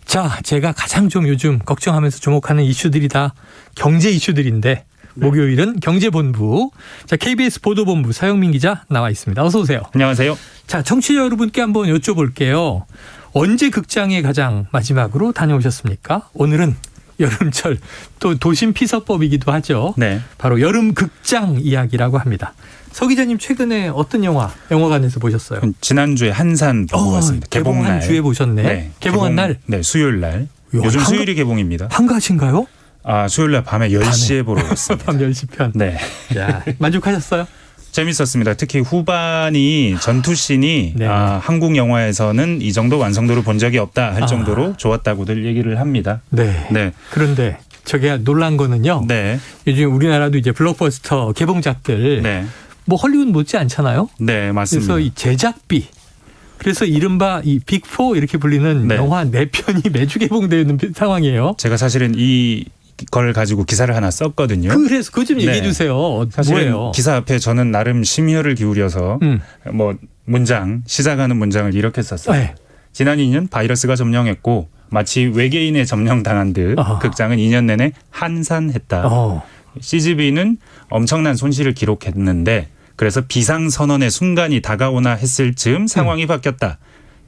Speaker 1: 자, 제가 가장 좀 요즘 걱정하면서 주목하는 이슈들이 다 경제 이슈들인데 목요일은 경제본부. 자, KBS 보도본부 서영민 기자 나와 있습니다. 어서 오세요.
Speaker 15: 안녕하세요.
Speaker 1: 자, 청취자 여러분께 한번 여쭤볼게요. 언제 극장에 가장 마지막으로 다녀오셨습니까? 오늘은 여름철 또 도심 피서법이기도 하죠.
Speaker 18: 네.
Speaker 1: 바로 여름 극장 이야기라고 합니다. 서 기자님 최근에 어떤 영화관에서 보셨어요?
Speaker 18: 지난주에 한산 보고 왔습니다.
Speaker 1: 개봉한 주에 보셨네.
Speaker 18: 네.
Speaker 1: 개봉한 날?
Speaker 18: 네, 수요일 날. 요즘 수요일이 개봉입니다.
Speaker 1: 한가신가요?
Speaker 18: 아, 수요일 날 밤에 10시에 보러 갔습니다.
Speaker 1: 밤 10시 편.
Speaker 18: 네.
Speaker 1: 야, 만족하셨어요?
Speaker 18: 재밌었습니다. 특히 후반이 전투씬이
Speaker 1: 네.
Speaker 18: 한국 영화에서는 이 정도 완성도를 본 적이 없다 할 정도로 좋았다고들 얘기를 합니다.
Speaker 1: 네.
Speaker 18: 네.
Speaker 1: 그런데 저게 놀란 거는요.
Speaker 18: 네.
Speaker 1: 요즘 우리나라도 이제 블록버스터 개봉작들
Speaker 18: 네.
Speaker 1: 뭐 헐리우드 못지 않잖아요.
Speaker 18: 네, 맞습니다.
Speaker 1: 그래서 이 제작비, 그래서 이른바 이 빅4 이렇게 불리는
Speaker 18: 네.
Speaker 1: 영화 4편이 매주 개봉되어 있는 상황이에요.
Speaker 18: 제가 사실은 이걸 가지고 기사를 하나 썼거든요.
Speaker 1: 그래서 그거 좀 얘기해 주세요.
Speaker 18: 사실은
Speaker 1: 뭐예요?
Speaker 18: 기사 앞에 저는 나름 심혈을 기울여서 뭐 시작하는 문장을 이렇게 썼어요.
Speaker 1: 네.
Speaker 18: 지난 2년 바이러스가 점령했고 마치 외계인에 점령당한 듯 극장은 2년 내내 한산했다. CGV는 엄청난 손실을 기록했는데 그래서 비상선언의 순간이 다가오나 했을 즈음 상황이 바뀌었다.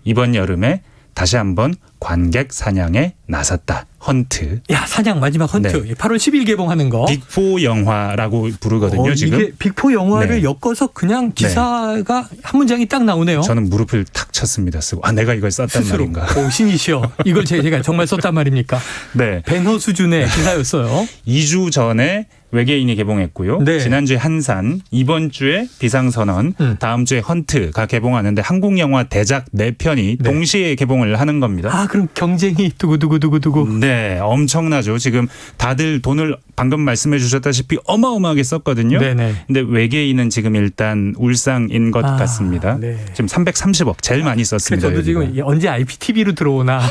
Speaker 18: 이번 여름에 다시 한번 관객 사냥에 나섰다. 헌트.
Speaker 1: 야, 사냥 마지막 헌트.
Speaker 18: 네.
Speaker 1: 8월 10일 개봉하는 거.
Speaker 18: 빅4 영화라고 부르거든요. 지금.
Speaker 1: 이게 빅4 영화를
Speaker 18: 네.
Speaker 1: 엮어서 그냥 기사가 한 문장이 딱 나오네요.
Speaker 18: 저는 무릎을 탁 쳤습니다. 쓰고. 내가 이걸 썼단
Speaker 1: 스스로.
Speaker 18: 말인가.
Speaker 1: 오, 신이시여. 이걸 제가 정말 썼단 말입니까?
Speaker 18: 네.
Speaker 1: 배너 수준의 기사였어요.
Speaker 18: 2주 전에 외계인이 개봉했고요.
Speaker 1: 네.
Speaker 18: 지난주에 한산, 이번 주에 비상선언, 다음 주에 헌트가 개봉하는데 한국 영화 대작 4편이 동시에 개봉을 하는 겁니다.
Speaker 1: 아, 그럼 경쟁이 두구두구두구두구.
Speaker 18: 네, 엄청나죠. 지금 다들 돈을 방금 말씀해 주셨다시피 어마어마하게 썼거든요.
Speaker 1: 네네.
Speaker 18: 근데 외계인은 지금 일단 울상인 것 같습니다.
Speaker 1: 네.
Speaker 18: 지금 330억 제일 많이 썼습니다.
Speaker 1: 저도 지금
Speaker 18: 여기가.
Speaker 1: 언제 IPTV로 들어오나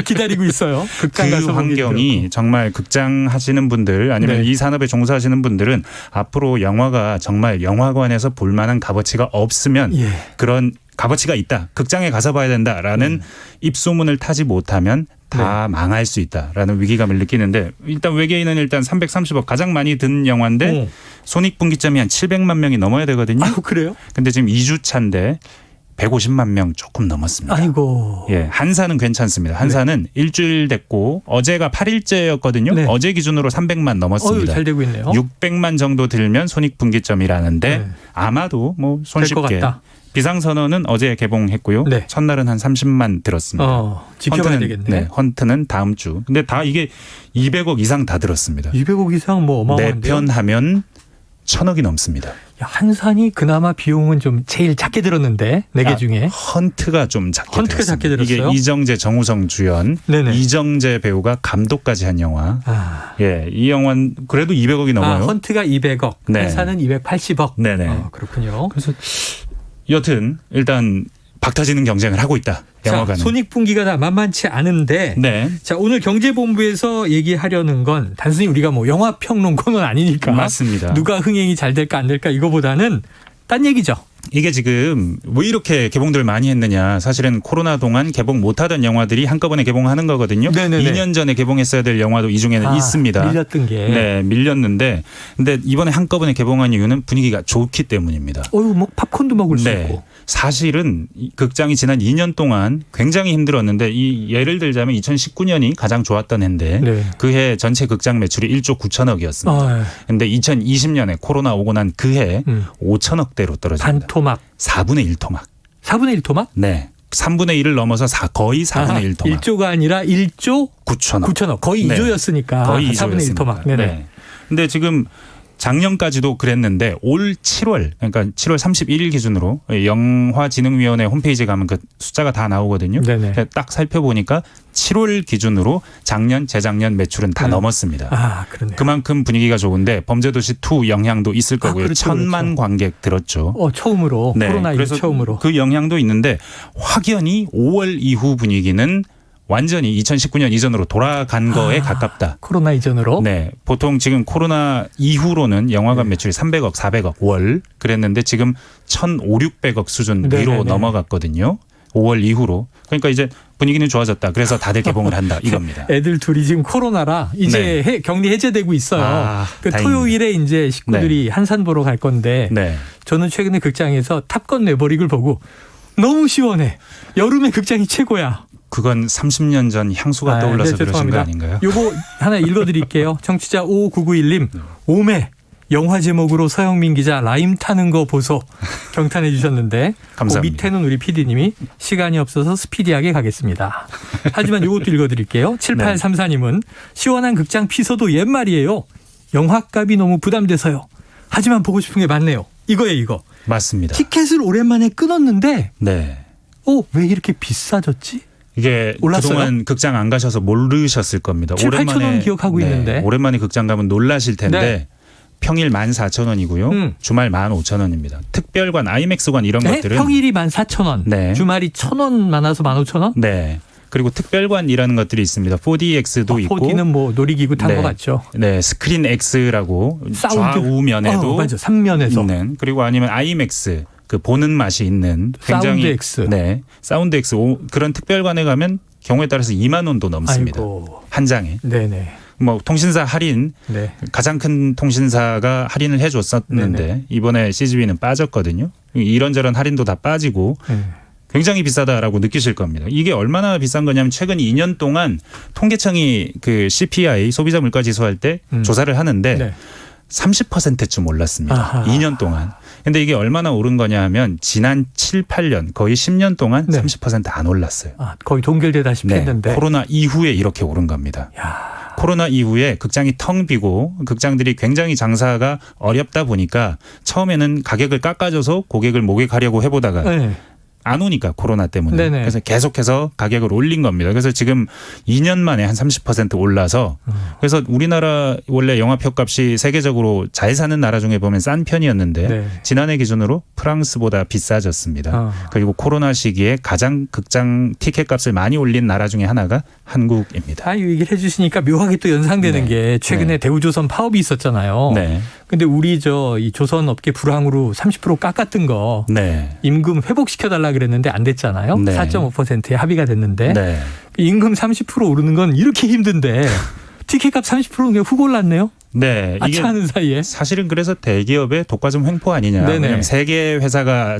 Speaker 1: 기다리고 있어요. 극장
Speaker 18: 그
Speaker 1: 가서
Speaker 18: 환경이 정말 극장 하시는 분들 아니면 이 산업에 종사하시는 분들은 앞으로 영화가 정말 영화관에서 볼 만한 값어치가 없으면 그런 값어치가 있다. 극장에 가서 봐야 된다라는 입소문을 타지 못하면 다 망할 수 있다라는 위기감을 느끼는데 일단 외계인은 일단 330억 가장 많이 든 영화인데 손익분기점이 한 700만 명이 넘어야 되거든요.
Speaker 1: 그래요?
Speaker 18: 근데 지금 2주 차인데 150만 명 조금 넘었습니다.
Speaker 1: 아이고.
Speaker 18: 예, 한산은 괜찮습니다. 한산은 일주일 됐고 어제가 8일째였거든요. 어제 기준으로 300만 넘었습니다.
Speaker 1: 잘 되고 있네요.
Speaker 18: 600만 정도 들면 손익분기점이라는데 아마도 뭐 손쉽게 비상선언은 어제 개봉했고요. 첫날은 한 30만 들었습니다.
Speaker 1: 지켜봐야 되겠네.
Speaker 18: 헌트는 다음 주. 근데 다 이게 200억 이상 다 들었습니다.
Speaker 1: 200억 이상 뭐 어마어마한데요.
Speaker 18: 4편 하면 1,000억이 넘습니다.
Speaker 1: 한산이 그나마 비용은 좀 제일 작게 들었는데 4개 중에.
Speaker 18: 헌트가 좀 작게
Speaker 1: 헌트가
Speaker 18: 들었습니다.
Speaker 1: 작게 들었어요?
Speaker 18: 이게 이정재, 정우성 주연, 이정재 배우가 감독까지 한 영화. 예, 이 영화는 그래도 200억이 넘어요.
Speaker 1: 헌트가 200억, 한산은 280억.
Speaker 18: 네네.
Speaker 1: 그렇군요.
Speaker 18: 그래서 여튼 일단 박터지는 경쟁을 하고 있다. 영화관은.
Speaker 1: 손익분기가 다 만만치 않은데 자, 오늘 경제본부에서 얘기하려는 건 단순히 우리가 뭐 영화평론 코너는 아니니까
Speaker 18: 맞습니다.
Speaker 1: 누가 흥행이 잘 될까 안 될까 이거보다는 딴 얘기죠.
Speaker 18: 이게 지금 왜 이렇게 개봉들 많이 했느냐. 사실은 코로나 동안 개봉 못하던 영화들이 한꺼번에 개봉하는 거거든요. 네네네. 2년 전에 개봉했어야 될 영화도 이 중에는 있습니다.
Speaker 1: 밀렸던 게.
Speaker 18: 네, 밀렸는데 근데 이번에 한꺼번에 개봉한 이유는 분위기가 좋기 때문입니다.
Speaker 1: 뭐 팝콘도 먹을 수
Speaker 18: 네.
Speaker 1: 있고.
Speaker 18: 사실은 극장이 지난 2년 동안 굉장히 힘들었는데 이 예를 들자면 2019년이 가장 좋았던 해인데
Speaker 1: 네.
Speaker 18: 그해 전체 극장 매출이 1조 9천억이었습니다. 그런데 2020년에 코로나 오고 난 그해 5천억대로 떨어집니다.
Speaker 1: 반토막.
Speaker 18: 4분의 1 토막.
Speaker 1: 4분의 1 토막?
Speaker 18: 네. 3분의 1을 넘어서 거의 4분의 1 토막.
Speaker 1: 1조가 아니라 1조
Speaker 18: 9천억.
Speaker 1: 거의
Speaker 18: 네.
Speaker 1: 2조였으니까.
Speaker 18: 거의
Speaker 1: 4분의 1 토막. 네네.
Speaker 18: 네. 근데 지금 작년까지도 그랬는데 올 7월 그러니까 7월 31일 기준으로 영화진흥위원회 홈페이지에 가면 그 숫자가 다 나오거든요. 네네. 딱 살펴보니까 7월 기준으로 작년, 재작년 매출은 다 넘었습니다.
Speaker 1: 그러네요.
Speaker 18: 그만큼 분위기가 좋은데 범죄도시 2 영향도 있을 거고요.
Speaker 1: 그렇죠,
Speaker 18: 1,000만 관객 들었죠.
Speaker 1: 처음으로.
Speaker 18: 네.
Speaker 1: 코로나 이후
Speaker 18: 그래서
Speaker 1: 처음으로.
Speaker 18: 그 영향도 있는데 확연히 5월 이후 분위기는 완전히 2019년 이전으로 돌아간 거에 가깝다.
Speaker 1: 코로나 이전으로?
Speaker 18: 네. 보통 지금 코로나 이후로는 영화관 매출이 300억, 400억 월 그랬는데 지금 1,500~600억 수준 위로 넘어갔거든요. 5월 이후로. 그러니까 이제 분위기는 좋아졌다. 그래서 다들 개봉을 한다. 이겁니다.
Speaker 1: 애들 둘이 지금 코로나라 이제 격리 해제되고 있어요. 토요일에 이제 식구들이 한산 보러 갈 건데 저는 최근에 극장에서 탑건 매버릭을 보고 너무 시원해. 여름에 극장이 최고야.
Speaker 18: 그건 30년 전 향수가 떠올라서 그러신 거 아닌가요?
Speaker 1: 요거 하나 읽어드릴게요. 청취자 5991님. 오메 영화 제목으로 서영민 기자 라임 타는 거 보소 경탄해 주셨는데
Speaker 18: 감사합니다.
Speaker 1: 그 밑에는 우리 PD님이 시간이 없어서 스피디하게 가겠습니다. 하지만 요것도 읽어드릴게요. 7834님은 시원한 극장 피서도 옛말이에요. 영화값이 너무 부담돼서요. 하지만 보고 싶은 게 많네요. 이거예요 이거.
Speaker 18: 맞습니다.
Speaker 1: 티켓을 오랜만에 끊었는데
Speaker 18: 네.
Speaker 1: 왜 이렇게 비싸졌지?
Speaker 18: 이게
Speaker 1: 올랐어요?
Speaker 18: 그동안 극장 안 가셔서 모르셨을 겁니다.
Speaker 1: 7~8,000원 기억하고 있는데.
Speaker 18: 오랜만에 극장 가면 놀라실 텐데 평일 14,000원이고요. 주말 15,000원입니다. 특별관, 아이맥스관 이런 것들은
Speaker 1: 평일이 14,000원. 주말이 1,000원 많아서 15,000원?
Speaker 18: 네. 그리고 특별관이라는 것들이 있습니다. 4DX도 있고.
Speaker 1: 4D는 뭐 놀이기구 탄 것 같죠.
Speaker 18: 네, 스크린 X라고
Speaker 1: 사운드.
Speaker 18: 좌우면에도
Speaker 1: 맞아. 3면에서
Speaker 18: 있는. 그리고 아니면 아이맥스. 그 보는 맛이 있는 굉장히
Speaker 1: 사운드 X.
Speaker 18: 네, 사운드 X 그런 특별관에 가면 경우에 따라서 2만 원도 넘습니다. 한 장에.
Speaker 1: 네네.
Speaker 18: 뭐 통신사 할인 가장 큰 통신사가 할인을 해줬었는데 이번에 CGV는 빠졌거든요. 이런저런 할인도 다 빠지고 굉장히 비싸다라고 느끼실 겁니다. 이게 얼마나 비싼 거냐면 최근 2년 동안 통계청이 그 CPI 소비자 물가 지수할 때 조사를 하는데 30%쯤 올랐습니다. 2년 동안. 근데 이게 얼마나 오른 거냐 하면 지난 7, 8년 거의 10년 동안 30% 안 올랐어요.
Speaker 1: 거의 동결되다시피 했는데.
Speaker 18: 코로나 이후에 이렇게 오른 겁니다. 코로나 이후에 극장이 텅 비고 극장들이 굉장히 장사가 어렵다 보니까 처음에는 가격을 깎아줘서 고객을 모객하려고 해보다가 안 오니까 코로나 때문에.
Speaker 1: 네네.
Speaker 18: 그래서 계속해서 가격을 올린 겁니다. 그래서 지금 2년 만에 한 30% 올라서 그래서 우리나라 원래 영화표값이 세계적으로 잘 사는 나라 중에 보면 싼 편이었는데 지난해 기준으로 프랑스보다 비싸졌습니다. 그리고 코로나 시기에 가장 극장 티켓값을 많이 올린 나라 중에 하나가 한국입니다.
Speaker 1: 이 얘기를 해 주시니까 묘하게 또 연상되는 게 최근에 대우조선 파업이 있었잖아요. 근데 우리 이 조선 업계 불황으로 30% 깎았던 거 임금 회복시켜달라 그랬는데 안 됐잖아요. 4.5%에 합의가 됐는데 임금 30% 오르는 건 이렇게 힘든데 티켓값 30%는 그냥 훅 올랐네요.
Speaker 18: 네.
Speaker 1: 이게 하는 사이에.
Speaker 18: 사실은 그래서 대기업의 독과점 횡포 아니냐. 왜냐하면 세계 회사가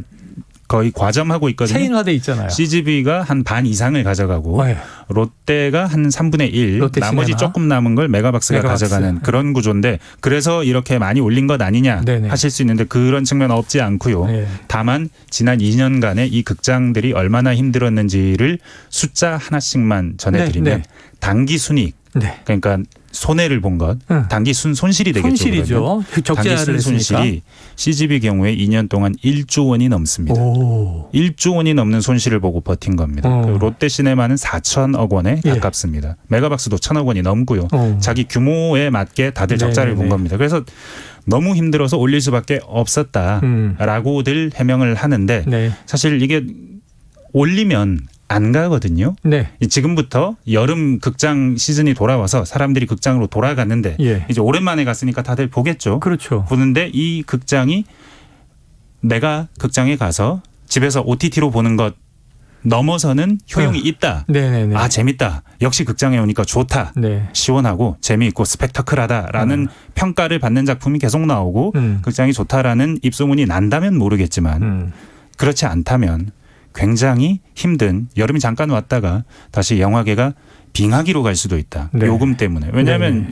Speaker 18: 거의 과점하고 있거든요.
Speaker 1: 체인화돼 있잖아요.
Speaker 18: CGV가 한 반 이상을 가져가고 롯데가 한 3분의 1 나머지
Speaker 1: 시네마.
Speaker 18: 조금 남은 걸 메가박스가 가져가는 그런 구조인데 그래서 이렇게 많이 올린 것 아니냐 하실 수 있는데 그런 측면 없지 않고요. 다만 지난 2년간의 이 극장들이 얼마나 힘들었는지를 숫자 하나씩만 전해드리면 단기 순이익 그러니까 손해를 본 것, 단기 손실이 되겠죠.
Speaker 1: 손실이죠.
Speaker 18: 단기 손실이 CGV 경우에 2년 동안 1조 원이 넘습니다. 1조 원이 넘는 손실을 보고 버틴 겁니다. 롯데시네마는 4천억 원에 가깝습니다. 메가박스도 1,000억 원이 넘고요. 자기 규모에 맞게 다들 적자를 본 겁니다. 그래서 너무 힘들어서 올릴 수밖에 없었다라고들 해명을 하는데 사실 이게 올리면 안 가거든요. 지금부터 여름 극장 시즌이 돌아와서 사람들이 극장으로 돌아갔는데 이제 오랜만에 갔으니까 다들 보겠죠.
Speaker 1: 그렇죠.
Speaker 18: 보는데 이 극장이 내가 극장에 가서 집에서 OTT로 보는 것 넘어서는 효용이 있다.
Speaker 1: 네네네.
Speaker 18: 아 재밌다. 역시 극장에 오니까 좋다.
Speaker 1: 네.
Speaker 18: 시원하고 재미있고 스펙터클하다라는 평가를 받는 작품이 계속 나오고 극장이 좋다라는 입소문이 난다면 모르겠지만 그렇지 않다면 굉장히 힘든 여름이 잠깐 왔다가 다시 영화계가 빙하기로 갈 수도 있다.
Speaker 1: 네.
Speaker 18: 요금 때문에. 왜냐하면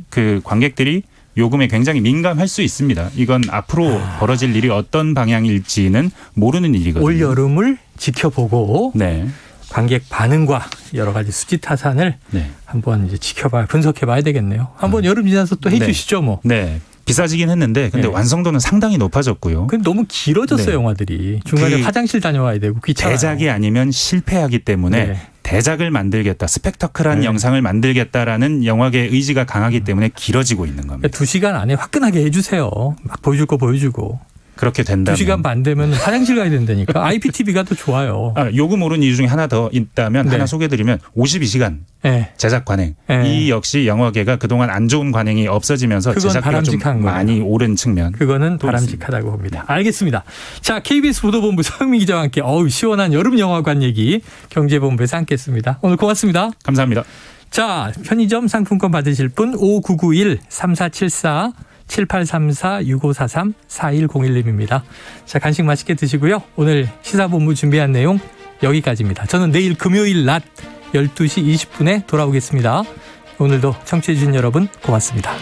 Speaker 18: 그 관객들이 요금에 굉장히 민감할 수 있습니다. 이건 앞으로 벌어질 일이 어떤 방향일지는 모르는 일이거든요.
Speaker 1: 올 여름을 지켜보고
Speaker 18: 네.
Speaker 1: 관객 반응과 여러 가지 수지타산을
Speaker 18: 네.
Speaker 1: 한번 이제 지켜봐야 분석해봐야 되겠네요. 한번 여름 지나서 또 해주시죠, 뭐.
Speaker 18: 네. 비싸지긴 했는데 근데
Speaker 1: 네.
Speaker 18: 완성도는 상당히 높아졌고요.
Speaker 1: 근데 너무 길어졌어요,
Speaker 18: 네.
Speaker 1: 영화들이. 중간에 화장실 다녀와야 되고 귀찮아요.
Speaker 18: 대작이 아니면 실패하기 때문에
Speaker 1: 네.
Speaker 18: 대작을 만들겠다, 스펙터클한 영상을 만들겠다라는 영화계의 의지가 강하기 때문에 길어지고 있는 겁니다.
Speaker 1: 2시간 안에 화끈하게 해주세요. 막 보여줄 거 보여주고.
Speaker 18: 그렇게 된다면
Speaker 1: 2시간 반 되면 화장실 가야 된다니까. IPTV가 더 좋아요.
Speaker 18: 요금 오른 이유 중에 하나 더 있다면 하나 소개해드리면 52시간
Speaker 1: 네.
Speaker 18: 제작 관행.
Speaker 1: 네.
Speaker 18: 이 역시 영화계가 그동안 안 좋은 관행이 없어지면서
Speaker 1: 그건
Speaker 18: 제작비가 좀
Speaker 1: 바람직한 거예요.
Speaker 18: 많이 오른 측면.
Speaker 1: 그거는 바람직하다고 봅니다. 알겠습니다. 자, KBS 보도본부 서영민 기자와 함께 시원한 여름 영화관 얘기 경제본부에서 함께했습니다. 오늘 고맙습니다.
Speaker 18: 감사합니다.
Speaker 1: 자, 편의점 상품권 받으실 분 5991-3474 7834-6543-4101님입니다. 자, 간식 맛있게 드시고요. 오늘 시사본부 준비한 내용 여기까지입니다. 저는 내일 금요일 낮 12시 20분에 돌아오겠습니다. 오늘도 청취해 주신 여러분 고맙습니다.